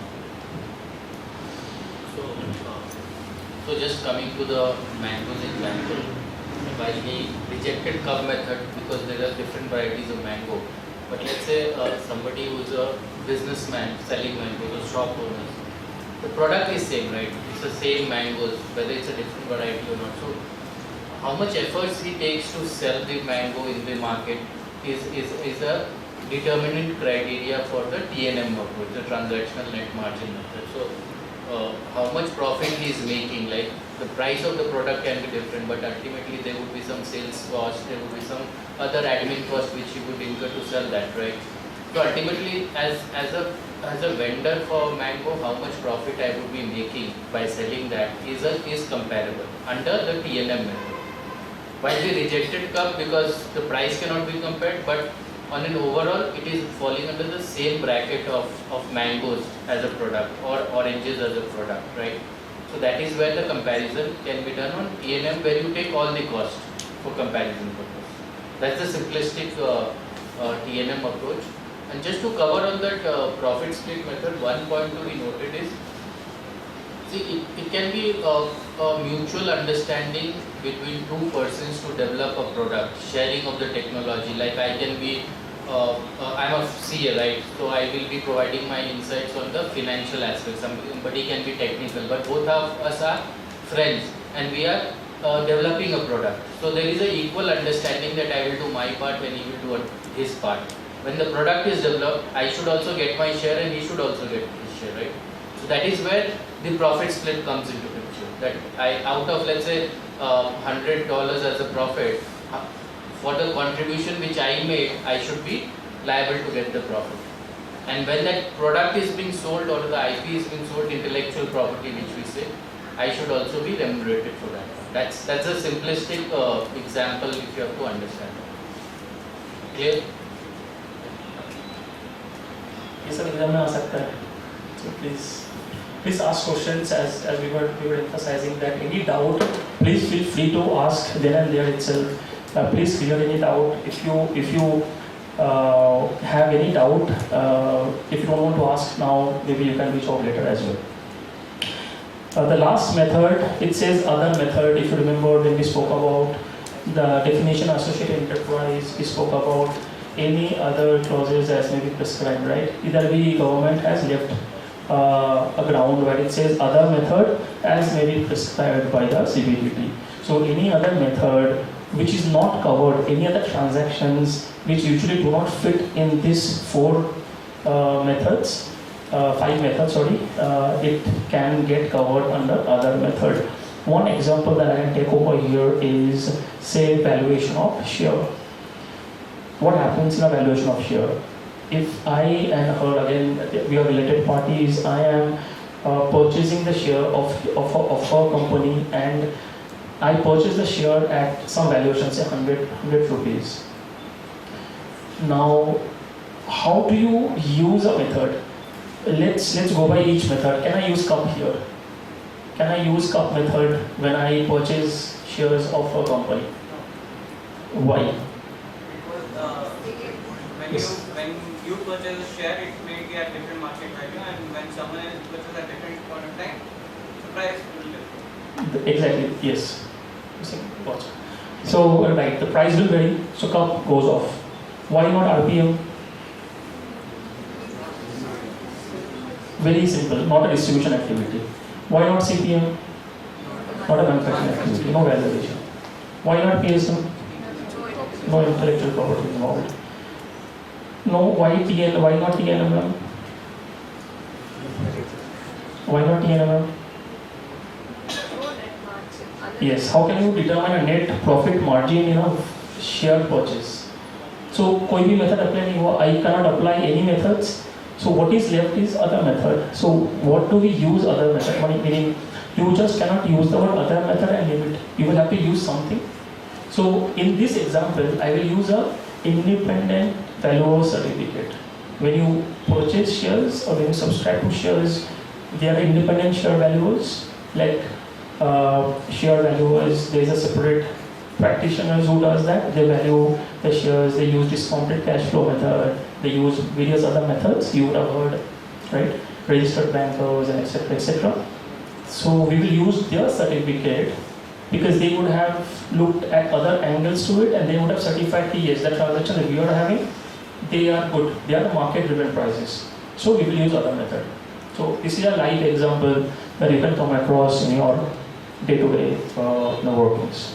So just coming to the mangoes example, while we rejected cup method because there are different varieties of mango, but let's say somebody who is a businessman selling mangoes or shop owners, the product is same, right? It's the same mangoes, whether it's a different variety or not. So how much efforts he takes to sell the mango in the market is a determinant criteria for the TNM approach, the transactional net margin method. So how much profit he is making, like the price of the product can be different, but ultimately there would be some sales cost, there would be some other admin cost which he would incur to sell that, right? So ultimately, as a vendor for mango, how much profit I would be making by selling that is comparable under the TNM method. While we rejected cup because the price cannot be compared, but on an overall, it is falling under the same bracket of mangoes as a product or oranges as a product, right? So that is where the comparison can be done on TNM, where you take all the cost for comparison purpose. That's the simplistic TNM approach. And just to cover on that profit split method, one point to be noted is, see, it can be a mutual understanding between two persons to develop a product, sharing of the technology. Like I can be, I'm a CA, right? So I will be providing my insights on the financial aspects. Somebody can be technical, but both of us are friends and we are developing a product. So there is an equal understanding that I will do my part and he will do his part. When the product is developed, I should also get my share and he should also get his share, right? So that is where the profit split comes into picture. That I, out of let's say $100 as a profit, for the contribution which I made, I should be liable to get the profit. And when that product is being sold or the IP is being sold, intellectual property which we say, I should also be remunerated for that. That's a simplistic example if you have to understand. Clear? ये सब exam में आ सकता है. So please ask questions as we were emphasizing that any doubt, please feel free to ask then and there itself. Please clear any doubt. If you have any doubt, if you don't want to ask now, maybe you can reach out later as well. The last method, it says other method. If you remember when we spoke about the definition associated enterprise, we spoke about any other clauses as may be prescribed, right? Either the government has left a ground where it says other method as may be prescribed by the CBDT. So any other method which is not covered, any other transactions which usually do not fit in these five methods, it can get covered under other method. One example that I can take over here is, say, valuation of share. What happens in a valuation of share? If I and her, again, we are related parties, I am purchasing the share of her company and I purchase the share at some valuation, say 100 rupees. Now, how do you use a method? Let's go by each method. Can I use cup here? Can I use cup method when I purchase shares of a company? Why? Because when you purchase a share, it may be at different market value, and when someone else purchases at different point of time, the price will differ. Exactly. Yes. So right, the price will vary. So cup goes off. Why not RPM? Very simple. Not a distribution activity. Why not CPM? Not a manufacturing activity. No valuation. Why not PSM? No intellectual property involved. No, why not TNMM? Why not TNMM? Yes, how can you determine a net profit margin in a share purchase? So, कोई भी method apply नहीं हुआ. I cannot apply any methods. So what is left is other method. So what do we use other method? Meaning you just cannot use the word other method and limit. You will have to use something. So in this example, I will use a independent valuer certificate. When you purchase shares or when you subscribe to shares, there are independent share valuers. Like share valuers, there is a separate practitioners who does that. They value the shares, they use discounted cash flow method, they use various other methods you would have heard, right? Registered bankers and etc. etc. So we will use their certificate because they would have looked at other angles to it and they would have certified that yes, the transactions that we are having, they are good, they are market driven prices. So we will use other method. So this is a live example that you can come across in your day-to-day workings.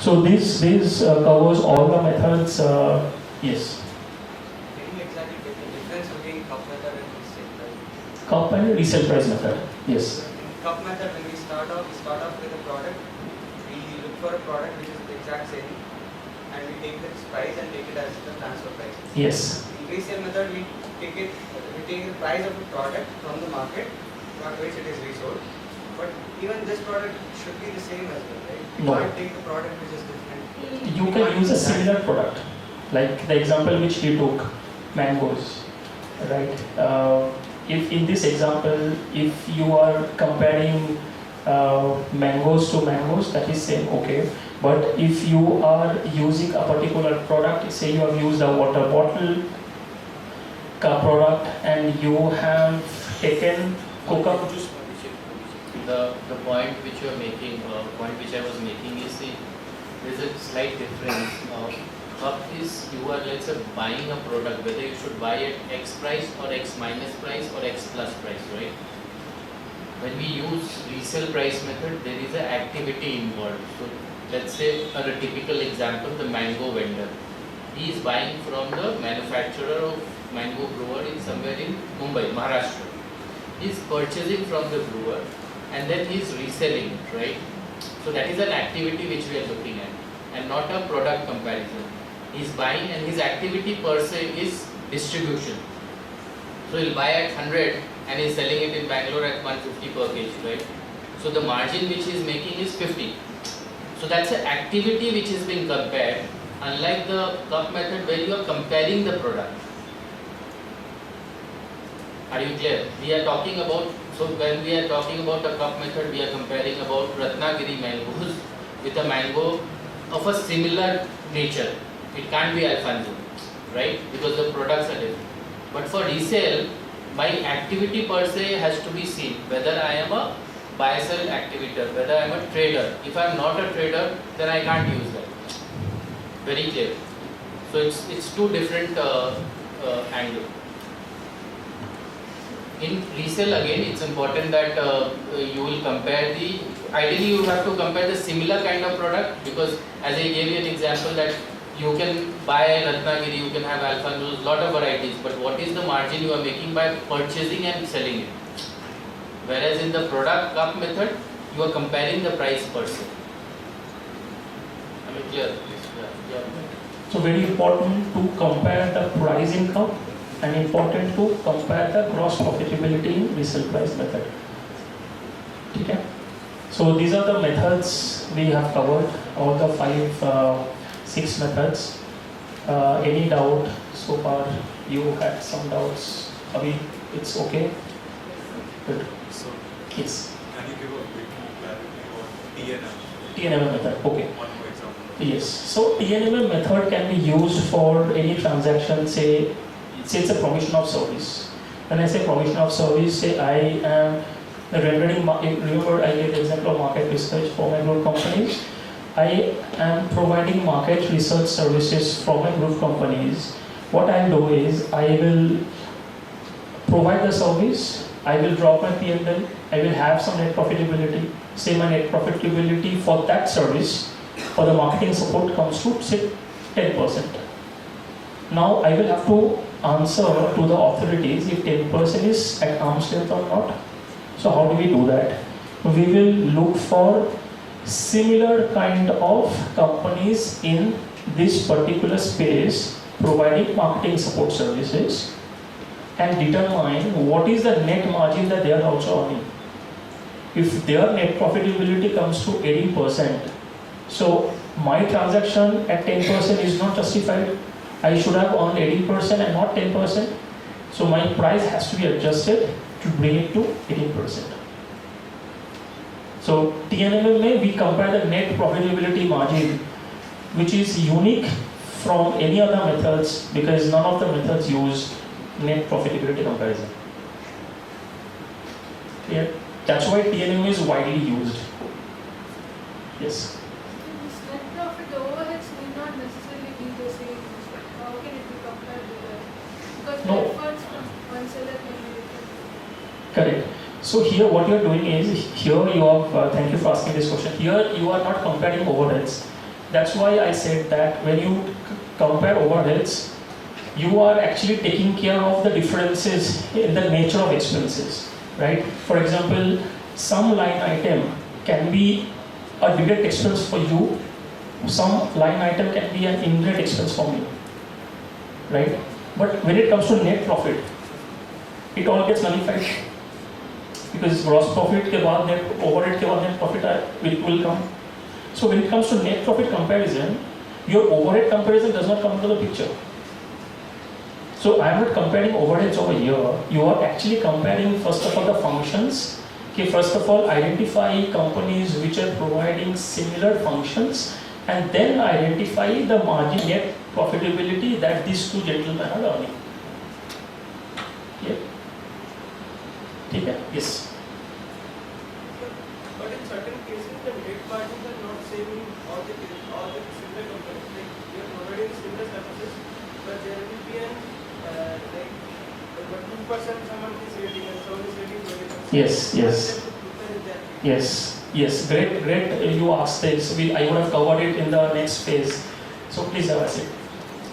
So this covers all the methods. Yes. Can you exactly get the difference between cup method and resale price? Cup and resale price method. Yes. In cup method, when we start off with a product. We look for a product which is the exact same, and we take this price and take it as the transfer price. Yes. In resale method, we take the price of the product from the market, at which it is resold. But even this product should be the same as well, right? You No. can't take the product which is different. You can use a similar product, like the example which he took, mangoes, right? If in this example, if you are comparing mangoes to mangoes, that is same, okay. But if you are using a particular product, say you have used a water bottle product and you have taken Coca. The point which you are making, point which I was making is there's a slight difference. Cup is you are, let's say, buying a product, whether you should buy at X price or X minus price or X plus price, right? When we use resale price method, there is an activity involved. So let's say a typical example, the mango vendor. He is buying from the manufacturer of mango brewer in somewhere in Mumbai, Maharashtra. He is purchasing from the brewer and then he is reselling it, right? So that is an activity which we are looking at and not a product comparison. He is buying and his activity per se is distribution. So he will buy at 100 and he is selling it in Bangalore at 150 per kg, right? So the margin which he is making is 50. So that's an activity which is being compared, unlike the cup method where you are comparing the product. Are you clear? We are talking about, so when we are talking about the cup method, we are comparing about Ratnagiri mangoes with a mango of a similar nature. It can't be Alfonso, right? Because the products are different. But for resale, my activity per se has to be seen, whether I am a buy-sell activator, whether I am a trader. If I am not a trader, then I can't use that. Very clear. So it's two different angles. In resale again, it's important that you will compare ideally you have to compare the similar kind of product, because as I gave you an example that you can buy Ratnagiri, you can have Alfonso's, lot of varieties, but what is the margin you are making by purchasing and selling it? Whereas in the product cup method, you are comparing the price per se. Am I clear? Yeah. So very important to compare the price in cup and important to compare the gross profitability in resale price method. Okay. So these are the methods we have covered, all the 6 methods. Any doubt so far? You had some doubts. Abhi, it's okay? Good. So, Yes. can you give a bit more clarity on TNM? TNM method, okay. One more example. Yes. So TNM method can be used for any transaction, say it's a provision of service. When I say provision of service, say I am rendering, remember I gave the example of market research for my group companies. I am providing market research services for my group companies. What I will do is I will provide the service, I will drop my P&L, I will have some net profitability. Say my net profitability for that service, for the marketing support comes to say 10%. Now I will have to answer to the authorities if 10% is at arm's length or not. So how do we do that? We will look for similar kind of companies in this particular space providing marketing support services, and determine what is the net margin that they are also earning. If their net profitability comes to 18%, so my transaction at 10% is not justified. I should have earned 18% and not 10%. So my price has to be adjusted to bring it to 18%. So TNMM we compare the net profitability margin, which is unique from any other methods because none of the methods use net profitability comparison. Clear? That's why TNMM is widely used. Yes. This net profit overheads may not necessarily be the same. How can it be compared to that? Because No. the efforts from one seller can be different. Correct. So here what you are doing is, here you are, thank you for asking this question, here you are not comparing overheads. That's why I said that when you compare overheads, you are actually taking care of the differences in the nature of expenses, right? For example, some line item can be a direct expense for you, some line item can be an indirect expense for me, right? But when it comes to net profit, it all gets nullified. Because gross profit के बाद net overhead के बाद net profit will come. So when it comes to net profit comparison, your overhead comparison does not come into the picture. So I am not comparing overheads over here. You are actually comparing first of all the functions. Okay, first of all identify companies which are providing similar functions, and then identify the margin net profitability that these two gentlemen are earning. Yeah. Okay? Yes. But in certain cases, the net margins are not same in all the similar companies. Like we are providing similar services, but there will be an but 2% someone is rating and someone is rating 20%. Yes. Great. You asked this. I would have covered it in the next phase. So please have a seat.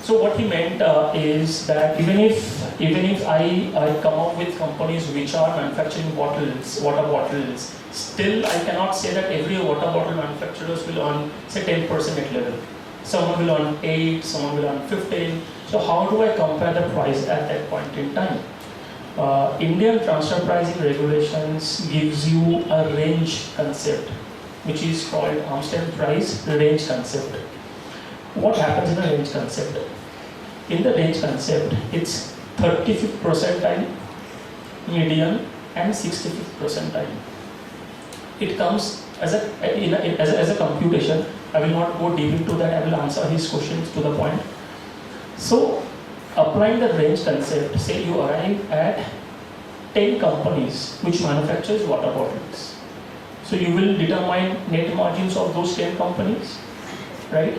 So what he meant is that even if I come up with companies which are manufacturing water bottles, still I cannot say that every water bottle manufacturers will earn say 10% net level. Someone will earn 8, someone will earn 15. So how do I compare the price at that point in time? Indian transfer pricing regulations gives you a range concept, which is called arm's length price range concept. What happens in a range concept? In the range concept, it's 35th percentile, median, and 65th percentile. It comes as a computation. I will not go deep into that. I will answer his questions to the point. So, applying the range concept, say you arrive at 10 companies which manufactures water bottles. So you will determine net margins of those 10 companies, right?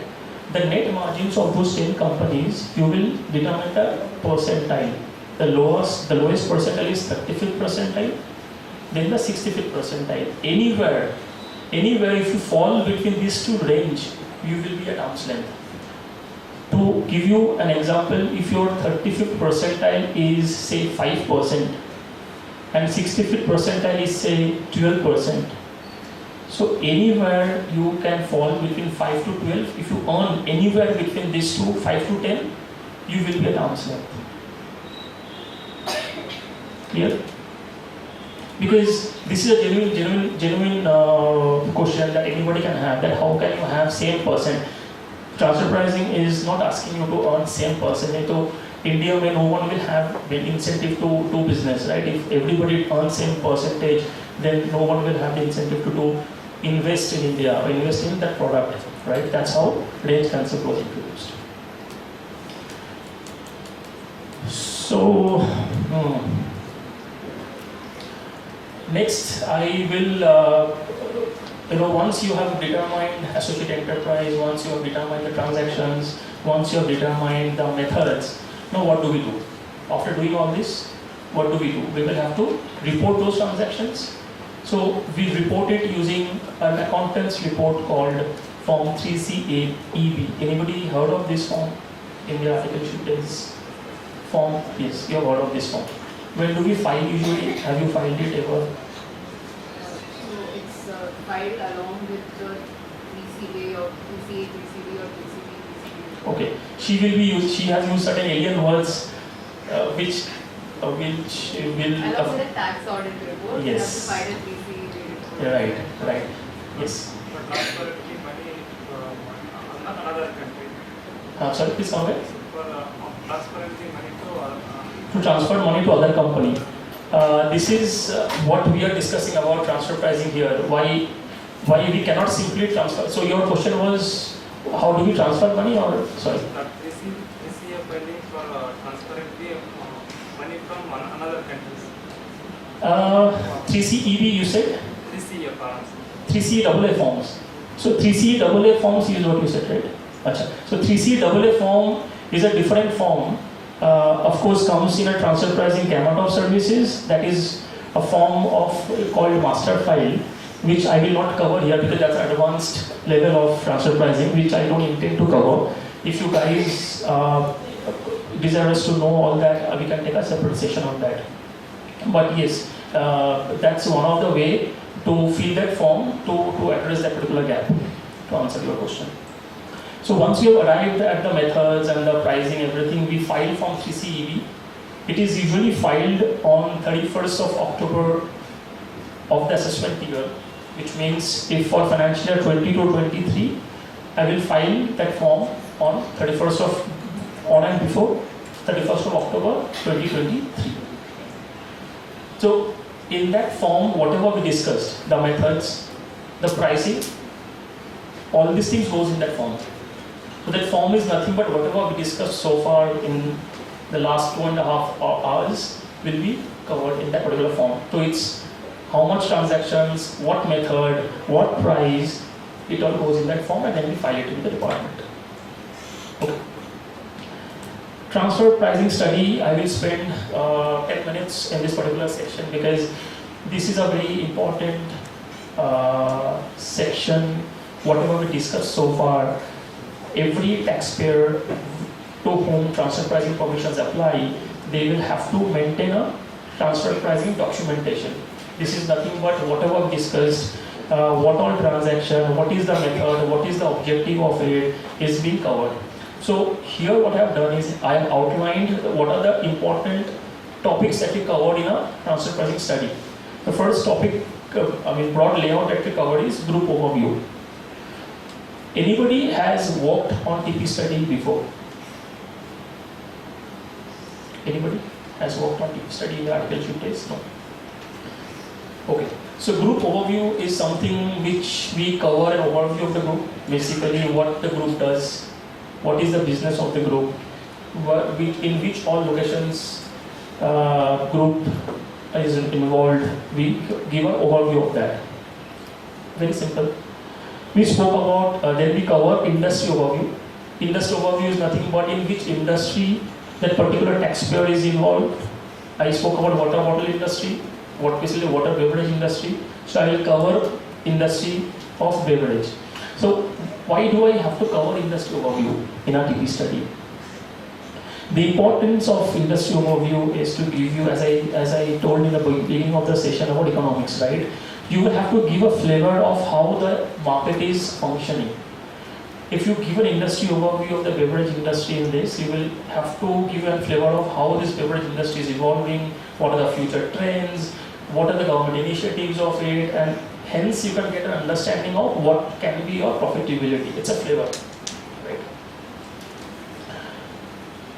The net margins of those 10 companies, you will determine the percentile. The lowest percentile is 35th percentile, then the 65th percentile. Anywhere if you fall between these two range, you will be at arm's length. To give you an example, if your 35th percentile is say 5% and 65th percentile is say 12%, so anywhere you can fall between 5 to 12. If you earn anywhere between these two, 5 to 10, you will be at arm's length. Clear? Because this is a genuine question that anybody can have, that how can you have same percent? Transfer pricing is not asking you to earn same percentage. So India, where no one will have an incentive to do business, right? If everybody earns same percentage, then no one will have the incentive to invest in India or invest in that product, right? That's how range concept was introduced. So, next I will, once you have determined associate enterprise, once you have determined the transactions, once you have determined the methods, now what do we do? After doing all this, what do? We will have to report those transactions. So we report it using an accountant's report called Form 3CAEB. Anybody heard of this form? In the article sheet is form, yes, you have heard of this form. When do we file usually? Have you filed it ever? So it's filed along with the 3CA or 3CA, 3CB or 3CB. Okay. She has used certain alien words which which will. Along with the tax audit report, you have to Yes. file a 3C report. Right. Yes. For transferring money from another country. Sorry, please come again. For transferring money To transfer money to other company. This is what we are discussing about transfer pricing here. Why we cannot simply transfer. So your question was, how do we transfer money, or sorry? receive funding for transferring money from another countries. 3CEB you said? 3C forms. 3CAA forms. So 3CAA forms is what you said, right? Achha. So 3CAA form is a different form. Of course, comes in a transfer pricing gamut of services. That is a form of called master file, which I will not cover here because that's advanced level of transfer pricing, which I don't intend to cover. If you guys desire us to know all that, we can take a separate session on that. But yes, that's one of the way to fill that form to address that particular gap, to answer your question. So once we have arrived at the methods and the pricing, everything, we file Form 3CEB. It is usually filed on 31st of October of the assessment year, which means if for financial year 22-23, I will file that form on 31st of, on and before 31st of October 2023. So in that form, whatever we discussed, the methods, the pricing, all these things goes in that form. So that form is nothing but whatever we discussed so far in the last 2.5 hours will be covered in that particular form. So it's how much transactions, what method, what price, it all goes in that form, and then we file it in the department. Okay. Transfer pricing study, I will spend 10 minutes in this particular section because this is a very important section. Whatever we discussed so far, every taxpayer to whom transfer pricing permissions apply, they will have to maintain a transfer pricing documentation. This is nothing but whatever we discussed, what all transaction, what is the method, what is the objective of it is being covered. So here what I have done is I have outlined what are the important topics that we covered in a transfer pricing study. The first topic, broad layout that we covered is group overview. Anybody has worked on TP study before? Anybody has worked on TP study in the article sheet days? No. Okay. So group overview is something which we cover an overview of the group. Basically what the group does, what is the business of the group, in which all locations group is involved. We give an overview of that. Very simple. We spoke about, then we cover industry overview. Industry overview is nothing but in which industry that particular taxpayer is involved. I spoke about water bottle industry, basically water beverage industry. So I will cover industry of beverage. So why do I have to cover industry overview in our TP study? The importance of industry overview is to give you, as I told in the beginning of the session about economics, right? You will have to give a flavor of how the market is functioning. If you give an industry overview of the beverage industry in this, you will have to give a flavor of how this beverage industry is evolving, what are the future trends, what are the government initiatives of it, and hence you can get an understanding of what can be your profitability. It's a flavor, right?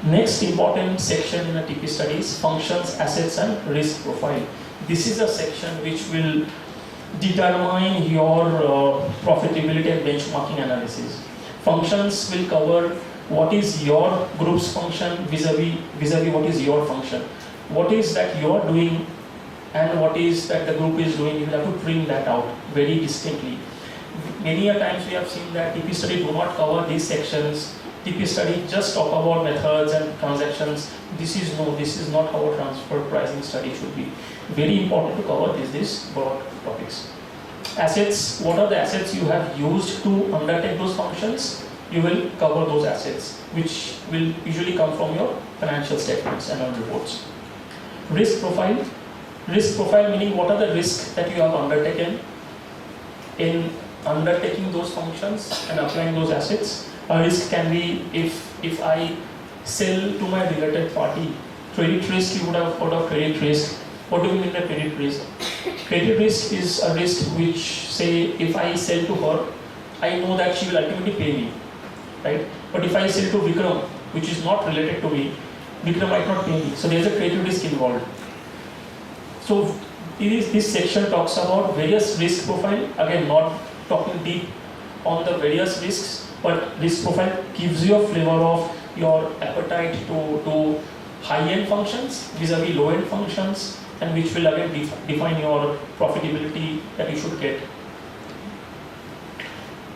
Next important section in a TP study is functions, assets, and risk profile. This is a section which will determine your profitability and benchmarking analysis. Functions will cover what is your group's function vis-a-vis what is your function. What is that you are doing and what is that the group is doing, you will have to bring that out very distinctly. Many a times we have seen that TP study do not cover these sections. TP study just talk about methods and transactions. This is not how a transfer pricing study should be. Very important to cover these broad topics. Assets, what are the assets you have used to undertake those functions? You will cover those assets, which will usually come from your financial statements and annual reports. Risk profile. Risk profile meaning what are the risks that you have undertaken in undertaking those functions and applying those assets. A risk can be if I sell to my related party Credit risk, you would have heard of credit risk. What do we mean by credit risk? Credit risk is a risk which, say, if I sell to her, I know that she will ultimately pay me, right? But if I sell to Vikram, which is not related to me, Vikram might not pay me. So there is a credit risk involved. So this section talks about various risk profile. Again, not talking deep on the various risks, but risk profile gives you a flavor of your appetite to high-end functions vis-a-vis low-end functions, and which will again define your profitability that you should get.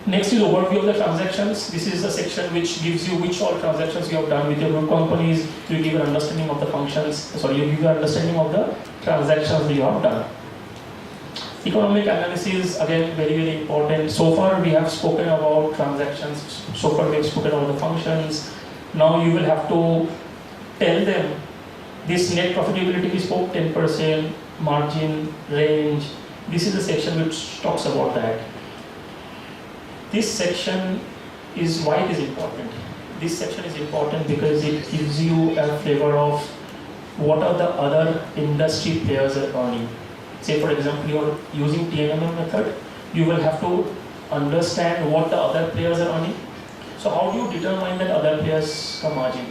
Next is overview of the transactions. This is the section which gives you which all transactions you have done with your group companies. You give an understanding of the functions. You give an understanding of the transactions that you have done. Economic analysis, again, very, very important. So far we have spoken about transactions. So far we have spoken about the functions. Now you will have to tell them this net profitability we spoke 10%, margin, range. This is the section which talks about that. This section is why it is important. This section is important because it gives you a flavor of what are the other industry players are earning. Say for example, you are using TNMM method, you will have to understand what the other players are earning. So how do you determine that other players' margin?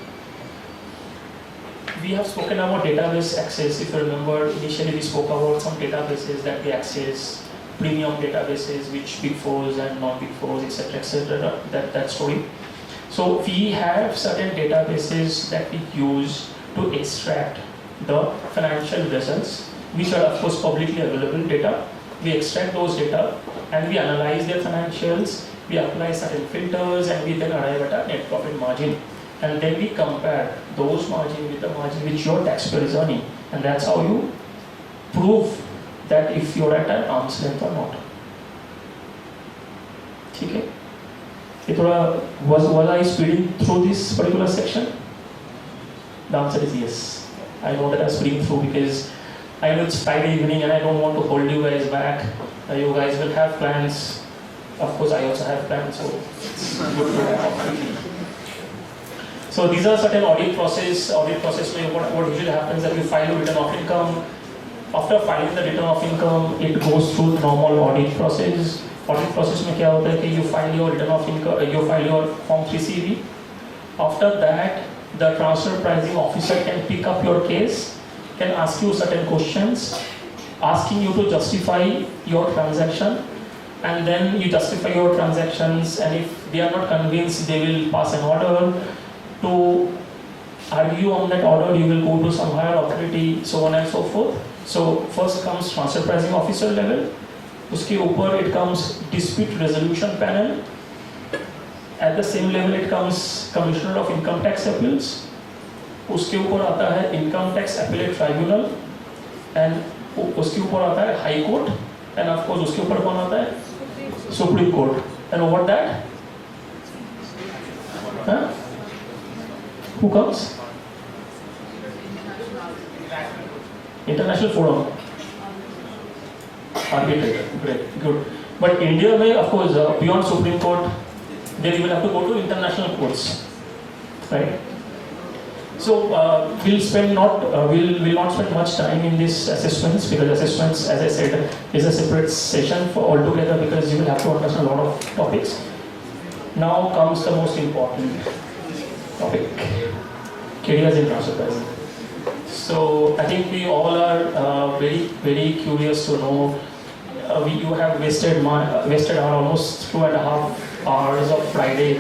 We have spoken about database access. If you remember, initially we spoke about some databases that we access, premium databases, which Big Fours and non-Big Fours, etc., that story. So we have certain databases that we use to extract the financial results, which are of course publicly available data. We extract those data and we analyze their financials, we apply certain filters, and we then arrive at a net profit margin. And then we compare those margin with the margin which your taxpayer is earning. And that's how you prove that if you're at an arm's length or not. Okay? Was I speeding through this particular section? The answer is yes. I know that I'm speeding through because I know it's Friday evening and I don't want to hold you guys back. You guys will have plans. Of course, I also have plans, so it's good to have. So these are certain audit process. Audit process, what usually happens is that you file a return of income. After filing the return of income, it goes through the normal audit process. Audit process में क्या होता है कि you file your return of income, you file your form 3CV. After that, the transfer pricing officer can pick up your case, can ask you certain questions, asking you to justify your transaction, and then you justify your transactions. And if they are not convinced, they will pass an order. To argue on that order, you will go to some higher authority, so on and so forth. So first comes transfer pricing officer level. उसके ऊपर it comes dispute resolution panel. At the same level it comes commissioner of income tax appeals. उसके ऊपर आता है income tax appellate tribunal, and उसके ऊपर आता है high court, and of course उसके ऊपर कौन आता है? Supreme Court. And over that, huh? Who comes? International Forum. Arbitrator. Great, good. But India may, of course, beyond Supreme Court, then you will have to go to international courts, right? So we'll not spend much time in these assessments, because assessments, as I said, is a separate session for altogether, because you will have to understand a lot of topics. Now comes the most important topic: careers in transfer pricing. So I think we all are very, very curious to know. You have wasted our almost 2.5 hours of Friday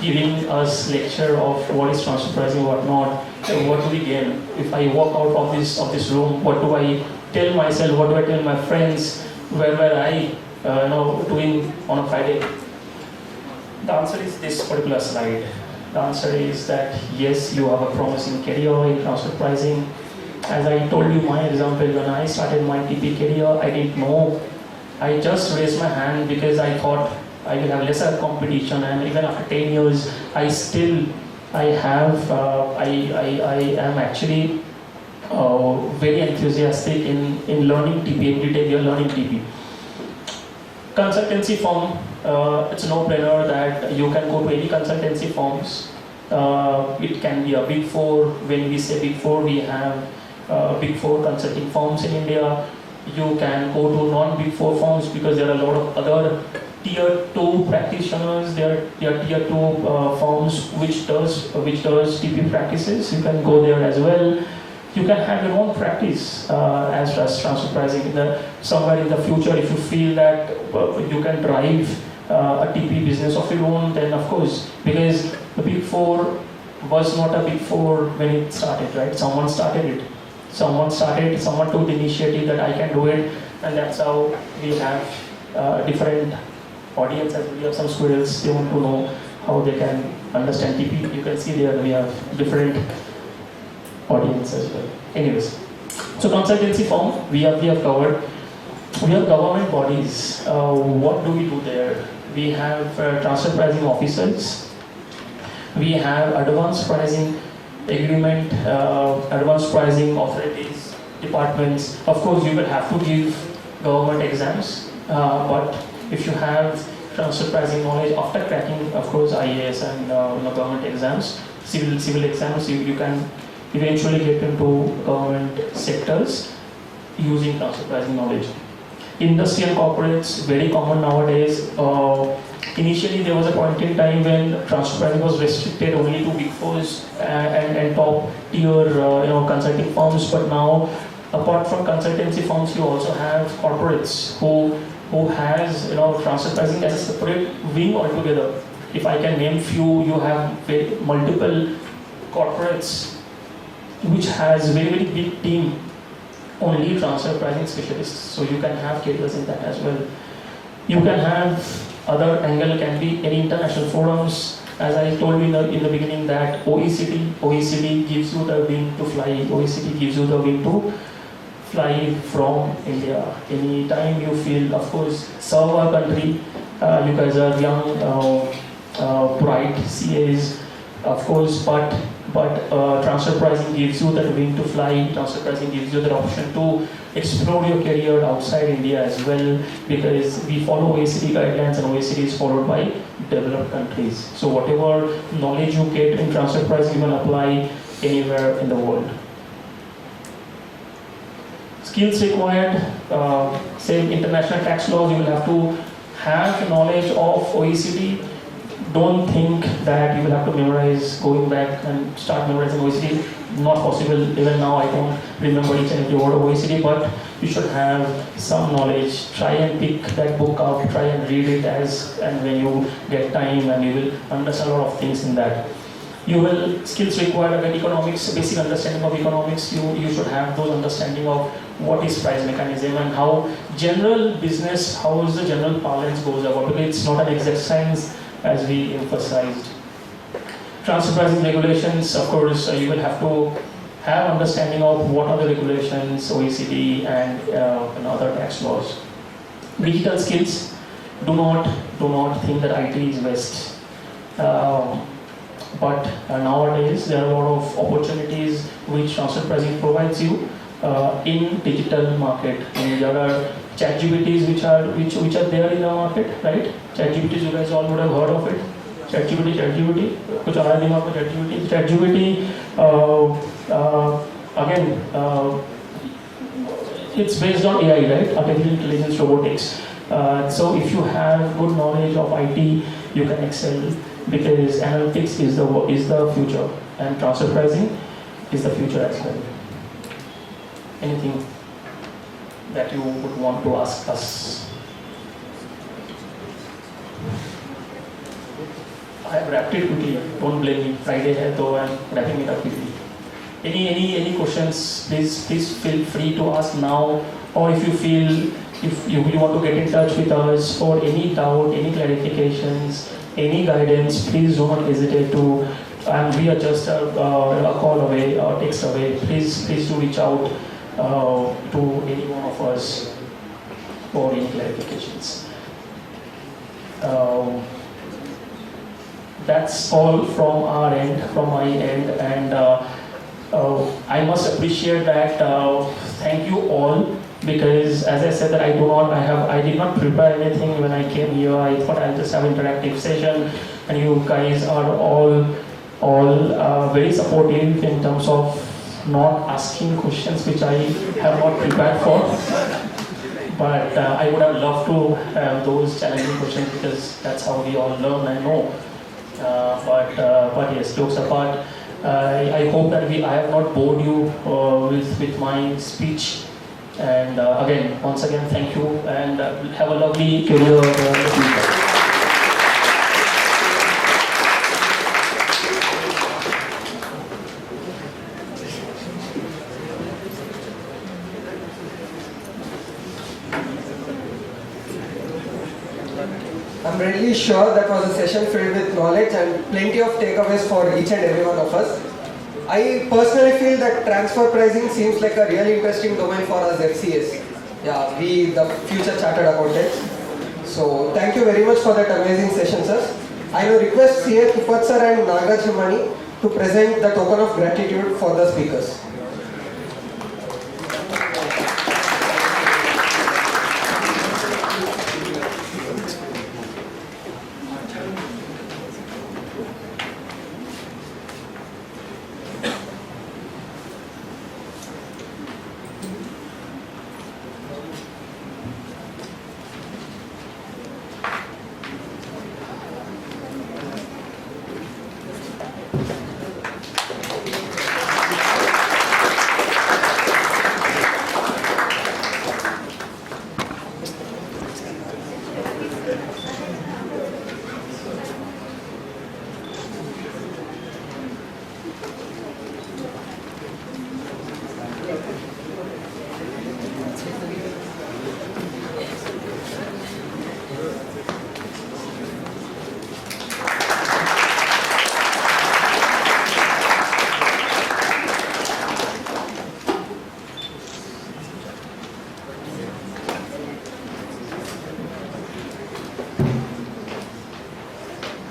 giving us lecture of what is transfer pricing, what not. So what do we gain? If I walk out of this room, what do I tell myself? What do I tell my friends? Where were I doing on a Friday? The answer is this particular slide. The answer is that yes, you have a promising career in transfer pricing. As I told you my example, when I started my TP career, I didn't know. I just raised my hand because I thought I will have lesser competition, and even after 10 years, I am actually very enthusiastic in learning TP. Every day we are learning TP. Consultancy firm, it's a no-brainer that you can go to any consultancy firms It can be a big four. When we say big four, we have big four consulting firms in India. You can go to non-big four firms because there are a lot of other tier 2 practitioners. There are tier 2 firms which does TP practices. You can go there as well. You can have your own practice as transfer pricing. Somewhere in the future, if you feel that you can drive a TP business of your own, then of course, because the big four was not a big four when it started, right? Someone started it. Someone took the initiative that I can do it, and that's how we have different audiences. We have some squirrels, they want to know how they can understand TP. You can see there we have different audience as well. Anyways, so consultancy firm we have covered. We have government bodies. What do we do there? We have transfer pricing officers. We have advanced pricing agreement, advanced pricing authorities, departments. Of course, you will have to give government exams, but if you have transfer pricing knowledge after cracking, of course, IAS and government exams, civil exams, you can eventually get into government sectors using transfer pricing knowledge. Industry and corporates, very common nowadays. Initially, there was a point in time when transfer pricing was restricted only to big fours and top tier consulting firms. But now, apart from consultancy firms, you also have corporates who has transfer pricing as a separate wing altogether. If I can name few, you have multiple corporates which has very big team, only transfer pricing specialists. So you can have caterers in that as well. You can have other angle, can be any international forums. As I told you in the beginning that OECD gives you the wing to fly. OECD gives you the wing to fly from India. Anytime you feel, of course, serve our country. You guys are young, bright CAs, of course, but transfer pricing gives you that wing to fly. Transfer pricing gives you the option to explore your career outside India as well, because we follow OECD guidelines and OECD is followed by developed countries. So whatever knowledge you get in transfer pricing, you can apply anywhere in the world. Skills required, same international tax laws, you will have to have knowledge of OECD. Don't think that you will have to memorize, going back and start memorizing OECD. Not possible. Even now I don't remember each and every word of OECD, but you should have some knowledge. Try and pick that book up, try and read it and when you get time, and you will understand a lot of things in that. You will, skills required again, economics, basic understanding of economics. You should have those understanding of what is price mechanism and how general business, how is the general parlance goes about, because it's not an exact science as we emphasized. Transfer pricing regulations, of course, you will have to have understanding of what are the regulations, OECD and other tax laws. Digital skills, do not think that IT is best. But nowadays there are a lot of opportunities which transfer pricing provides you in digital market. And there are ChatGPTs which are there in the market, right? ChatGPTs, you guys all would have heard of it. ChatGPT, कुछ आ रहा है दिमाग में ChatGPT again, it's based on AI, right? Artificial intelligence, robotics. So if you have good knowledge of IT, you can excel, because analytics is the future, and transfer pricing is the future as well. Anything that you would want to ask us? I have wrapped it quickly. Don't blame me. Friday hai, so I'm wrapping it up quickly. Any questions? Please feel free to ask now, or if you want to get in touch with us for any doubt, any clarifications, any guidance, please do not hesitate to. And we are just a call away or text away. Please do reach out to any one of us for any clarifications. That's all from our end, from my end, and I must appreciate that. Thank you all, because as I said that I did not prepare anything when I came here. I thought I'll just have an interactive session, and you guys are all all very supportive in terms of not asking questions which I have not prepared for. But I would have loved to have those challenging questions because that's how we all learn and know. But yes, jokes apart, I hope that I have not bored you with my speech. And again, once again, thank you and have a lovely career in the future. I'm really sure that was a session filled with knowledge and plenty of takeaways for each and every one of us. I personally feel that transfer pricing seems like a really interesting domain for us FCS. Yeah, we the future chartered accountants. So thank you very much for that amazing session, sir. I now request CA Tupat sir and Nagaraj Hemani to present the token of gratitude for the speakers.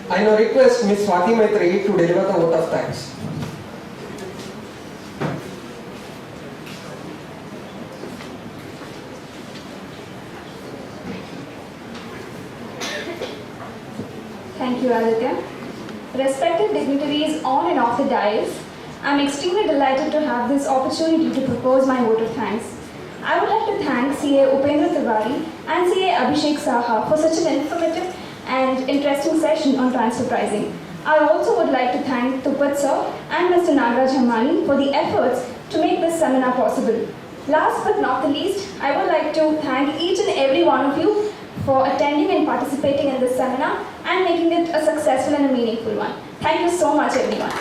I now request Ms. Swati Maitreyi to deliver the vote of thanks. Thank you, Aditya. Respected dignitaries on and off the dais, I am extremely delighted to have this opportunity to propose my vote of thanks. I would like to thank CA Upendra Tewari and CA Abhishek Saha for such an informative and interesting session on transfer pricing. I also would like to thank Tupat sir and Mr. Nagaraj Hemani for the efforts to make this seminar possible. Last but not the least, I would like to thank each and every one of you for attending and participating in this seminar and making it a successful and a meaningful one. Thank you so much, everyone.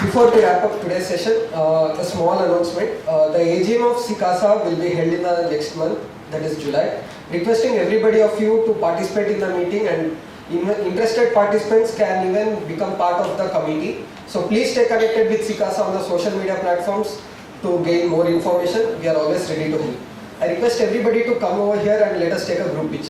Before we wrap up today's session, a small announcement. The AGM of SICASA will be held in the next month, that is July. Requesting everybody of you to participate in the meeting, and interested participants can even become part of the committee. So please stay connected with SICASA on the social media platforms to gain more information. We are always ready to help. I request everybody to come over here and let us take a group picture.